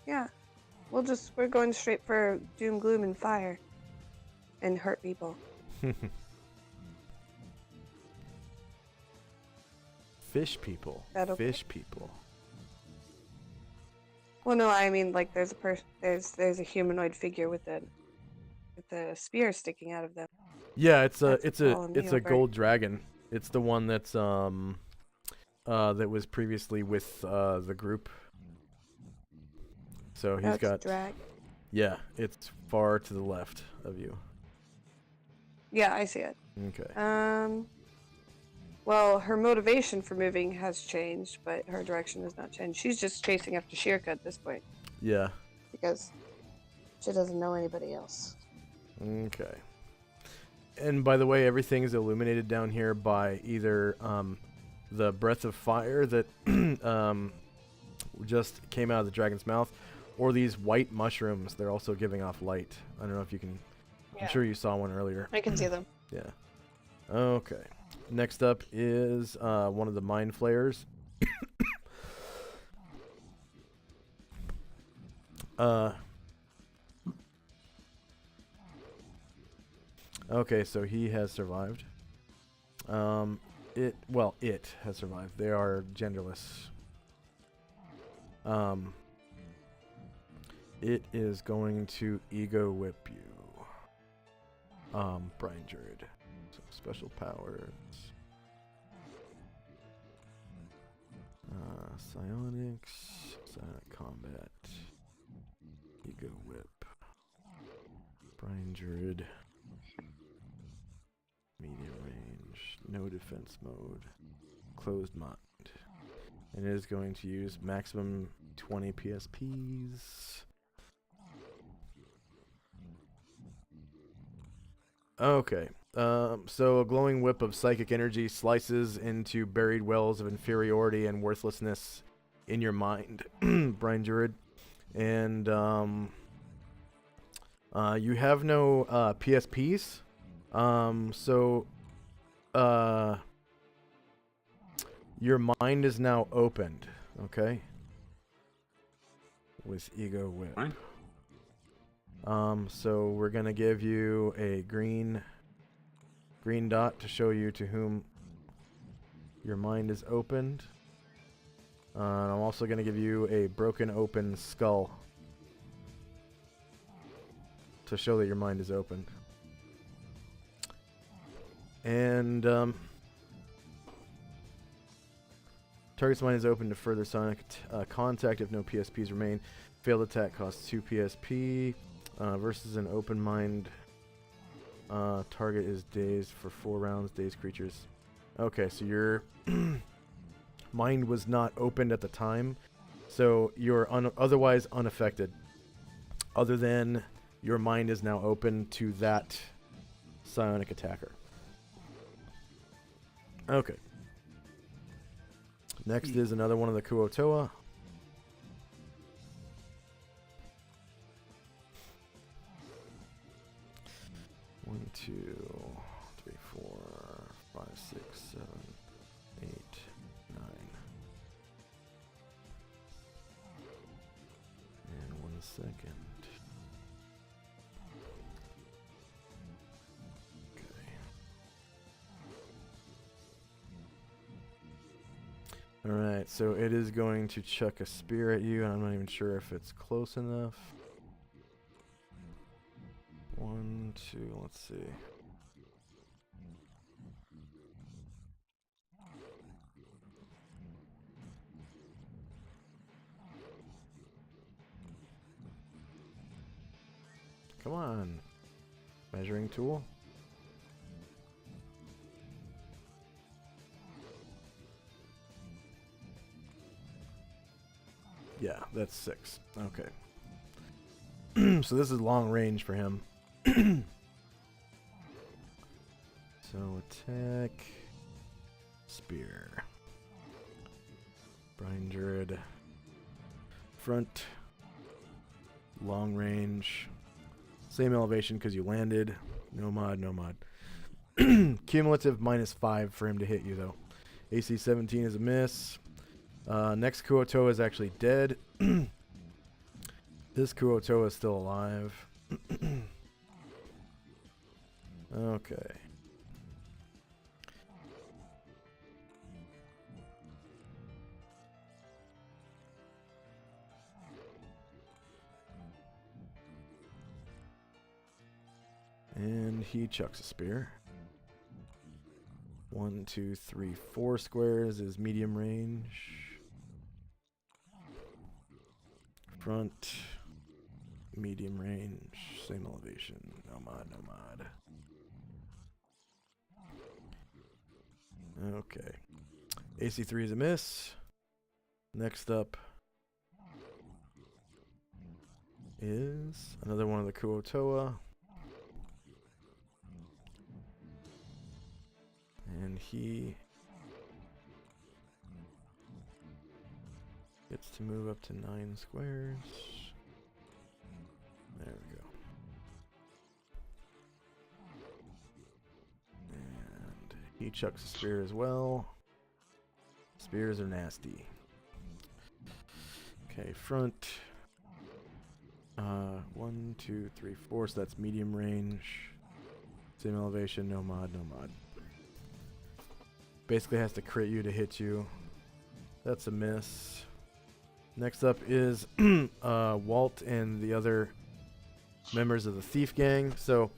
S10: Yeah, we're going straight for doom, gloom, and fire, and hurt people.
S1: Fish people.
S10: That okay?
S1: Fish people.
S10: Well, no, I mean like there's a humanoid figure with a spear sticking out of them.
S1: Yeah, it's
S10: That's following me
S1: a
S10: over.
S1: gold dragon. It's the one that's that was previously with the group. So he's
S10: That's
S1: got
S10: drag.
S1: Yeah, it's far to the left of you.
S10: Yeah, I see it.
S1: Okay.
S10: Well, her motivation for moving has changed, but her direction has not changed. She's just chasing after Shirka at this point
S1: Yeah.
S10: because she doesn't know anybody else.
S1: Okay. And by the way, everything is illuminated down here by either the breath of fire that just came out of the dragon's mouth, or these white mushrooms. They're also giving off light. I don't know if you can.
S10: Yeah.
S1: I'm sure you saw one earlier.
S10: I can see them.
S1: Yeah. Okay. Next up is one of the mind flayers. Okay, so he has survived. It has survived. They are genderless. It is going to ego whip you. Brian Druid. So special powers. Psionics. Psionic combat. Ego whip. Brian Druid. Medium range. No defense mode. Closed mind. And it is going to use maximum 20 PSPs. Okay. So a glowing whip of psychic energy slices into buried wells of inferiority and worthlessness in your mind, Brian Druid. And you have no PSPs. So your mind is now opened, okay? With Ego Whip.
S2: Right.
S1: So we're gonna give you a green dot to show you to whom your mind is opened. I'm also gonna give you a broken open skull to show that your mind is opened. And target's mind is open to further sonic contact if no PSPs remain. Failed attack costs 2 PSP. Versus an open mind. Target is dazed for 4 rounds. Dazed creatures. Okay, so your mind was not opened at the time, so you're otherwise unaffected. Other than your mind is now open to that psionic attacker. Okay. Next is another one of the Kuotoa. One, 2, 3, 4, 5, 6, 7, 8, 9. And 1 second. Okay. Alright, so it is going to chuck a spear at you, and I'm not even sure if it's close enough. 1, 2, let's see. Come on. Measuring tool. Yeah, that's 6. Okay. So this is long range for him. So attack, spear, Brian Druid, front, long range, same elevation because you landed, no mod, no mod. Cumulative -5 for him to hit you though. AC 17 is a miss. Next Kuotoa is actually dead. This Kuotoa is still alive. Okay. And he chucks a spear. 1, 2, 3, 4 squares is medium range. Front, medium range, same elevation. No mod, no mod. Okay. AC3 is a miss. Next up is another one of the Kuotoa. And he gets to move up to 9 squares. There we go. And he chucks a spear as well. Spears are nasty. Okay, front. 1, 2, 3, 4. So that's medium range. Same elevation, no mod, no mod. Basically has to crit you to hit you. That's a miss. Next up is Walt and the other members of the Thief Gang. So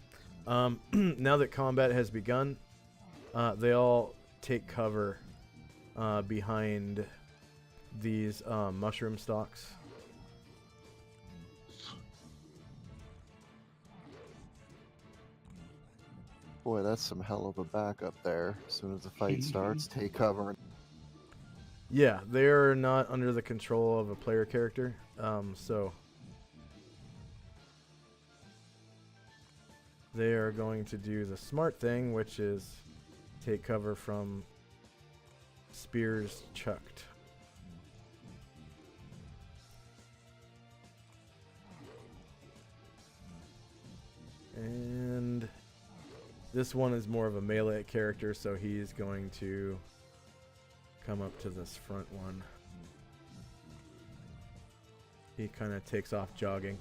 S1: now that combat has begun, they all take cover behind these mushroom stalks.
S5: Boy, that's some hell of a backup there. As soon as the fight starts, take cover.
S1: Yeah, they're not under the control of a player character, so they are going to do the smart thing, which is take cover from spears chucked. And this one is more of a melee character, so he's going to come up to this front one. He kind of takes off jogging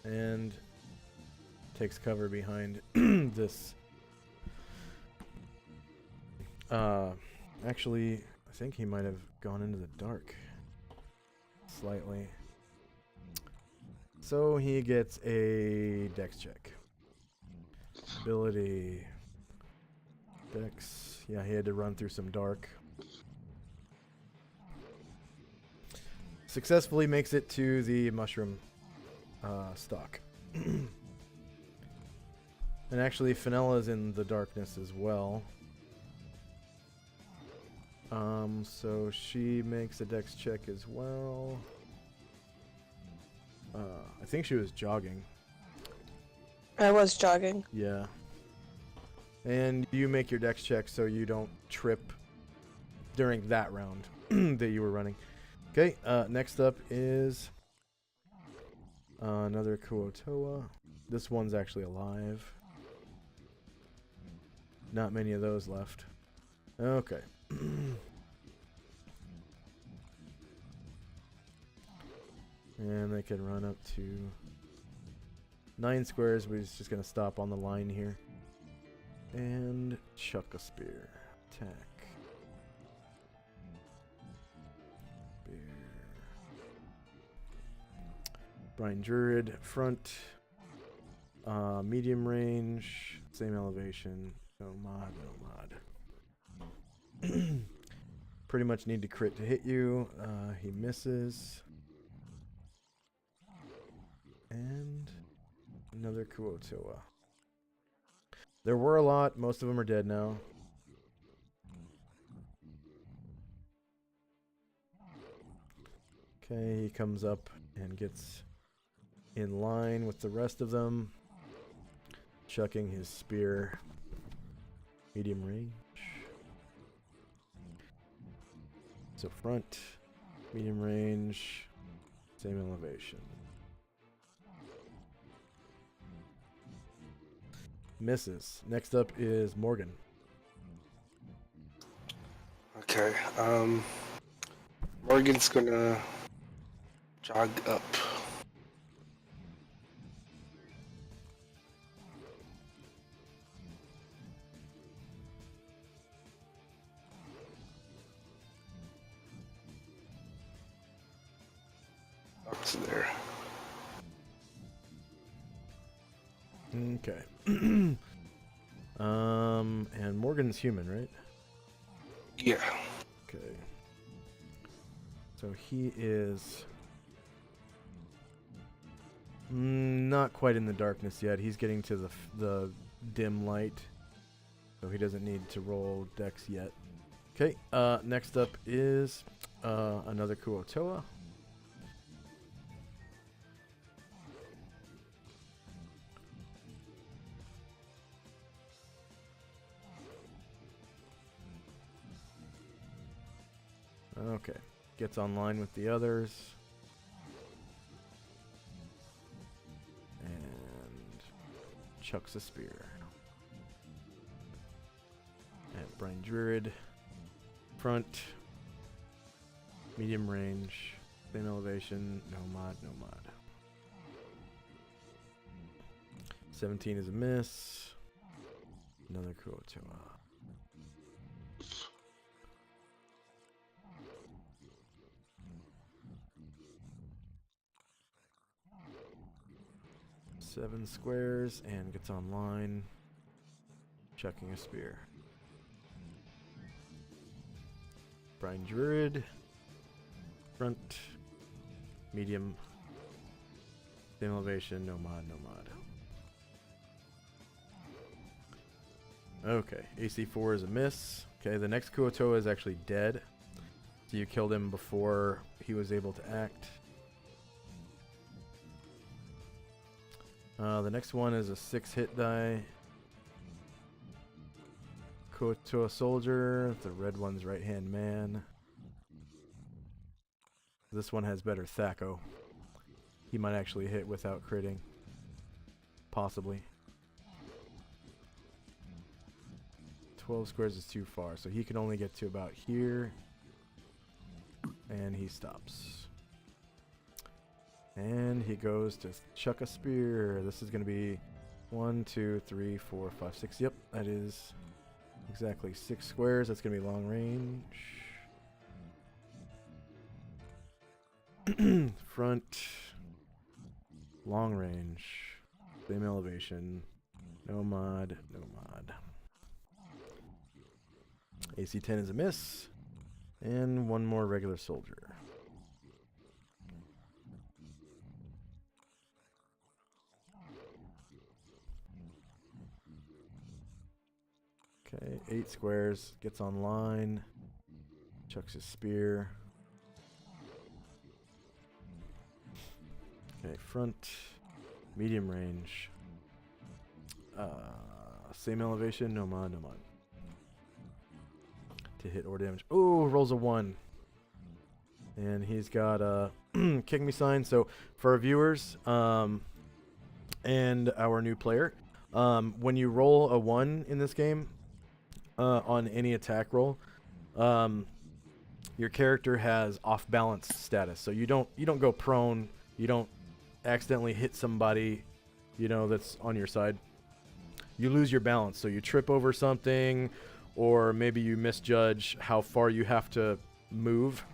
S1: and takes cover behind this. Actually, I think he might have gone into the dark slightly. So he gets a dex check. Ability. Dex. Yeah, he had to run through some dark. Successfully makes it to the mushroom stalk. And actually, Fenella's in the darkness as well. So she makes a dex check as well. I think she was jogging.
S10: I was jogging.
S1: Yeah. And you make your dex check so you don't trip during that round that you were running. Okay, next up is another Kuotoa. This one's actually alive. Not many of those left. Okay. And they can run up to 9 squares, but he's just going to stop on the line here. And chuck a spear. Attack. Spear. Brian Druid, front. Medium range. Same elevation. No mod, no mod. Pretty much need to crit to hit you. He misses. And another Kuotoa. There were a lot. Most of them are dead now. Okay, he comes up and gets in line with the rest of them, chucking his spear. Medium range. So front, medium range, same elevation. Misses. Next up is Morgan.
S4: Okay. Morgan's gonna jog up. Up to there.
S1: Okay. And Morgan's human, right?
S4: Yeah.
S1: Okay. So he is not quite in the darkness yet. He's getting to the dim light, so he doesn't need to roll dex yet. Okay. Next up is another Kuotoa. Okay, gets online with the others. And chucks a spear. At Brian Druid. Front. Medium range. Thin elevation. No mod, no mod. 17 is a miss. Another Kuotoa. 7 squares and gets online, chucking a spear. Brine Druid, front, medium, same elevation, no mod, no mod. Okay, AC4 is a miss. Okay, the next Kuotoa is actually dead. So you killed him before he was able to act. The next one is a 6-hit die. Kuotoa Soldier, the red one's right-hand man. This one has better Thaco. He might actually hit without critting. Possibly. 12 squares is too far, so he can only get to about here. And he stops. And he goes to chuck a spear. This is going to be 1, 2, 3, 4, 5, 6. Yep, that is exactly 6 squares. That's going to be long range. Front. Long range. Same elevation. No mod. No mod. AC 10 is a miss. And one more regular soldier. Okay, 8 squares. Gets online. Chucks his spear. Okay, front. Medium range. Same elevation. No mod, no mod. To hit or damage. Oh, rolls a 1. And he's got a kick me sign. So for our viewers and our new player, when you roll a 1 in this game on any attack roll, your character has off balance status. So you don't go prone. You don't accidentally hit somebody, that's on your side. You lose your balance. So you trip over something, or maybe you misjudge how far you have to move,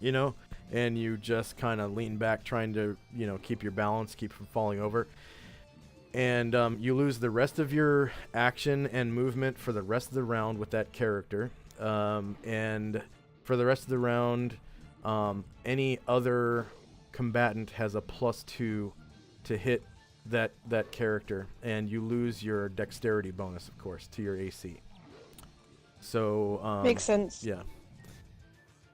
S1: and you just kind of lean back trying to, keep your balance, keep from falling over. And you lose the rest of your action and movement for the rest of the round with that character. And for the rest of the round, any other combatant has a +2 to hit that character. And you lose your dexterity bonus, of course, to your AC. So
S10: makes sense.
S1: Yeah,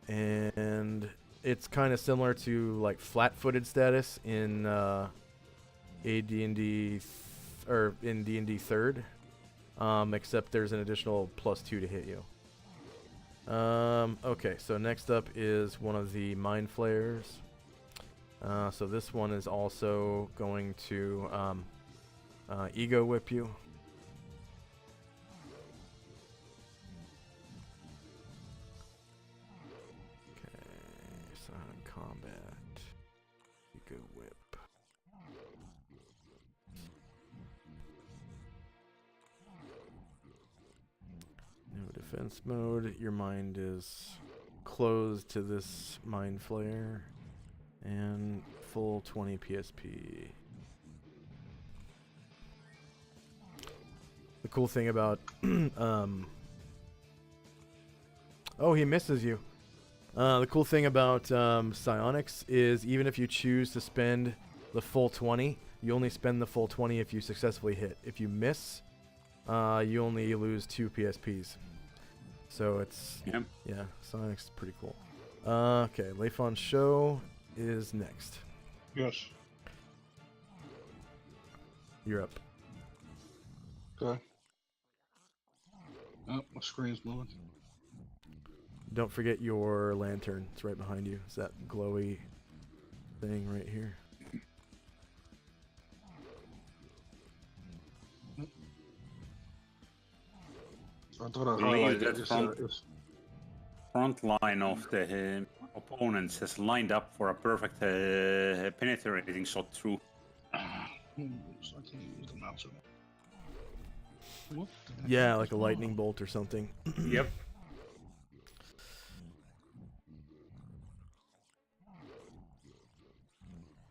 S1: and it's kind of similar to like flat-footed status in D&D or in D&D 3rd, except there's an additional +2 to hit you. Okay, so next up is one of the mind flayers. So this one is also going to ego whip you. Defense mode, your mind is closed to this mind flare, and full 20 PSP. The cool thing about oh, he misses you. The cool thing about psionics is even if you choose to spend the full 20, you only spend the full 20 if you successfully hit. If you miss, you only lose 2 PSPs. So it's, yeah, Sonic's is pretty cool. Okay, Leifon's show is next.
S6: Yes.
S1: You're up.
S6: Okay. Oh, my screen's moving.
S1: Don't forget your lantern. It's right behind you. It's that glowy thing right here.
S6: I thought I
S2: believe
S6: highlighted
S2: that front line of the opponents has lined up for a perfect penetrating shot through.
S6: I can't use the mouse.
S1: Yeah, like a lightning bolt or something.
S2: Yep.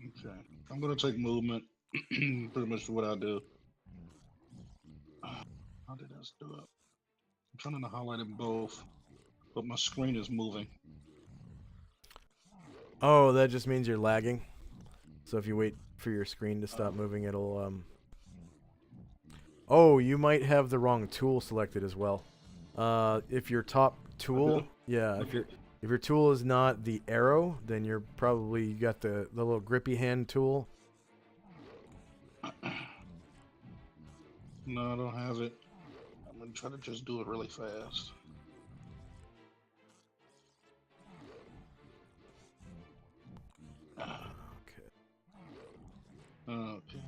S6: Okay, I'm gonna take movement Pretty much what I do. How did I do it? I'm trying to highlight them both, but my screen is moving.
S1: Oh, that just means you're lagging. So if you wait for your screen to stop moving, it'll Oh, you might have the wrong tool selected as well. If your top tool, yeah, if your tool is not the arrow, then you're probably you got the little grippy hand tool.
S6: No, I don't have it. I'm gonna try to just do it really fast.
S1: Okay.
S6: Okay.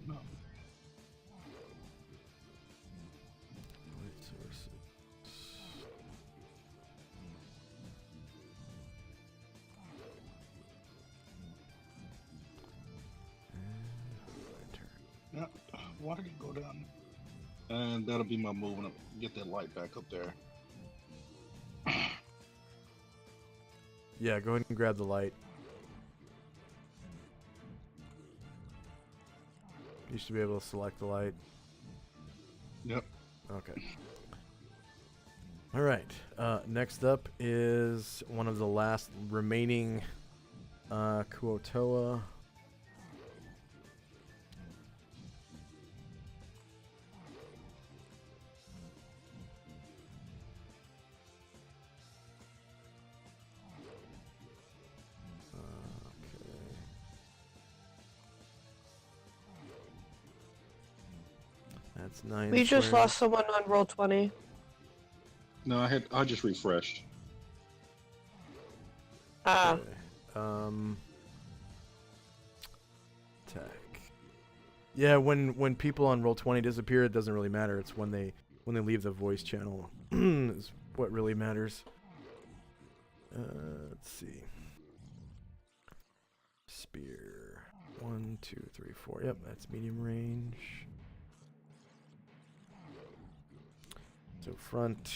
S6: No.
S1: Light sources.
S6: Yeah. Why did it go down? And that'll be my moving up. Get that light back up there.
S1: Yeah, go ahead and grab the light. You should be able to select the light.
S6: Yep.
S1: Okay. All right. Next up is one of the last remaining Kuotoa. That's 9
S10: We just
S1: squares.
S10: lost someone on roll 20.
S6: No, I just refreshed.
S10: Ah.
S1: Okay. Attack. Yeah, when people on roll 20 disappear, it doesn't really matter. It's when they leave the voice channel is what really matters. Let's see. Spear. 1, 2, 3, 4. Yep, that's medium range. So front,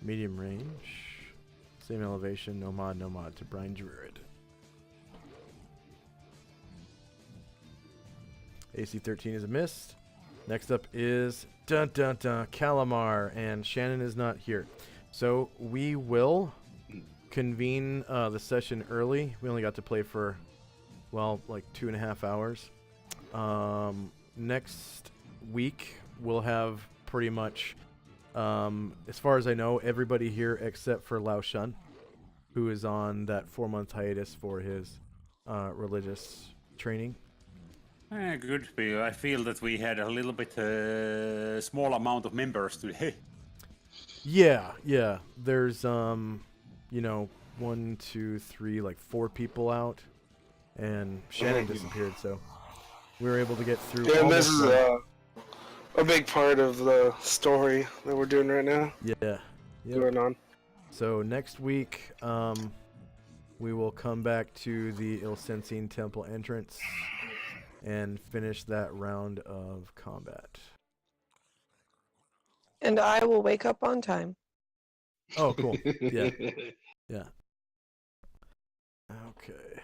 S1: medium range, same elevation, no mod to Brine Druid. AC 13 is a miss. Next up is Calamar, and Shannon is not here. So we will convene the session early. We only got to play for, well, like 2.5 hours. Next week we'll have pretty much, as far as I know, everybody here except for Lao Shun, who is on that 4-month hiatus for his religious training.
S2: Good. I feel that we had a little bit small amount of members today.
S1: Yeah. There's you know, 1, 2, 3, like 4 people out, and Shannon disappeared, so we were able to get through.
S4: Yeah, and this is a big part of the story that we're doing right now.
S1: Yeah. Yep.
S4: Going on.
S1: So next week, we will come back to the Ilsensine Temple entrance and finish that round of combat.
S10: And I will wake up on time.
S1: Oh, cool. Yeah. Okay.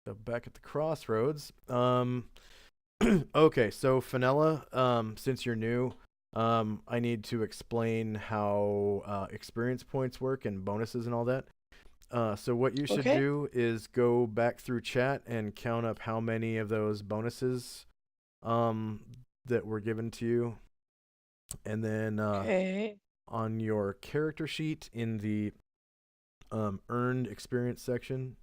S1: So back at the crossroads. Okay, so Fenella, since you're new, I need to explain how experience points work and bonuses and all that. So what you should do is go back through chat and count up how many of those bonuses that were given to you. And then on your character sheet in the earned experience section,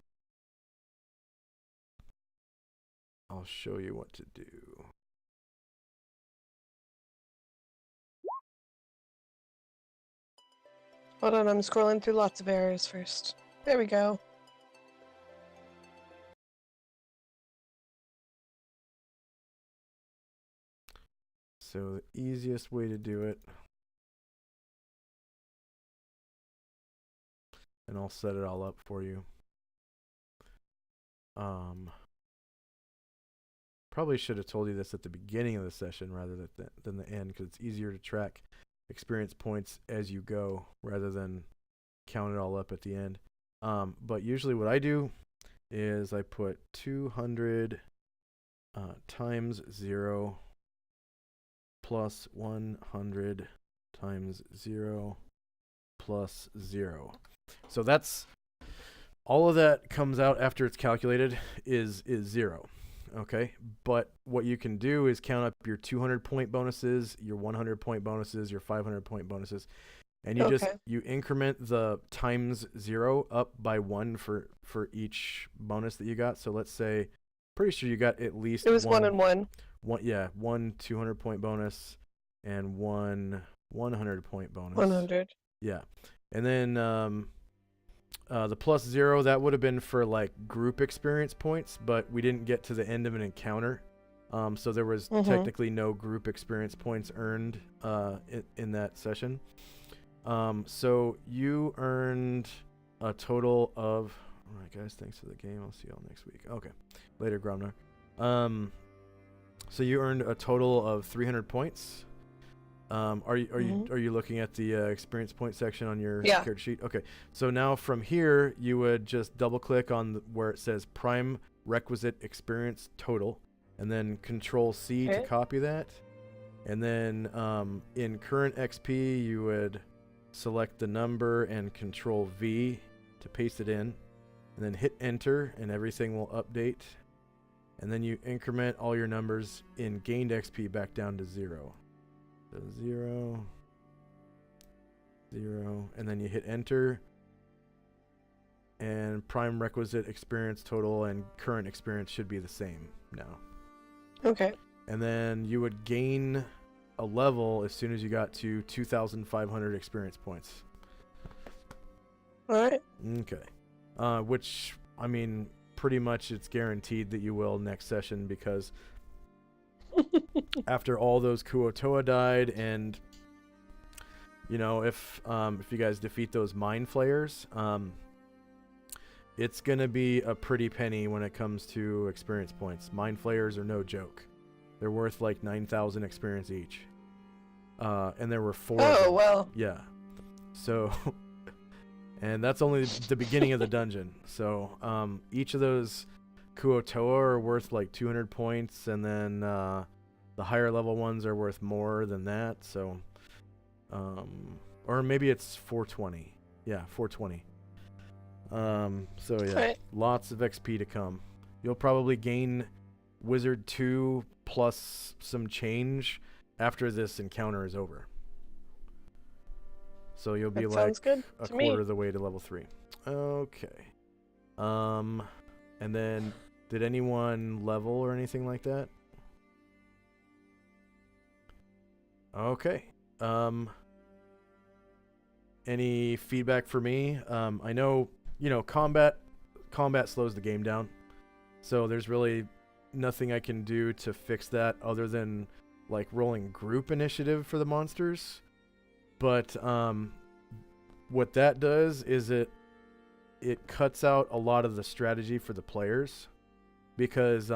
S1: I'll show you what to do.
S10: Hold on, I'm scrolling through lots of areas first. There we go.
S1: So the easiest way to do it, and I'll set it all up for you. Probably should have told you this at the beginning of the session rather than the end, because it's easier to track experience points as you go rather than count it all up at the end. But usually what I do is I put 200 times 0 plus 100 times 0 plus 0. So that's all of that comes out after it's calculated is 0. Okay, but what you can do is count up your 200 point bonuses, your 100 point bonuses, your 500 point bonuses, and you you increment the times 0 up by 1 for each bonus that you got. So let's say, pretty sure you got at least
S10: it was 1 and 1.
S1: One 200 point bonus and one 100 point bonus.
S10: 100.
S1: Yeah, and then the plus 0, that would have been for like group experience points, but we didn't get to the end of an encounter, so there was technically no group experience points earned in that session. So you earned a total of, all right guys, thanks for the game, I'll see y'all next week. Okay, later Gromnar. So you earned a total of 300 points. Are you looking at the experience point section on your character sheet? Okay. So now from here, you would just double click on where it says prime requisite experience total, and then Control C to copy that. And then in current XP, you would select the number and Control V to paste it in, and then hit enter, and everything will update. And then you increment all your numbers in gained XP back down to 0. 0, 0, and then you hit enter, and prime requisite experience total and current experience should be the same now.
S10: Okay.
S1: And then you would gain a level as soon as you got to 2,500 experience points.
S10: All right.
S1: Okay. Which, I mean, pretty much it's guaranteed that you will next session, because after all those Kuo-toa died, and you know, if you guys defeat those mind flayers, it's gonna be a pretty penny when it comes to experience points. Mind flayers are no joke. They're worth like 9,000 experience each. And there were 4 of them.
S10: Oh, well.
S1: Yeah. So and that's only the beginning of the dungeon. So each of those Kuo-toa are worth like 200 points, and then the higher level ones are worth more than that. So or maybe it's 420. Yeah, 420. So yeah, lots of XP to come. You'll probably gain Wizard 2 plus some change after this encounter is over. So you'll be like a quarter of the way to level 3. Okay. And then did anyone level or anything like that? Okay. Any feedback for me? I know, you know, combat slows the game down. So there's really nothing I can do to fix that other than like rolling group initiative for the monsters. But what that does is it cuts out a lot of the strategy for the players, because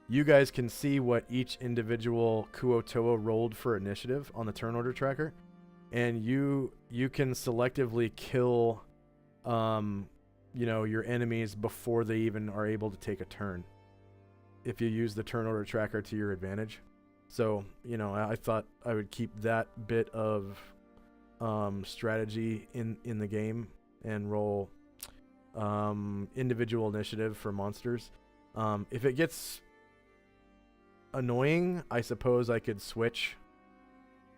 S1: you guys can see what each individual Kuo-toa rolled for initiative on the turn order tracker, and you can selectively kill you know, your enemies before they even are able to take a turn if you use the turn order tracker to your advantage. So, you know, I thought I would keep that bit of strategy in the game and roll individual initiative for monsters. If it gets annoying, I suppose I could switch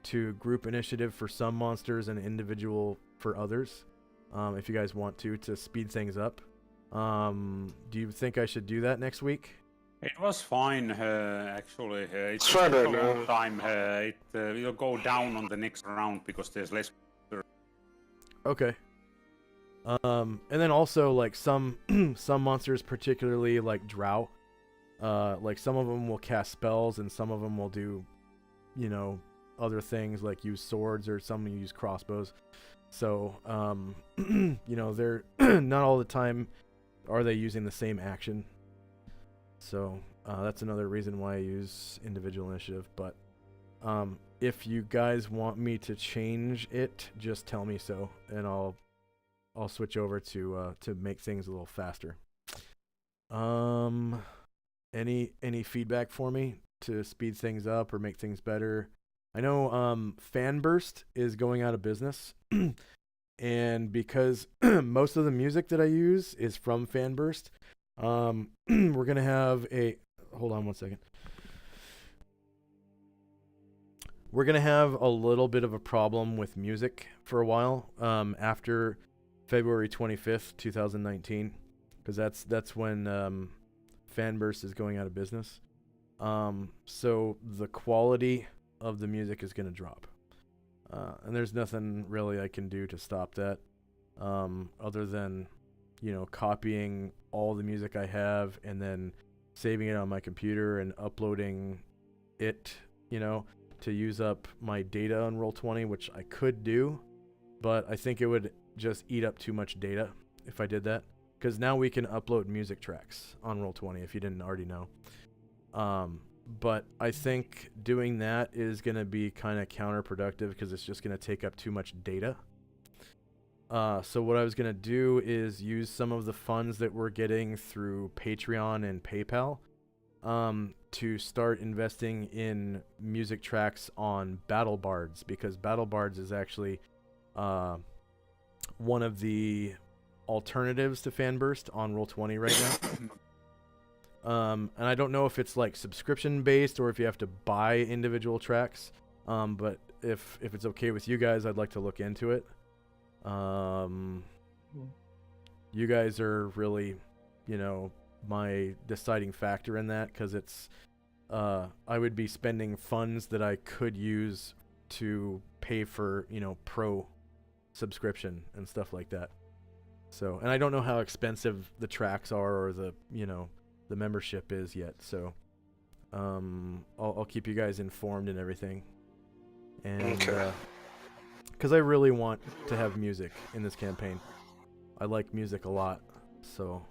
S1: to group initiative for some monsters and individual for others, if you guys want to speed things up. Do you think I should do that next week?
S2: It was fine, actually. It took a long time. It will go down on the next round because there's less.
S1: Okay. And then also, like, some monsters, particularly like Drow, like some of them will cast spells and some of them will do, you know, other things like use swords, or some use crossbows. So, you know, they're not all the time are they using the same action. So that's another reason why I use individual initiative. But if you guys want me to change it, just tell me so, and I'll I'll switch over to make things a little faster. Any feedback for me to speed things up or make things better? I know Fanburst is going out of business, and because most of the music that I use is from Fanburst, we're gonna have a hold on one second. We're gonna have a little bit of a problem with music for a while after February 25th, 2019, because that's when Fanburst is going out of business. So the quality of the music is going to drop. And there's nothing really I can do to stop that other than, copying all the music I have and then saving it on my computer and uploading it, to use up my data on Roll20, which I could do, but I think it would just eat up too much data if I did that. Because now we can upload music tracks on Roll20 if you didn't already know. But I think doing that is going to be kind of counterproductive because it's just going to take up too much data. So what I was going to do is use some of the funds that we're getting through Patreon and PayPal to start investing in music tracks on Battle Bards, because Battle Bards is actually one of the alternatives to Fanburst on Roll20 right now. And I don't know if it's like subscription based or if you have to buy individual tracks. But if it's okay with you guys, I'd like to look into it. You guys are really, my deciding factor in that, because it's I would be spending funds that I could use to pay for, pro subscription and stuff like that. So, and I don't know how expensive the tracks are or the membership is yet. So, I'll keep you guys informed and everything. And because I really want to have music in this campaign. I like music a lot. So,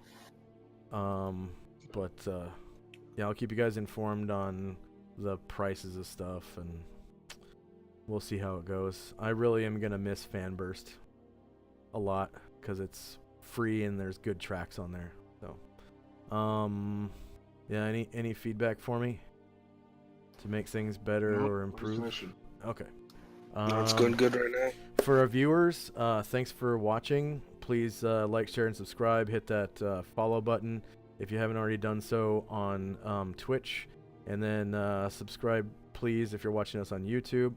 S1: yeah, I'll keep you guys informed on the prices of stuff, and we'll see how it goes. I really am gonna miss Fanburst a lot because it's free and there's good tracks on there. So, yeah, any feedback for me to make things better or improve? Okay.
S4: It's going good right now.
S1: For our viewers, thanks for watching. Please like, share, and subscribe. Hit that follow button if you haven't already done so on Twitch. And then subscribe, please, if you're watching us on YouTube.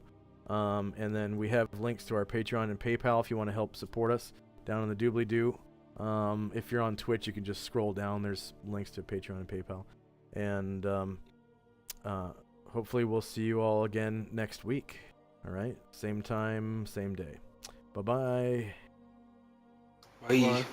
S1: And then we have links to our Patreon and PayPal if you want to help support us down in the doobly-doo. If you're on Twitch, you can just scroll down. There's links to Patreon and PayPal. And hopefully we'll see you all again next week. All right? Same time, same day. Bye-bye.
S4: Bye.